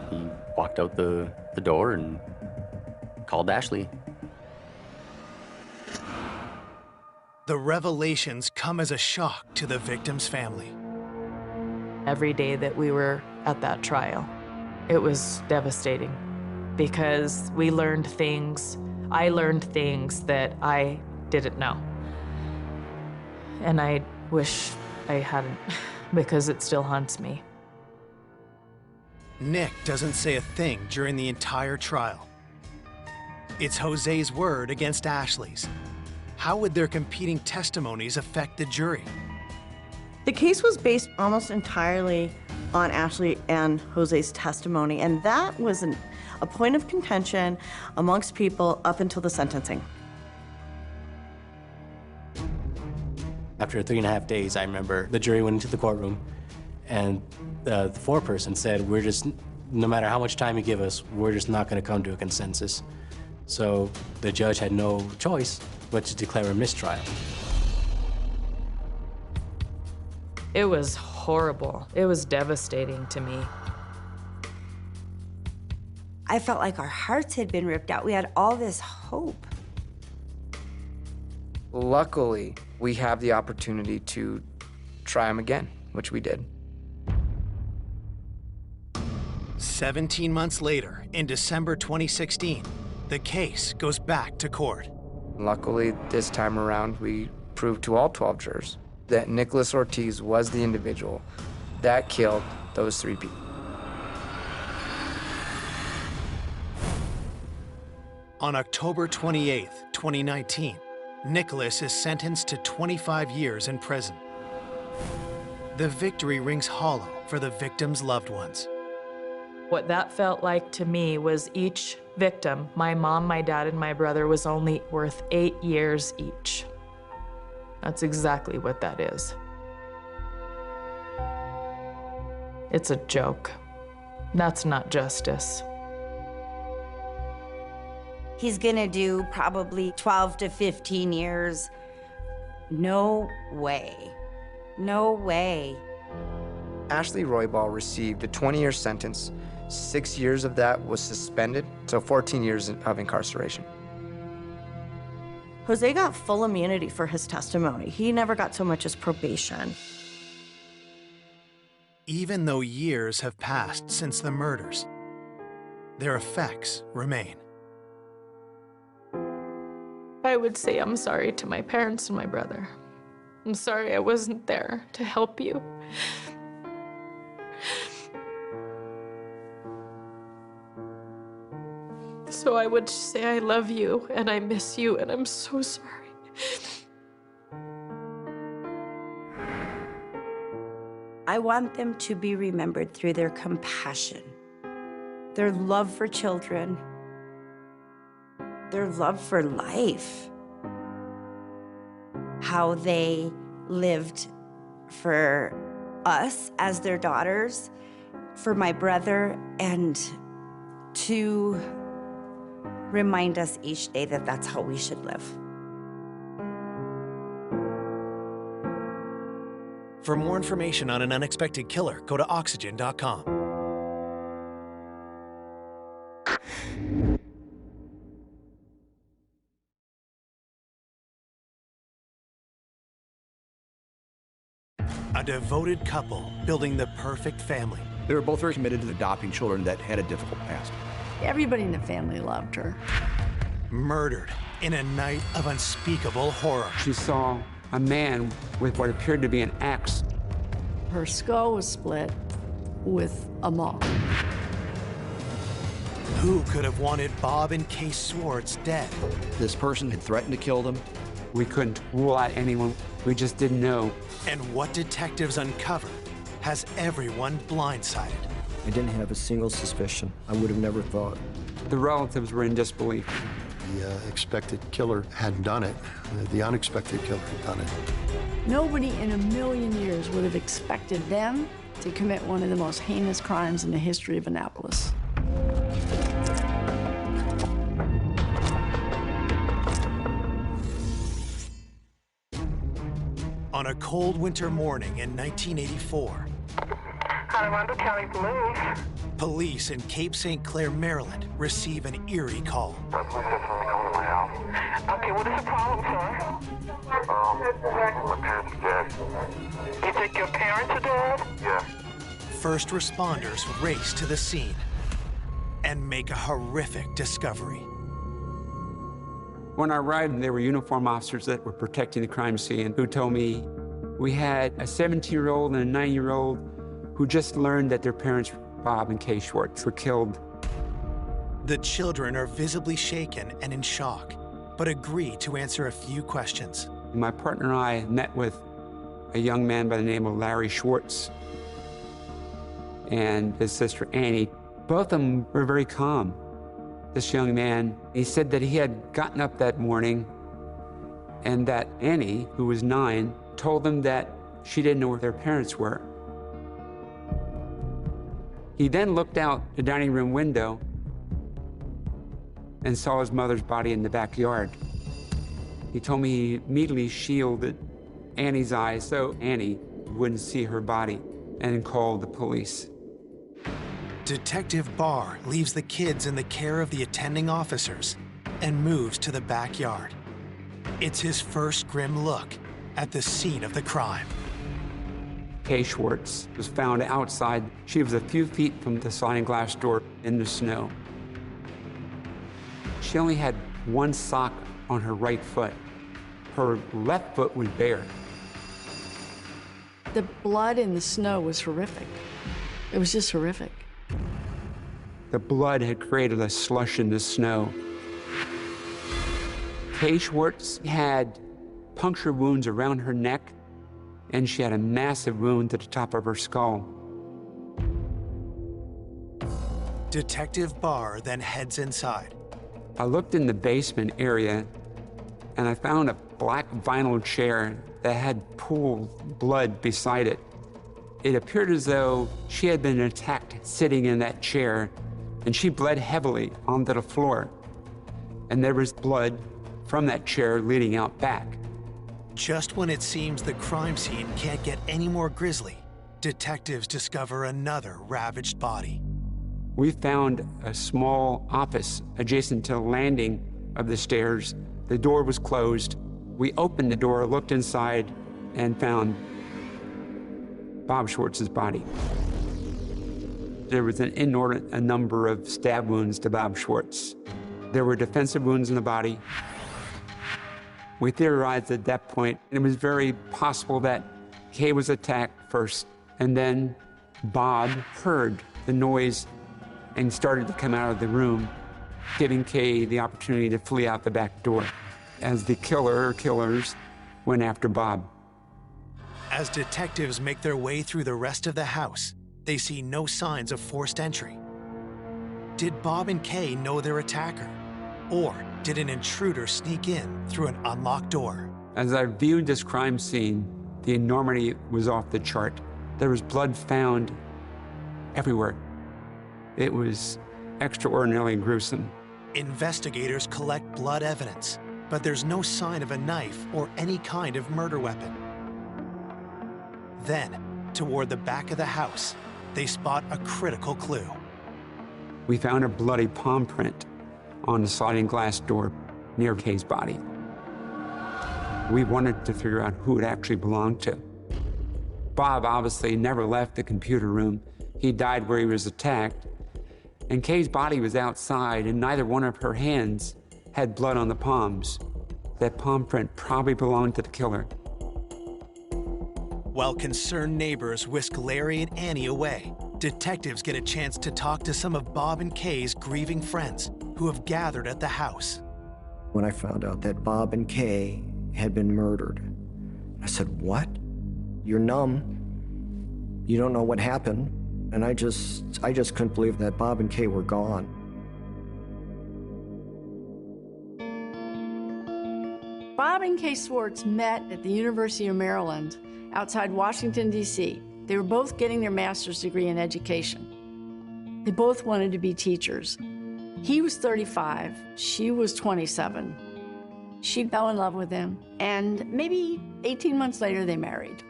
He walked out the door and called Ashley. The revelations come as a shock to the victim's family. Every day that we were at that trial, it was devastating because we learned things. I learned things that I didn't know. And I wish I hadn't, because it still haunts me. Nick doesn't say a thing during the entire trial. It's Jose's word against Ashley's. How would their competing testimonies affect the jury? The case was based almost entirely on Ashley and Jose's testimony, and that was a point of contention amongst people up until the sentencing. After 3.5 days, I remember the jury went into the courtroom and the foreperson said, no matter how much time you give us, we're just not gonna come to a consensus. So the judge had no choice but to declare a mistrial. It was horrible. It was devastating to me. I felt like our hearts had been ripped out. We had all this hope. Luckily, we have the opportunity to try him again, which we did. 17 months later, in December 2016, the case goes back to court. Luckily, this time around, we proved to all 12 jurors that Nicholas Ortiz was the individual that killed those three people. On October 28, 2019, Nicholas is sentenced to 25 years in prison. The victory rings hollow for the victim's loved ones. What that felt like to me was each victim, my mom, my dad, and my brother, was only worth 8 years each. That's exactly what that is. It's a joke. That's not justice. He's gonna do probably 12 to 15 years. No way No way. Ashley Roybal received a 20-year sentence. 6 years of that was suspended, so 14 years of incarceration. Jose got full immunity for his testimony. He never got so much as probation. Even though years have passed since the murders, their effects remain. I would say I'm sorry to my parents and my brother. I'm sorry I wasn't there to help you. So I would say I love you and I miss you and I'm so sorry. I want them to be remembered through their compassion, their love for children, their love for life, how they lived for us as their daughters, for my brother, and to remind us each day that that's how we should live. For more information on an unexpected killer, go to oxygen.com. A devoted couple building the perfect family. They were both very committed to adopting children that had a difficult past. Everybody in the family loved her. Murdered in a night of unspeakable horror. She saw a man with what appeared to be an axe. Her skull was split with a maul. Who could have wanted Bob and Case Swartz dead? This person had threatened to kill them. We couldn't rule out anyone. We just didn't know. And what detectives uncovered has everyone blindsided. I didn't have a single suspicion. I would have never thought. The relatives were in disbelief. The expected killer hadn't done it. The unexpected killer had done it. Nobody in a million years would have expected them to commit one of the most heinous crimes in the history of Annapolis. On a cold winter morning in 1984, Armando County Police. Police in Cape St. Clair, Maryland, receive an eerie call. Okay, what is the problem, sir? My parents are dead. You think your parents are dead? Yeah. First responders race to the scene and make a horrific discovery. When I arrived, there were uniformed officers that were protecting the crime scene who told me we had a 17-year-old and a 9-year-old who just learned that their parents, Bob and Kay Swartz, were killed. The children are visibly shaken and in shock, but agree to answer a few questions. My partner and I met with a young man by the name of Larry Schwartz and his sister Annie. Both of them were very calm. This young man, he said that he had gotten up that morning and that Annie, who was 9, told him that she didn't know where their parents were. He then looked out the dining room window and saw his mother's body in the backyard. He told me he immediately shielded Annie's eyes so Annie wouldn't see her body and called the police. Detective Barr leaves the kids in the care of the attending officers and moves to the backyard. It's his first grim look at the scene of the crime. Kay Swartz was found outside. She was a few feet from the sliding glass door in the snow. She only had one sock on her right foot. Her left foot was bare. The blood in the snow was horrific. It was just horrific. The blood had created a slush in the snow. Kay Swartz had puncture wounds around her neck, and she had a massive wound to the top of her skull. Detective Barr then heads inside. I looked in the basement area, and I found a black vinyl chair that had pooled blood beside it. It appeared as though she had been attacked sitting in that chair, and she bled heavily onto the floor. And there was blood from that chair leading out back. Just when it seems the crime scene can't get any more grisly, detectives discover another ravaged body. We found a small office adjacent to the landing of the stairs. The door was closed. We opened the door, looked inside, and found Bob Schwartz's body. There was an inordinate number of stab wounds to Bob Schwartz. There were defensive wounds in the body. We theorized at that point it was very possible that Kay was attacked first, and then Bob heard the noise and started to come out of the room, giving Kay the opportunity to flee out the back door as the killer or killers went after Bob. As detectives make their way through the rest of the house, they see no signs of forced entry. Did Bob and Kay know their attacker? Or did an intruder sneak in through an unlocked door? As I viewed this crime scene, the enormity was off the chart. There was blood found everywhere. It was extraordinarily gruesome. Investigators collect blood evidence, but there's no sign of a knife or any kind of murder weapon. Then, toward the back of the house, they spot a critical clue. We found a bloody palm print on the sliding glass door near Kay's body. We wanted to figure out who it actually belonged to. Bob obviously never left the computer room. He died where he was attacked. And Kay's body was outside, and neither one of her hands had blood on the palms. That palm print probably belonged to the killer. While concerned neighbors whisk Larry and Annie away, detectives get a chance to talk to some of Bob and Kay's grieving friends who have gathered at the house. When I found out that Bob and Kay had been murdered, I said, "What? You're numb. You don't know what happened." And I just couldn't believe that Bob and Kay were gone. Bob and Kay Schwartz met at the University of Maryland outside Washington, D.C. They were both getting their master's degree in education. They both wanted to be teachers. He was 35, she was 27. She fell in love with him, and maybe 18 months later, they married.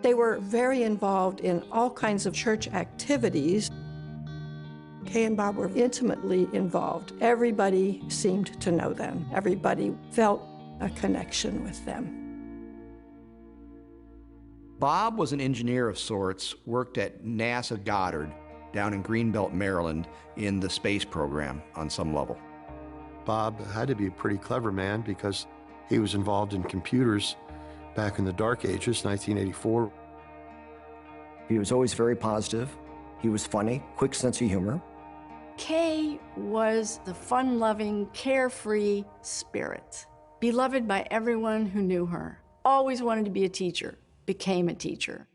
They were very involved in all kinds of church activities. Kay and Bob were intimately involved. Everybody seemed to know them. Everybody felt a connection with them. Bob was an engineer of sorts, worked at NASA Goddard down in Greenbelt, Maryland, in the space program on some level. Bob had to be a pretty clever man because he was involved in computers back in the dark ages, 1984. He was always very positive. He was funny, quick sense of humor. Kay was the fun-loving, carefree spirit, beloved by everyone who knew her. Always wanted to be a teacher, became a teacher.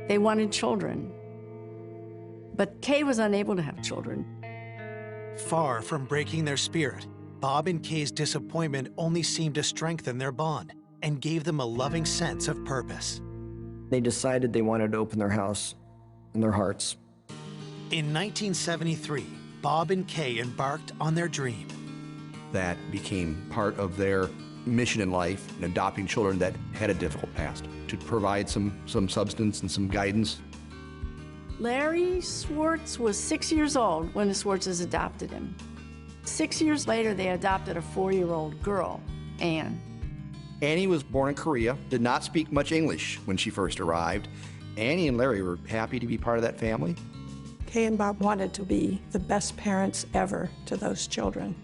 They wanted children, but Kay was unable to have children. Far from breaking their spirit, Bob and Kay's disappointment only seemed to strengthen their bond and gave them a loving sense of purpose. They decided they wanted to open their house and their hearts. In 1973, Bob and Kay embarked on their dream. That became part of their mission in life, in adopting children that had a difficult past, to provide some substance and some guidance. Larry Schwartz was 6 years old when the Schwartzes adopted him. 6 years later, they adopted a 4-year-old girl, Anne. Annie was born in Korea, did not speak much English when she first arrived. Annie and Larry were happy to be part of that family. Kay and Bob wanted to be the best parents ever to those children.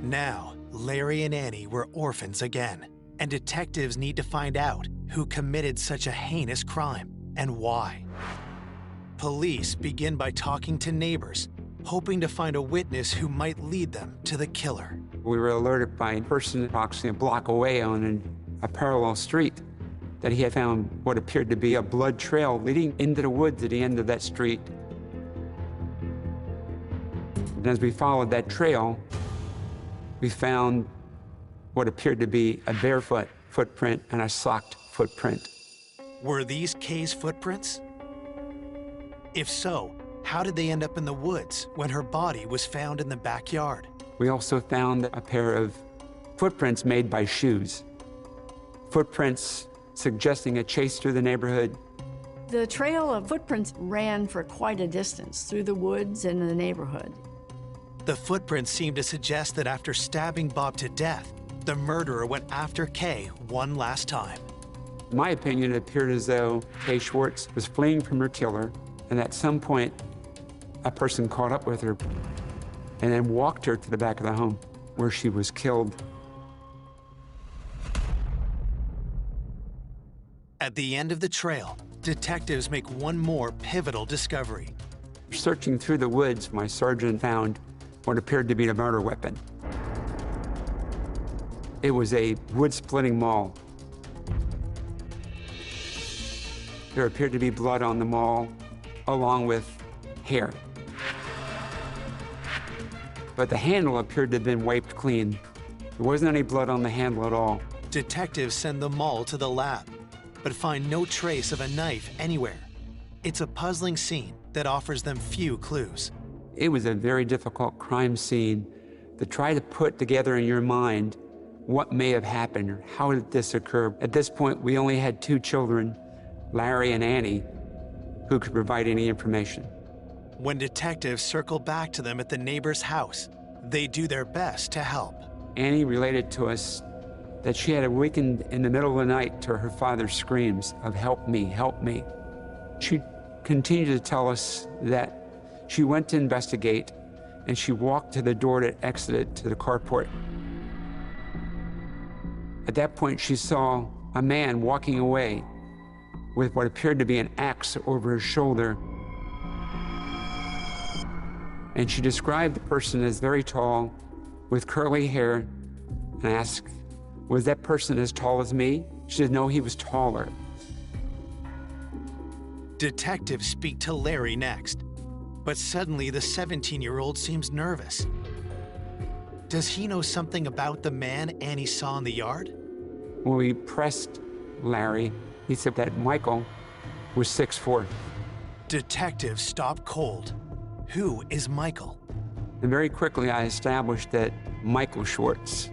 Now, Larry and Annie were orphans again, and detectives need to find out who committed such a heinous crime and why. Police begin by talking to neighbors, hoping to find a witness who might lead them to the killer. We were alerted by a person approximately a block away on a parallel street that he had found what appeared to be a blood trail leading into the woods at the end of that street. And as we followed that trail, we found what appeared to be a barefoot footprint and a socked footprint. Were these Kay's footprints? If so, how did they end up in the woods when her body was found in the backyard? We also found a pair of footprints made by shoes. Footprints suggesting a chase through the neighborhood. The trail of footprints ran for quite a distance through the woods and the neighborhood. The footprints seemed to suggest that after stabbing Bob to death, the murderer went after Kay one last time. In my opinion, it appeared as though Kay Schwartz was fleeing from her killer, and at some point, a person caught up with her and then walked her to the back of the home where she was killed. At the end of the trail, detectives make one more pivotal discovery. Searching through the woods, my sergeant found what appeared to be a murder weapon. It was a wood-splitting maul. There appeared to be blood on the maul, along with hair. But the handle appeared to have been wiped clean. There wasn't any blood on the handle at all. Detectives send the maul to the lab, but find no trace of a knife anywhere. It's a puzzling scene that offers them few clues. It was a very difficult crime scene to try to put together in your mind what may have happened or how did this occur. At this point, we only had 2 children, Larry and Annie, who could provide any information. When detectives circle back to them at the neighbor's house, they do their best to help. Annie related to us that she had awakened in the middle of the night to her father's screams of "help me, help me." She continued to tell us that she went to investigate and she walked to the door that exited to the carport. At that point, she saw a man walking away with what appeared to be an axe over his shoulder. And she described the person as very tall, with curly hair, and asked, "Was that person as tall as me?" She said, "No, he was taller." Detectives speak to Larry next, but suddenly the 17-year-old seems nervous. Does he know something about the man Annie saw in the yard? When we pressed Larry, he said that Michael was 6'4". Detectives stop cold. Who is Michael? And very quickly I established that Michael Schwartz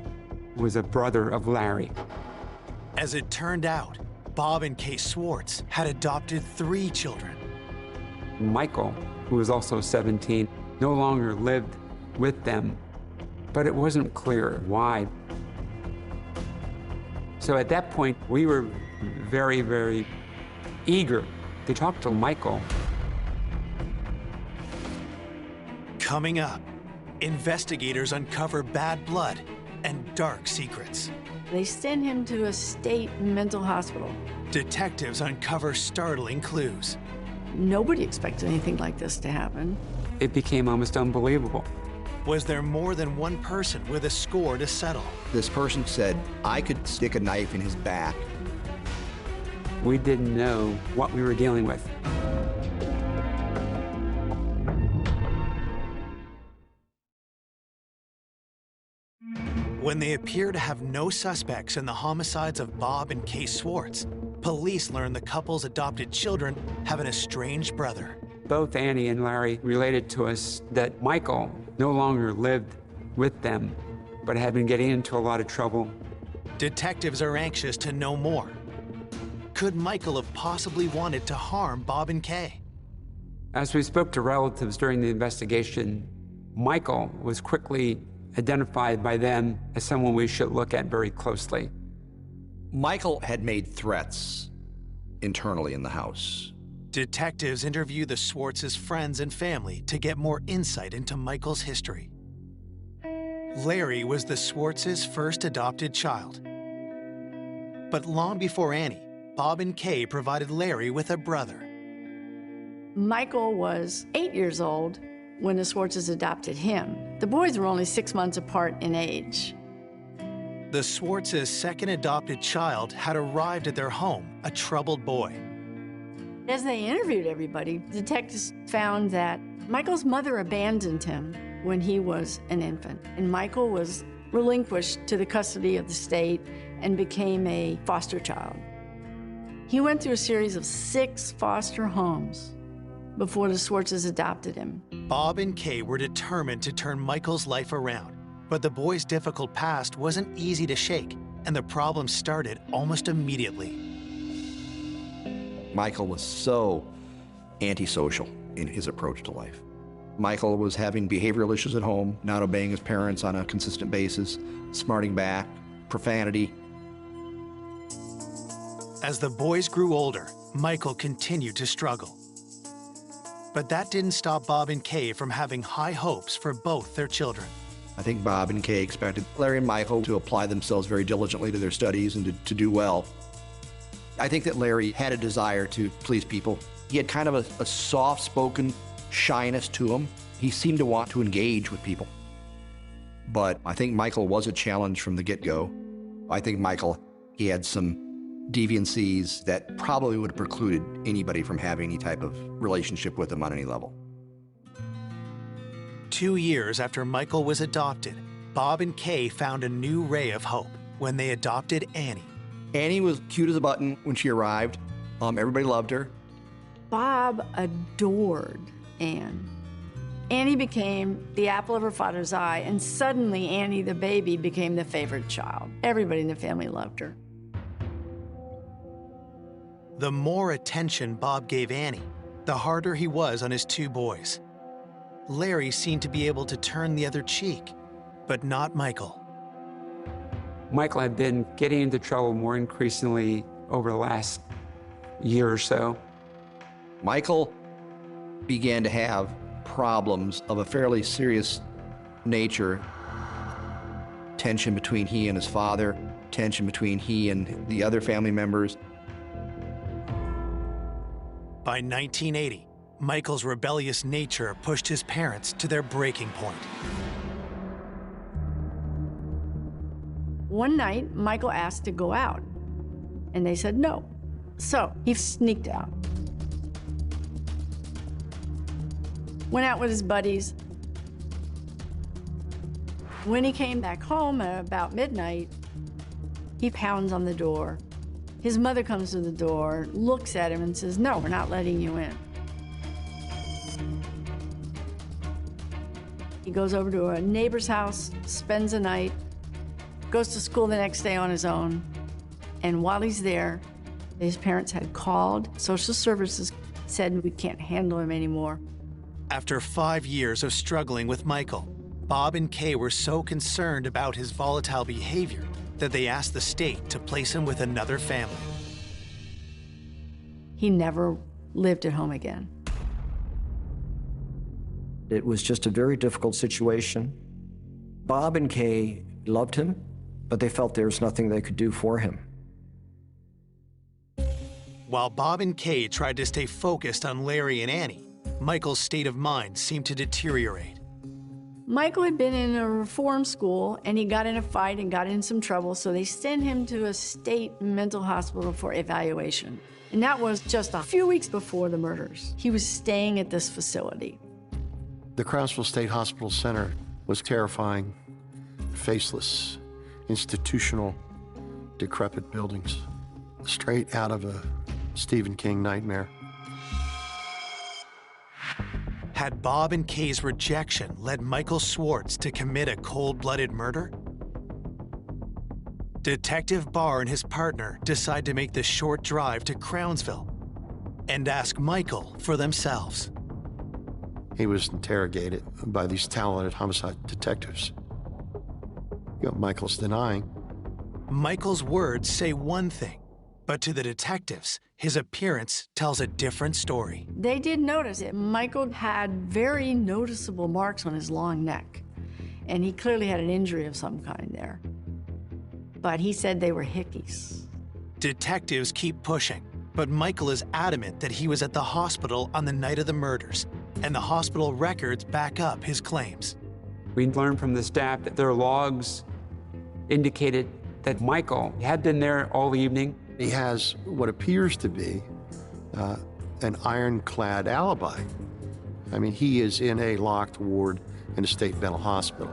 was a brother of Larry. As it turned out, Bob and Kay Schwartz had adopted 3 children. Michael, who was also 17, no longer lived with them, but it wasn't clear why. So at that point, we were very, very eager to talk to Michael. Coming up, investigators uncover bad blood and dark secrets. They send him to a state mental hospital. Detectives uncover startling clues. Nobody expected anything like this to happen. It became almost unbelievable. Was there more than one person with a score to settle? This person said, "I could stick a knife in his back." We didn't know what we were dealing with. When they appear to have no suspects in the homicides of Bob and Kay Schwartz, police learn the couple's adopted children have an estranged brother. Both Annie and Larry related to us that Michael no longer lived with them, but had been getting into a lot of trouble. Detectives are anxious to know more. Could Michael have possibly wanted to harm Bob and Kay? As we spoke to relatives during the investigation, Michael was quickly identified by them as someone we should look at very closely. Michael had made threats internally in the house. Detectives interview the Schwartz's friends and family to get more insight into Michael's history. Larry was the Schwartz's first adopted child. But long before Annie, Bob and Kay provided Larry with a brother. Michael was 8 years old when the Schwartzes adopted him. The boys were only 6 months apart in age. The Schwartz's second adopted child had arrived at their home, a troubled boy. As they interviewed everybody, detectives found that Michael's mother abandoned him when he was an infant, and Michael was relinquished to the custody of the state and became a foster child. He went through a series of 6 foster homes before the Schwartzes adopted him. Bob and Kay were determined to turn Michael's life around. But the boy's difficult past wasn't easy to shake, and the problem started almost immediately. Michael was so antisocial in his approach to life. Michael was having behavioral issues at home, not obeying his parents on a consistent basis, smarting back, profanity. As the boys grew older, Michael continued to struggle. But that didn't stop Bob and Kay from having high hopes for both their children. I think Bob and Kay expected Larry and Michael to apply themselves very diligently to their studies and to do well. I think that Larry had a desire to please people. He had kind of a soft-spoken shyness to him. He seemed to want to engage with people. But I think Michael was a challenge from the get-go. I think Michael, he had some deviancies that probably would have precluded anybody from having any type of relationship with him on any level. 2 years after Michael was adopted, Bob and Kay found a new ray of hope when they adopted Annie. Annie was cute as a button when she arrived. Everybody loved her. Bob adored Anne. Annie became the apple of her father's eye, and suddenly Annie, the baby, became the favorite child. Everybody in the family loved her. The more attention Bob gave Annie, the harder he was on his 2 boys. Larry seemed to be able to turn the other cheek, but not Michael. Michael had been getting into trouble more increasingly over the last year or so. Michael began to have problems of a fairly serious nature. Tension between he and his father, tension between he and the other family members. By 1980, Michael's rebellious nature pushed his parents to their breaking point. One night, Michael asked to go out, and they said no. So he sneaked out. Went out with his buddies. When he came back home at about midnight, he pounds on the door. His mother comes to the door, looks at him and says, "No, we're not letting you in." He goes over to a neighbor's house, spends the night, goes to school the next day on his own. And while he's there, his parents had called social services, said we can't handle him anymore. After 5 years of struggling with Michael, Bob and Kay were so concerned about his volatile behavior that they asked the state to place him with another family. He never lived at home again. It was just a very difficult situation. Bob and Kay loved him, but they felt there was nothing they could do for him. While Bob and Kay tried to stay focused on Larry and Annie, Michael's state of mind seemed to deteriorate. Michael had been in a reform school, and he got in a fight and got in some trouble, so they sent him to a state mental hospital for evaluation. And that was just a few weeks before the murders. He was staying at this facility. The Crownsville State Hospital Center was terrifying, faceless, institutional, decrepit buildings, straight out of a Stephen King nightmare. Had Bob and Kay's rejection led Michael Swartz to commit a cold-blooded murder? Detective Barr and his partner decide to make the short drive to Crownsville and ask Michael for themselves. He was interrogated by these talented homicide detectives. Michael's denying. Michael's words say one thing, but to the detectives, his appearance tells a different story. They did notice it. Michael had very noticeable marks on his long neck, and he clearly had an injury of some kind there. But he said they were hickeys. Detectives keep pushing, but Michael is adamant that he was at the hospital on the night of the murders, and the hospital records back up his claims. We learned from the staff that their logs indicated that Michael had been there all evening. He has what appears to be an ironclad alibi. I mean, he is in a locked ward in a state mental hospital.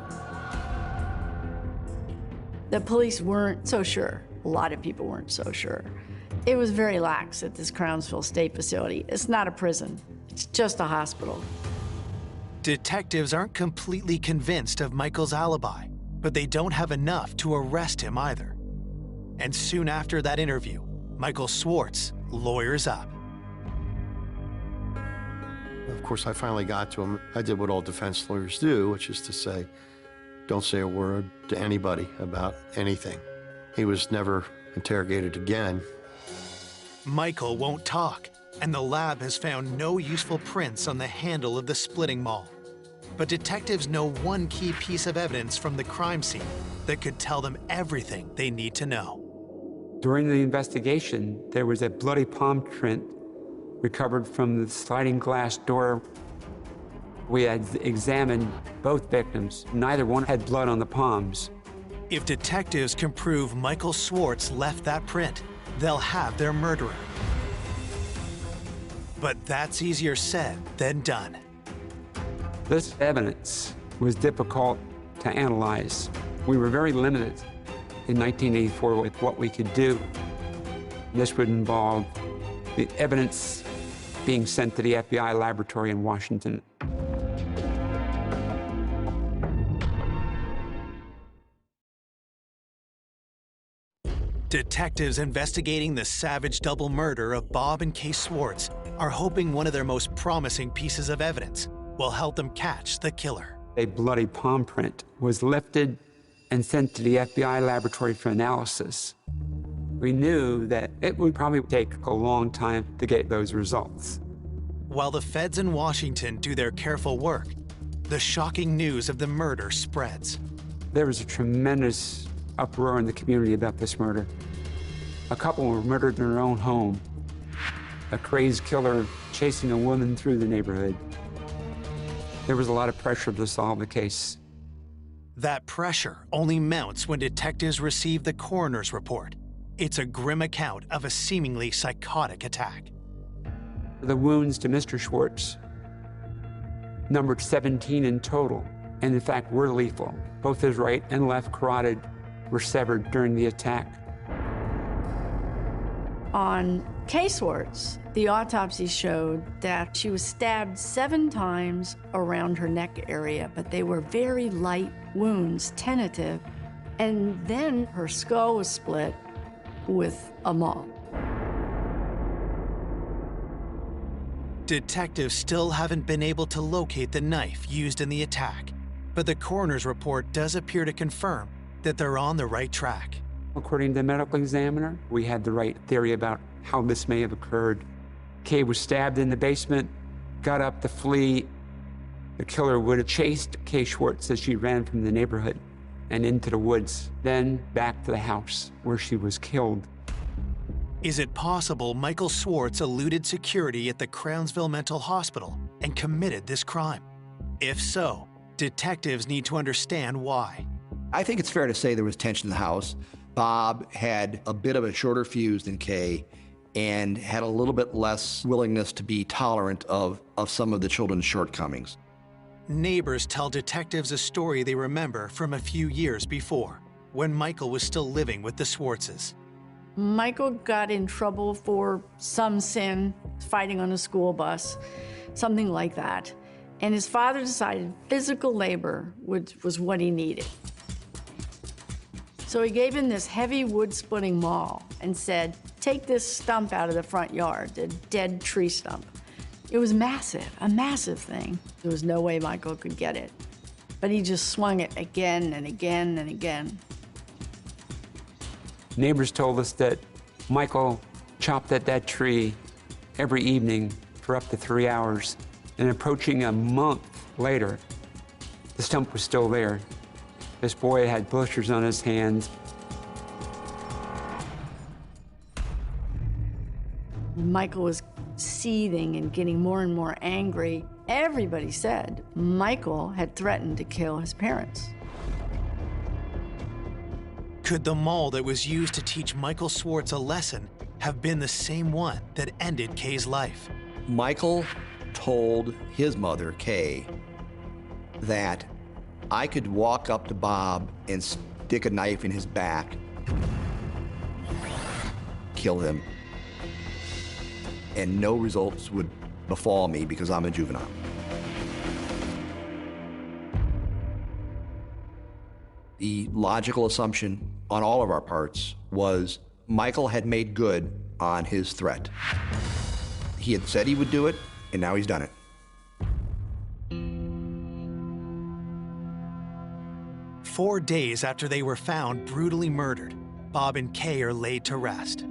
The police weren't so sure. A lot of people weren't so sure. It was very lax at this Crownsville State facility. It's not a prison. It's just a hospital. Detectives aren't completely convinced of Michael's alibi, but they don't have enough to arrest him either. And soon after that interview, Michael Swartz lawyers up. Of course, I finally got to him. I did what all defense lawyers do, which is to say, don't say a word to anybody about anything. He was never interrogated again. Michael won't talk, and the lab has found no useful prints on the handle of the splitting maul. But detectives know one key piece of evidence from the crime scene that could tell them everything they need to know. During the investigation, there was a bloody palm print recovered from the sliding glass door. We had examined both victims. Neither one had blood on the palms. If detectives can prove Michael Swartz left that print, they'll have their murderer. But that's easier said than done. This evidence was difficult to analyze. We were very limited in 1984 with what we could do. This would involve the evidence being sent to the FBI laboratory in Washington. Detectives investigating the savage double murder of Bob and Kay Swartz are hoping one of their most promising pieces of evidence will help them catch the killer. A bloody palm print was lifted and sent to the FBI laboratory for analysis. We knew that it would probably take a long time to get those results. While the feds in Washington do their careful work, the shocking news of the murder spreads. There was a tremendous uproar in the community about this murder. A couple were murdered in their own home. A crazed killer chasing a woman through the neighborhood. There was a lot of pressure to solve the case. That pressure only mounts when detectives receive the coroner's report. It's a grim account of a seemingly psychotic attack. The wounds to Mr. Swartz numbered 17 in total, and in fact were lethal. Both his right and left carotid were severed during the attack. On Kay Swartz, the autopsy showed that she was stabbed 7 times around her neck area, but they were very light wounds, tentative, and then her skull was split with a maul. Detectives still haven't been able to locate the knife used in the attack, but the coroner's report does appear to confirm that they're on the right track. According to the medical examiner, we had the right theory about how this may have occurred. Kay was stabbed in the basement, got up to flee. The killer would have chased Kay Swartz as she ran from the neighborhood and into the woods, then back to the house where she was killed. Is it possible Michael Swartz eluded security at the Crownsville Mental Hospital and committed this crime? If so, detectives need to understand why. I think it's fair to say there was tension in the house. Bob had a bit of a shorter fuse than Kay and had a little bit less willingness to be tolerant of some of the children's shortcomings. Neighbors tell detectives a story they remember from a few years before, when Michael was still living with the Swartzes. Michael got in trouble for some sin, fighting on a school bus, something like that. And his father decided physical labor was what he needed. So he gave him this heavy wood splitting maul and said, take this stump out of the front yard, the dead tree stump. It was massive, a massive thing. There was no way Michael could get it. But he just swung it again and again and again. Neighbors told us that Michael chopped at that tree every evening for up to 3 hours. And approaching a month later, the stump was still there. This boy had blisters on his hands. Michael was seething and getting more and more angry. Everybody said Michael had threatened to kill his parents. Could the maul that was used to teach Michael Swartz a lesson have been the same one that ended Kay's life? Michael told his mother, Kay, that I could walk up to Bob and stick a knife in his back, kill him, and no results would befall me because I'm a juvenile. The logical assumption on all of our parts was Michael had made good on his threat. He had said he would do it, and now he's done it. 4 days after they were found brutally murdered, Bob and Kay are laid to rest.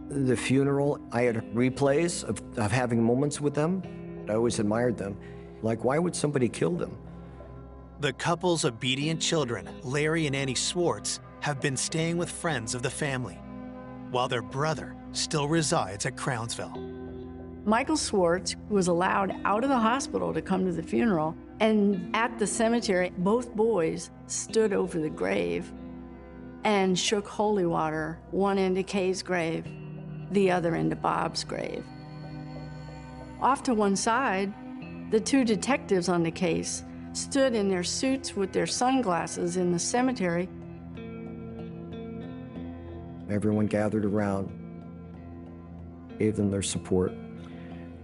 The funeral, I had replays of having moments with them. I always admired them. Like, why would somebody kill them? The couple's obedient children, Larry and Annie Swartz, have been staying with friends of the family, while their brother still resides at Crownsville. Michael Swartz was allowed out of the hospital to come to the funeral, and at the cemetery, both boys stood over the grave and shook holy water, one into Kay's grave, the other into Bob's grave. Off to one side, the two detectives on the case stood in their suits with their sunglasses in the cemetery. Everyone gathered around, gave them their support.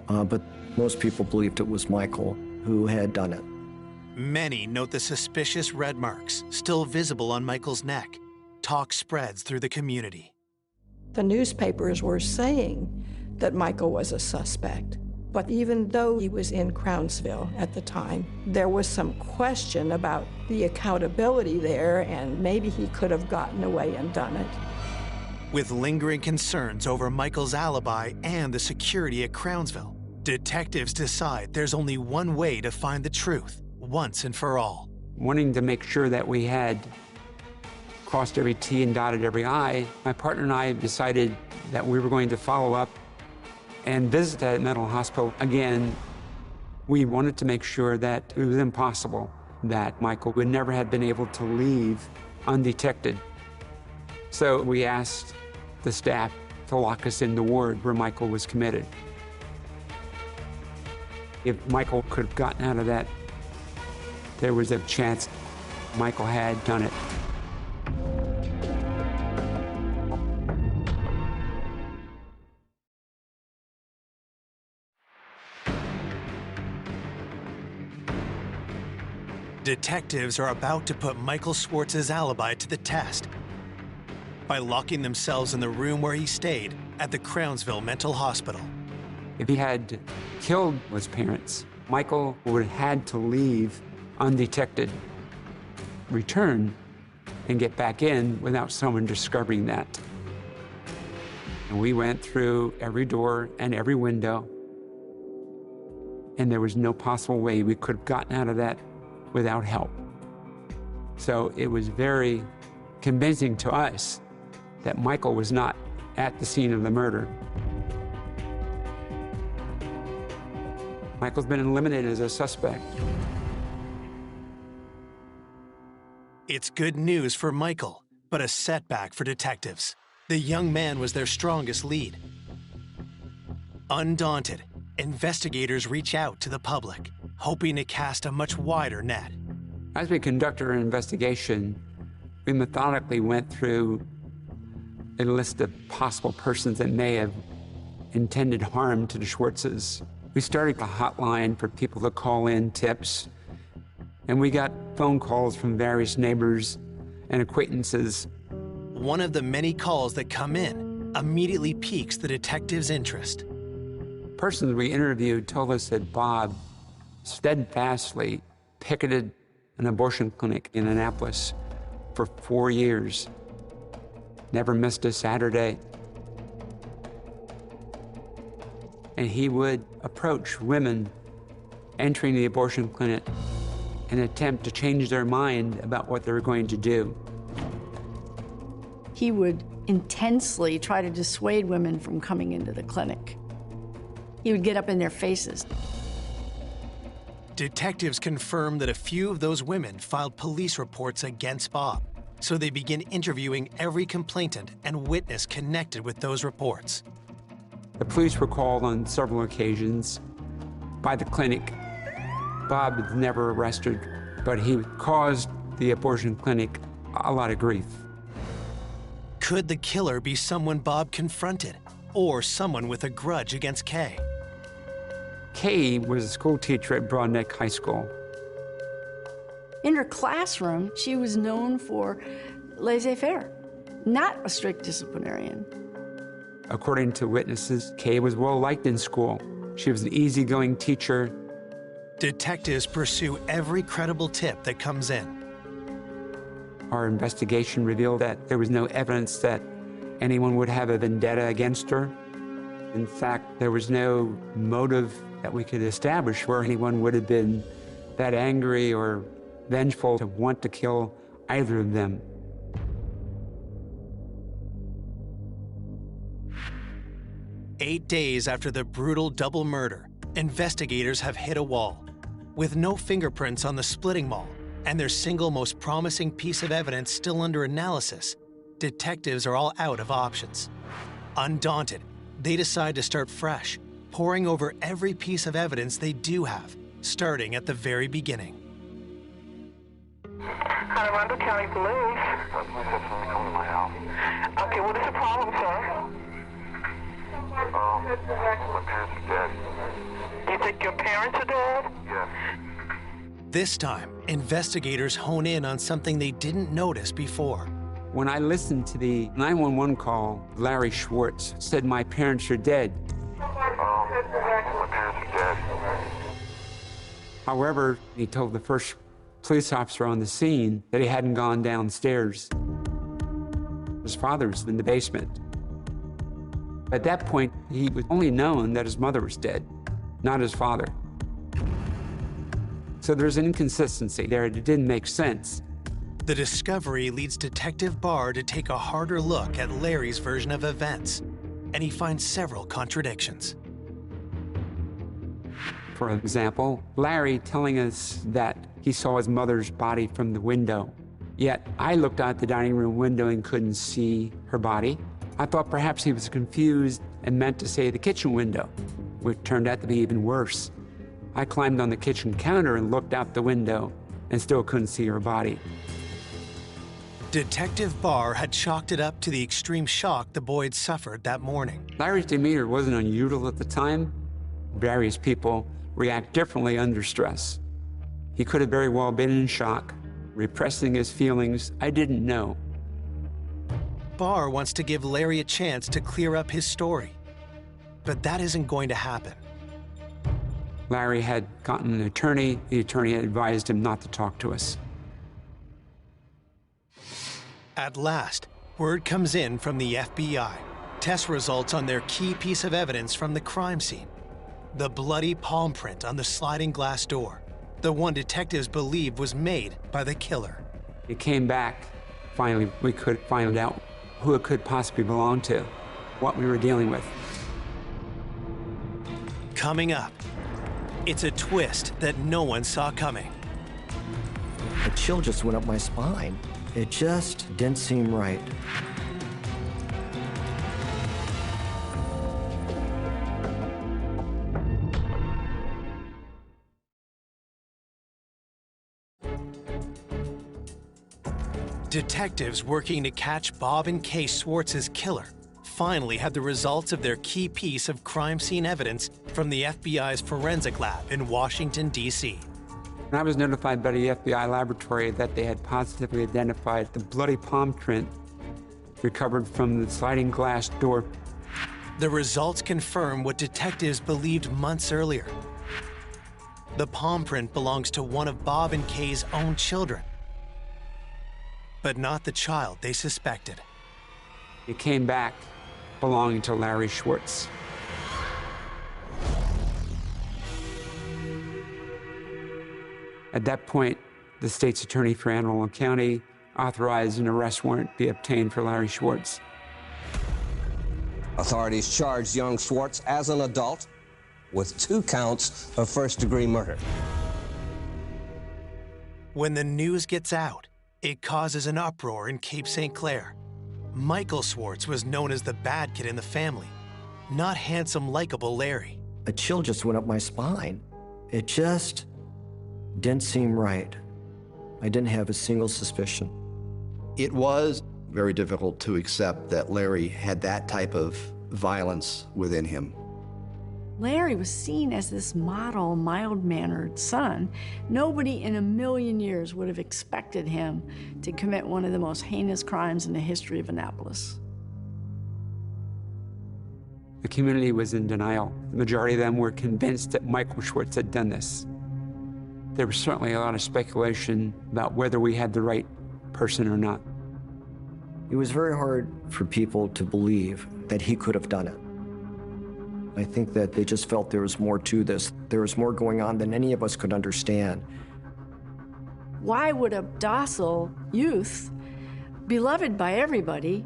But most people believed it was Michael who had done it. Many note the suspicious red marks still visible on Michael's neck. Talk spreads through the community. The newspapers were saying that Michael was a suspect. But even though he was in Crownsville at the time, there was some question about the accountability there, and maybe he could have gotten away and done it. With lingering concerns over Michael's alibi and the security at Crownsville, detectives decide there's only one way to find the truth once and for all. Wanting to make sure that we had crossed every T and dotted every I, my partner and I decided that we were going to follow up and visit that mental hospital again. We wanted to make sure that it was impossible that Michael would never have been able to leave undetected. So we asked the staff to lock us in the ward where Michael was committed. If Michael could have gotten out of that, there was a chance Michael had done it. Detectives are about to put Michael Swartz's alibi to the test by locking themselves in the room where he stayed at the Crownsville Mental Hospital. If he had killed his parents, Michael would have had to leave undetected, return, and get back in without someone discovering that. And we went through every door and every window, and there was no possible way we could have gotten out of that without help. So it was very convincing to us that Michael was not at the scene of the murder. Michael's been eliminated as a suspect. It's good news for Michael, but a setback for detectives. The young man was their strongest lead. Undaunted, investigators reach out to the public, hoping to cast a much wider net. As we conducted our investigation, we methodically went through a list of possible persons that may have intended harm to the Swartzes. We started a hotline for people to call in tips, and we got phone calls from various neighbors and acquaintances. One of the many calls that come in immediately piques the detectives' interest. Persons we interviewed told us that Bob steadfastly picketed an abortion clinic in Annapolis for 4 years, never missed a Saturday. And he would approach women entering the abortion clinic and attempt to change their mind about what they were going to do. He would intensely try to dissuade women from coming into the clinic. He would get up in their faces. Detectives confirm that a few of those women filed police reports against Bob, so they begin interviewing every complainant and witness connected with those reports. The police were called on several occasions by the clinic. Bob was never arrested, but he caused the abortion clinic a lot of grief. Could the killer be someone Bob confronted, or someone with a grudge against Kay? Kay was a school teacher at Broad Neck High School. In her classroom, she was known for laissez-faire, not a strict disciplinarian. According to witnesses, Kay was well liked in school. She was an easygoing teacher. Detectives pursue every credible tip that comes in. Our investigation revealed that there was no evidence that anyone would have a vendetta against her. In fact, there was no motive that we could establish where anyone would have been that angry or vengeful to want to kill either of them. "8 days after the brutal double murder, investigators have hit a wall. With no fingerprints on the splitting mall and their single most promising piece of evidence still under analysis, detectives are all out of options. Undaunted, they decide to start fresh, poring over every piece of evidence they do have, starting at the very beginning. Colorado County Police. Come to my house. Okay, what is the problem, sir? My parents are dead. You think your parents are dead? Yes. This time, investigators hone in on something they didn't notice before. When I listened to the 911 call, Larry Schwartz said, "My parents are dead." My parents are dead. However, he told the first police officer on the scene that he hadn't gone downstairs. His father was in the basement. At that point, he was only known that his mother was dead, not his father. So there's an inconsistency there. It didn't make sense. The discovery leads Detective Barr to take a harder look at Larry's version of events, and he finds several contradictions. For example, Larry telling us that he saw his mother's body from the window. Yet I looked out the dining room window and couldn't see her body. I thought perhaps he was confused and meant to say the kitchen window, which turned out to be even worse. I climbed on the kitchen counter and looked out the window and still couldn't see her body. Detective Barr had chalked it up to the extreme shock the boy had suffered that morning. Larry's demeanor wasn't unusual at the time. Various people react differently under stress. He could have very well been in shock, repressing his feelings. I didn't know. Barr wants to give Larry a chance to clear up his story, but that isn't going to happen. Larry had gotten an attorney. The attorney had advised him not to talk to us. At last, word comes in from the FBI. Test results on their key piece of evidence from the crime scene. The bloody palm print on the sliding glass door. The one detectives believed was made by the killer. It came back. Finally, we could find out who it could possibly belong to, what we were dealing with. Coming up, it's a twist that no one saw coming. A chill just went up my spine. It just didn't seem right. Detectives working to catch Bob and Kay Schwartz's killer finally had the results of their key piece of crime scene evidence from the FBI's forensic lab in Washington, D.C. I was notified by the FBI laboratory that they had positively identified the bloody palm print recovered from the sliding glass door. The results confirm what detectives believed months earlier. The palm print belongs to one of Bob and Kay's own children, but not the child they suspected. It came back belonging to Larry Schwartz. At that point, the state's attorney for Anne Arundel County authorized an arrest warrant be obtained for Larry Schwartz. Authorities charged young Schwartz as an adult with 2 counts of first-degree murder. When the news gets out, it causes an uproar in Cape St. Clair. Michael Schwartz was known as the bad kid in the family, not handsome, likable Larry. A chill just went up my spine. It just didn't seem right. I didn't have a single suspicion. It was very difficult to accept that Larry had that type of violence within him. Larry was seen as this model, mild-mannered son. Nobody in a million years would have expected him to commit one of the most heinous crimes in the history of Annapolis. The community was in denial. The majority of them were convinced that Michael Schwartz had done this. There was certainly a lot of speculation about whether we had the right person or not. It was very hard for people to believe that he could have done it. I think that they just felt there was more to this. There was more going on than any of us could understand. Why would a docile youth, beloved by everybody,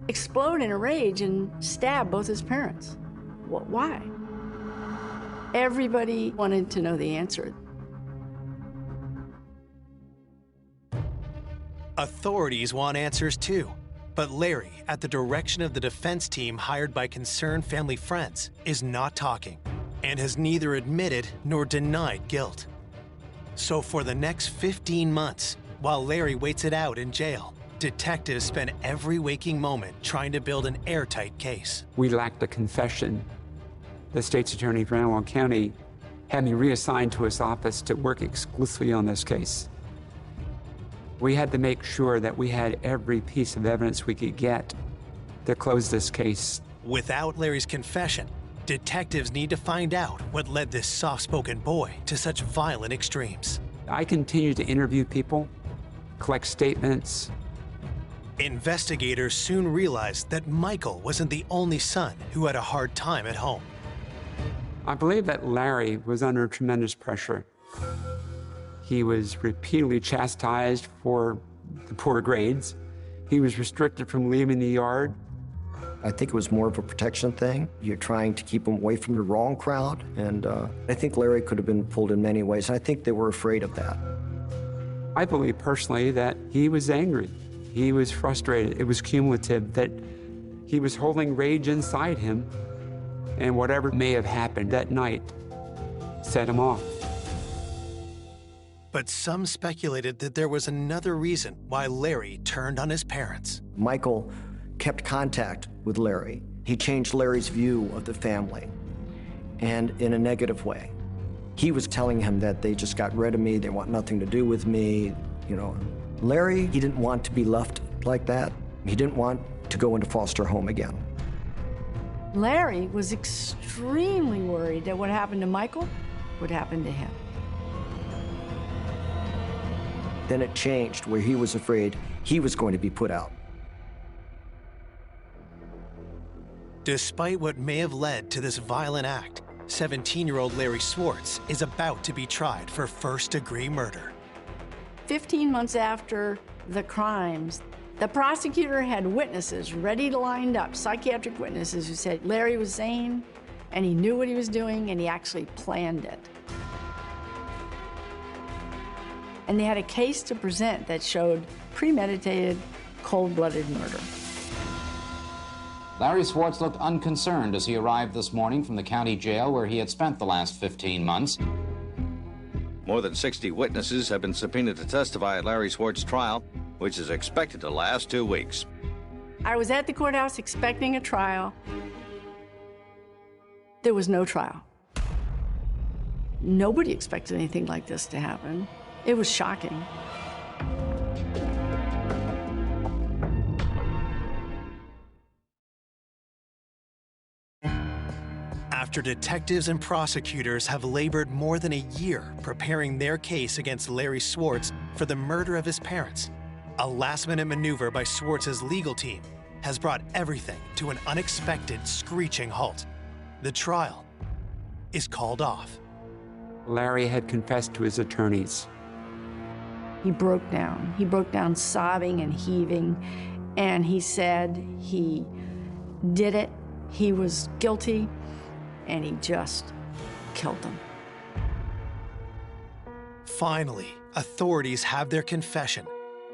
explode in a rage and stab both his parents? Why? Everybody wanted to know the answer. Authorities want answers too. But Larry, at the direction of the defense team hired by concerned family friends, is not talking and has neither admitted nor denied guilt. So for the next 15 months, while Larry waits it out in jail, detectives spend every waking moment trying to build an airtight case. We lacked a confession. The state's attorney for Anne Arundel County had me reassigned to his office to work exclusively on this case. We had to make sure that we had every piece of evidence we could get to close this case. Without Larry's confession, detectives need to find out what led this soft-spoken boy to such violent extremes. I continued to interview people, collect statements. Investigators soon realized that Michael wasn't the only son who had a hard time at home. I believe that Larry was under tremendous pressure. He was repeatedly chastised for the poor grades. He was restricted from leaving the yard. I think it was more of a protection thing. You're trying to keep him away from the wrong crowd, and I think Larry could have been pulled in many ways. I think they were afraid of that. I believe personally that he was angry. He was frustrated. It was cumulative, that he was holding rage inside him, and whatever may have happened that night set him off. But some speculated that there was another reason why Larry turned on his parents. Michael kept contact with Larry. He changed Larry's view of the family, and in a negative way. He was telling him that they just got rid of me, they want nothing to do with me, you know. Larry, he didn't want to be left like that. He didn't want to go into foster home again. Larry was extremely worried that what happened to Michael would happen to him. Then it changed, where he was afraid he was going to be put out. Despite what may have led to this violent act, 17-year-old Larry Schwartz is about to be tried for first-degree murder. 15 months after the crimes, the prosecutor had witnesses ready to line up, psychiatric witnesses who said Larry was sane, and he knew what he was doing, and he actually planned it. And they had a case to present that showed premeditated, cold-blooded murder. Larry Schwartz looked unconcerned as he arrived this morning from the county jail where he had spent the last 15 months. More than 60 witnesses have been subpoenaed to testify at Larry Schwartz's trial, which is expected to last 2 weeks. I was at the courthouse expecting a trial. There was no trial. Nobody expected anything like this to happen. It was shocking. After detectives and prosecutors have labored more than a year preparing their case against Larry Schwartz for the murder of his parents, a last-minute maneuver by Schwartz's legal team has brought everything to an unexpected, screeching halt. The trial is called off. Larry had confessed to his attorneys. He broke down. He broke down sobbing and heaving, and he said he did it, he was guilty, and he just killed them. Finally, authorities have their confession,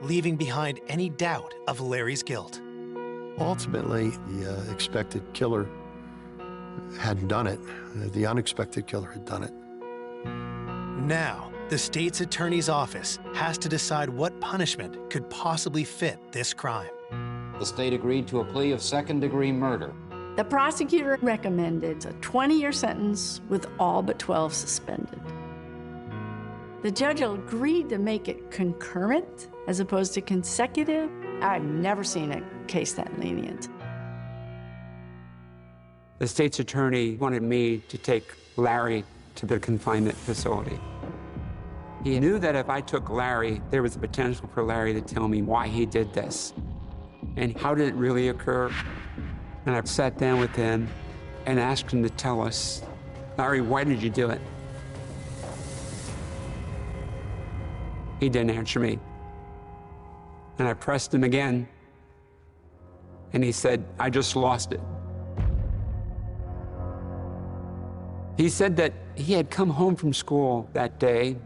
leaving behind any doubt of Larry's guilt. Ultimately, the expected killer hadn't done it. The unexpected killer had done it. Now, the state's attorney's office has to decide what punishment could possibly fit this crime. The state agreed to a plea of second-degree murder. The prosecutor recommended a 20-year sentence with all but 12 suspended. The judge agreed to make it concurrent as opposed to consecutive. I've never seen a case that lenient. The state's attorney wanted me to take Larry to the confinement facility. He knew that if I took Larry, there was a potential for Larry to tell me why he did this and how did it really occur. And I sat down with him and asked him to tell us, Larry, why did you do it? He didn't answer me. And I pressed him again, and he said, I just lost it. He said that he had come home from school that day,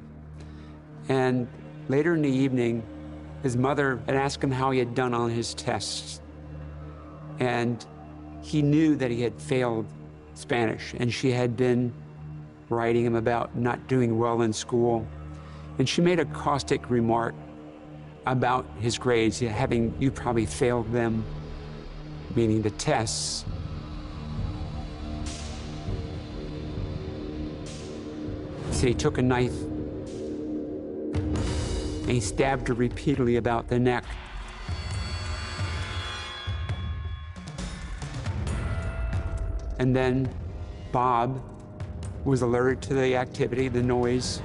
and later in the evening, his mother had asked him how he had done on his tests. And he knew that he had failed Spanish, and she had been writing him about not doing well in school. And she made a caustic remark about his grades, having you probably failed them, meaning the tests. So he took a knife and he stabbed her repeatedly about the neck. And then Bob was alerted to the activity, the noise,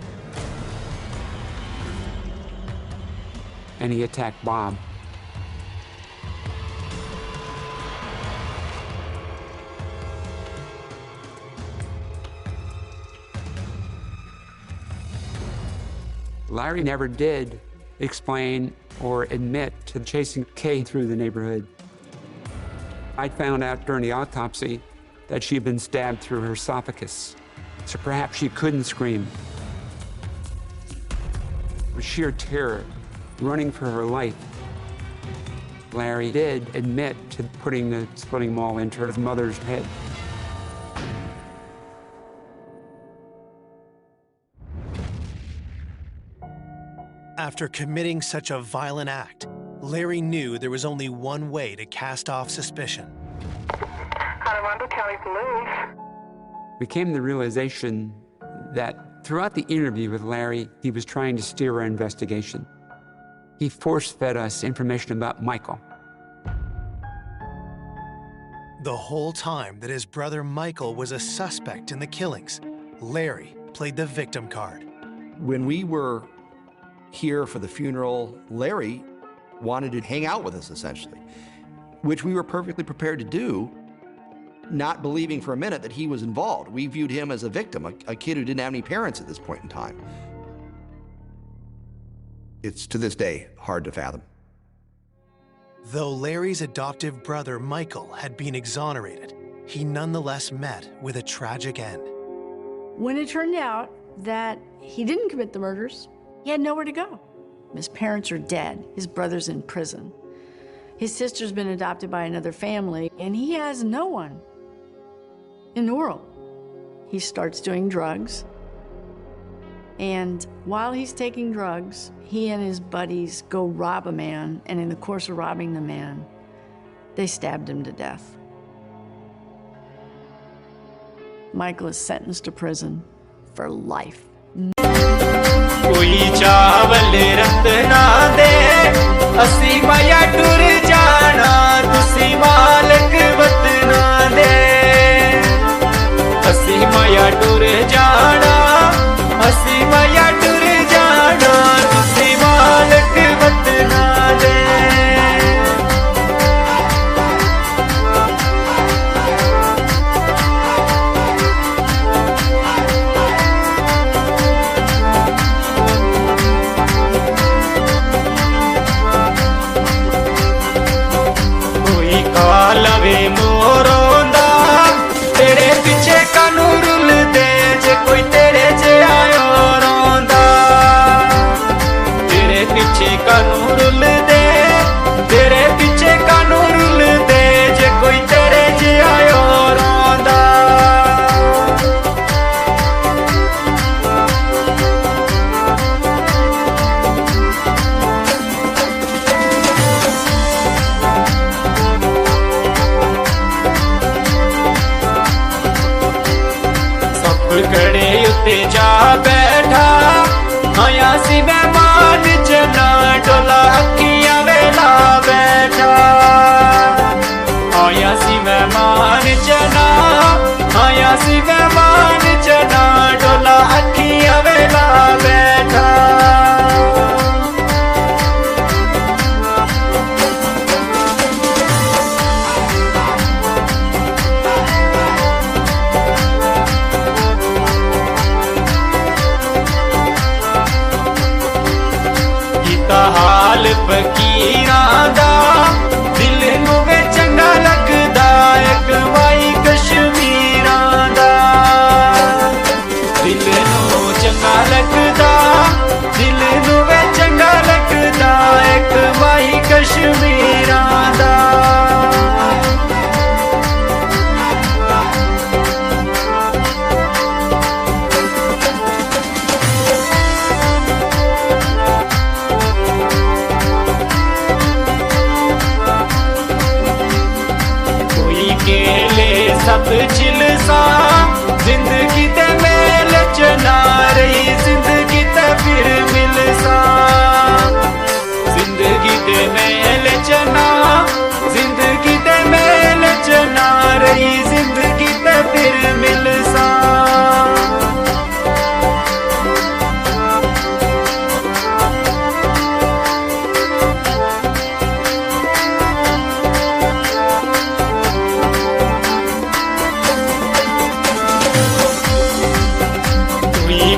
and he attacked Bob. Larry never did explain or admit to chasing Kay through the neighborhood. I found out during the autopsy that she had been stabbed through her esophagus, so perhaps she couldn't scream. With sheer terror, running for her life, Larry did admit to putting the splitting maul into his mother's head. After committing such a violent act, Larry knew there was only one way to cast off suspicion. Colorado County Police. We came to the realization that throughout the interview with Larry, he was trying to steer our investigation. He force-fed us information about Michael. The whole time that his brother Michael was a suspect in the killings, Larry played the victim card. When we were here for the funeral, Larry wanted to hang out with us, essentially, which we were perfectly prepared to do, not believing for a minute that he was involved. We viewed him as a victim, a kid who didn't have any parents at this point in time. It's, to this day, hard to fathom. Though Larry's adoptive brother Michael had been exonerated, he nonetheless met with a tragic end. When it turned out that he didn't commit the murders, he had nowhere to go. His parents are dead. His brother's in prison. His sister's been adopted by another family, and he has no one in the world. He starts doing drugs, and while he's taking drugs, he and his buddies go rob a man, and in the course of robbing the man, they stabbed him to death. Michael is sentenced to prison for life. कोई चावल रत ना दे असी माया टुर जाना तुसी मालक वत ना दे असी माया टुर जाना असी माया टुर जाना तुसी मालक वत ना दे उत्ते जा बैठा आया सी मेहमान जना डोला अखियां वेला बैठा आया सी मेहमान जना आया सी मेहमान जना डोला अखियां वेला बैठा हाल फकीरां दा दिल नूं वे चंगा लगदा एक माई कश्मीरां दा दिल नूं चंगा लगदा दिल नूं वे चंगा लगदा एक माई कश्मीरां दा सब चिलसा जिंदगी ते मेल चना रही जिंदगी ते फिर मिलसा जिंदगी ते मेल चना जिंदगी ते मेल चना रही जिंदगी ते फिर मिलसा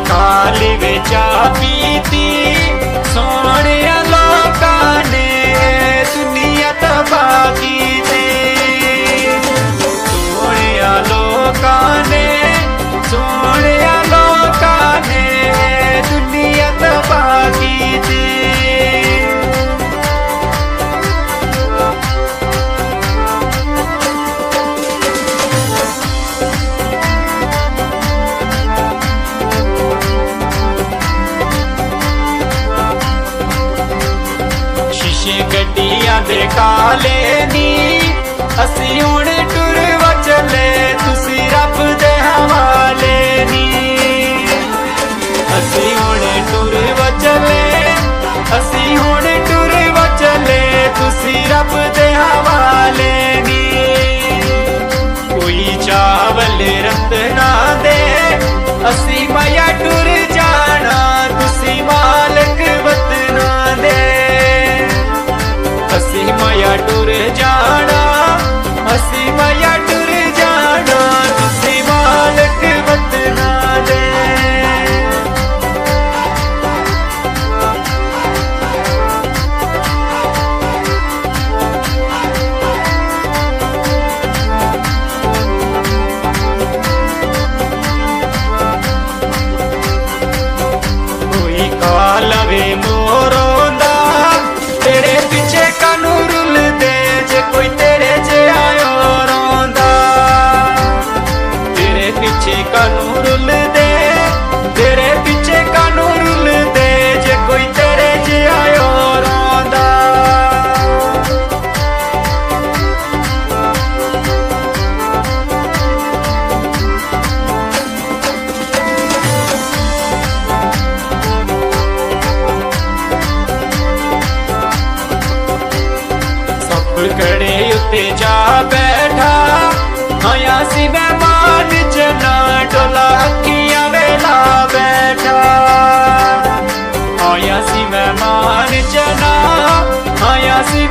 खाली बेचा पीती सोने लोकां ने दुनिया तबाह की ते सोने लोकां ने दुनिया तबाह की ते गड्डियां दे काले नी असी हुण टुर चले तुसी रब दे हवाले नी असी हुण टुर चले असी हुण टुर चले तुसी रब दे हवाले नी कोई चावल रत ना दे असी माया टुर जाना तुसी मालक वतना दे असी माया टुर जाना असी माया टुर जाना तुसी मालक वतना दे कोई कालवे मोरोंदा तेरे पीछे कानू रुल दे जे कोई तेरे जे आयो रोंदा तेरे पीछे कानू रुल दे तेरे पीछे कानू रुल दे जे कोई तेरे जे आयो रोंदा कड़े उत्ते जा बैठा आया सी मेहमान जना डोला अखियां वेला बैठा आया सी मेहमान जना आया सी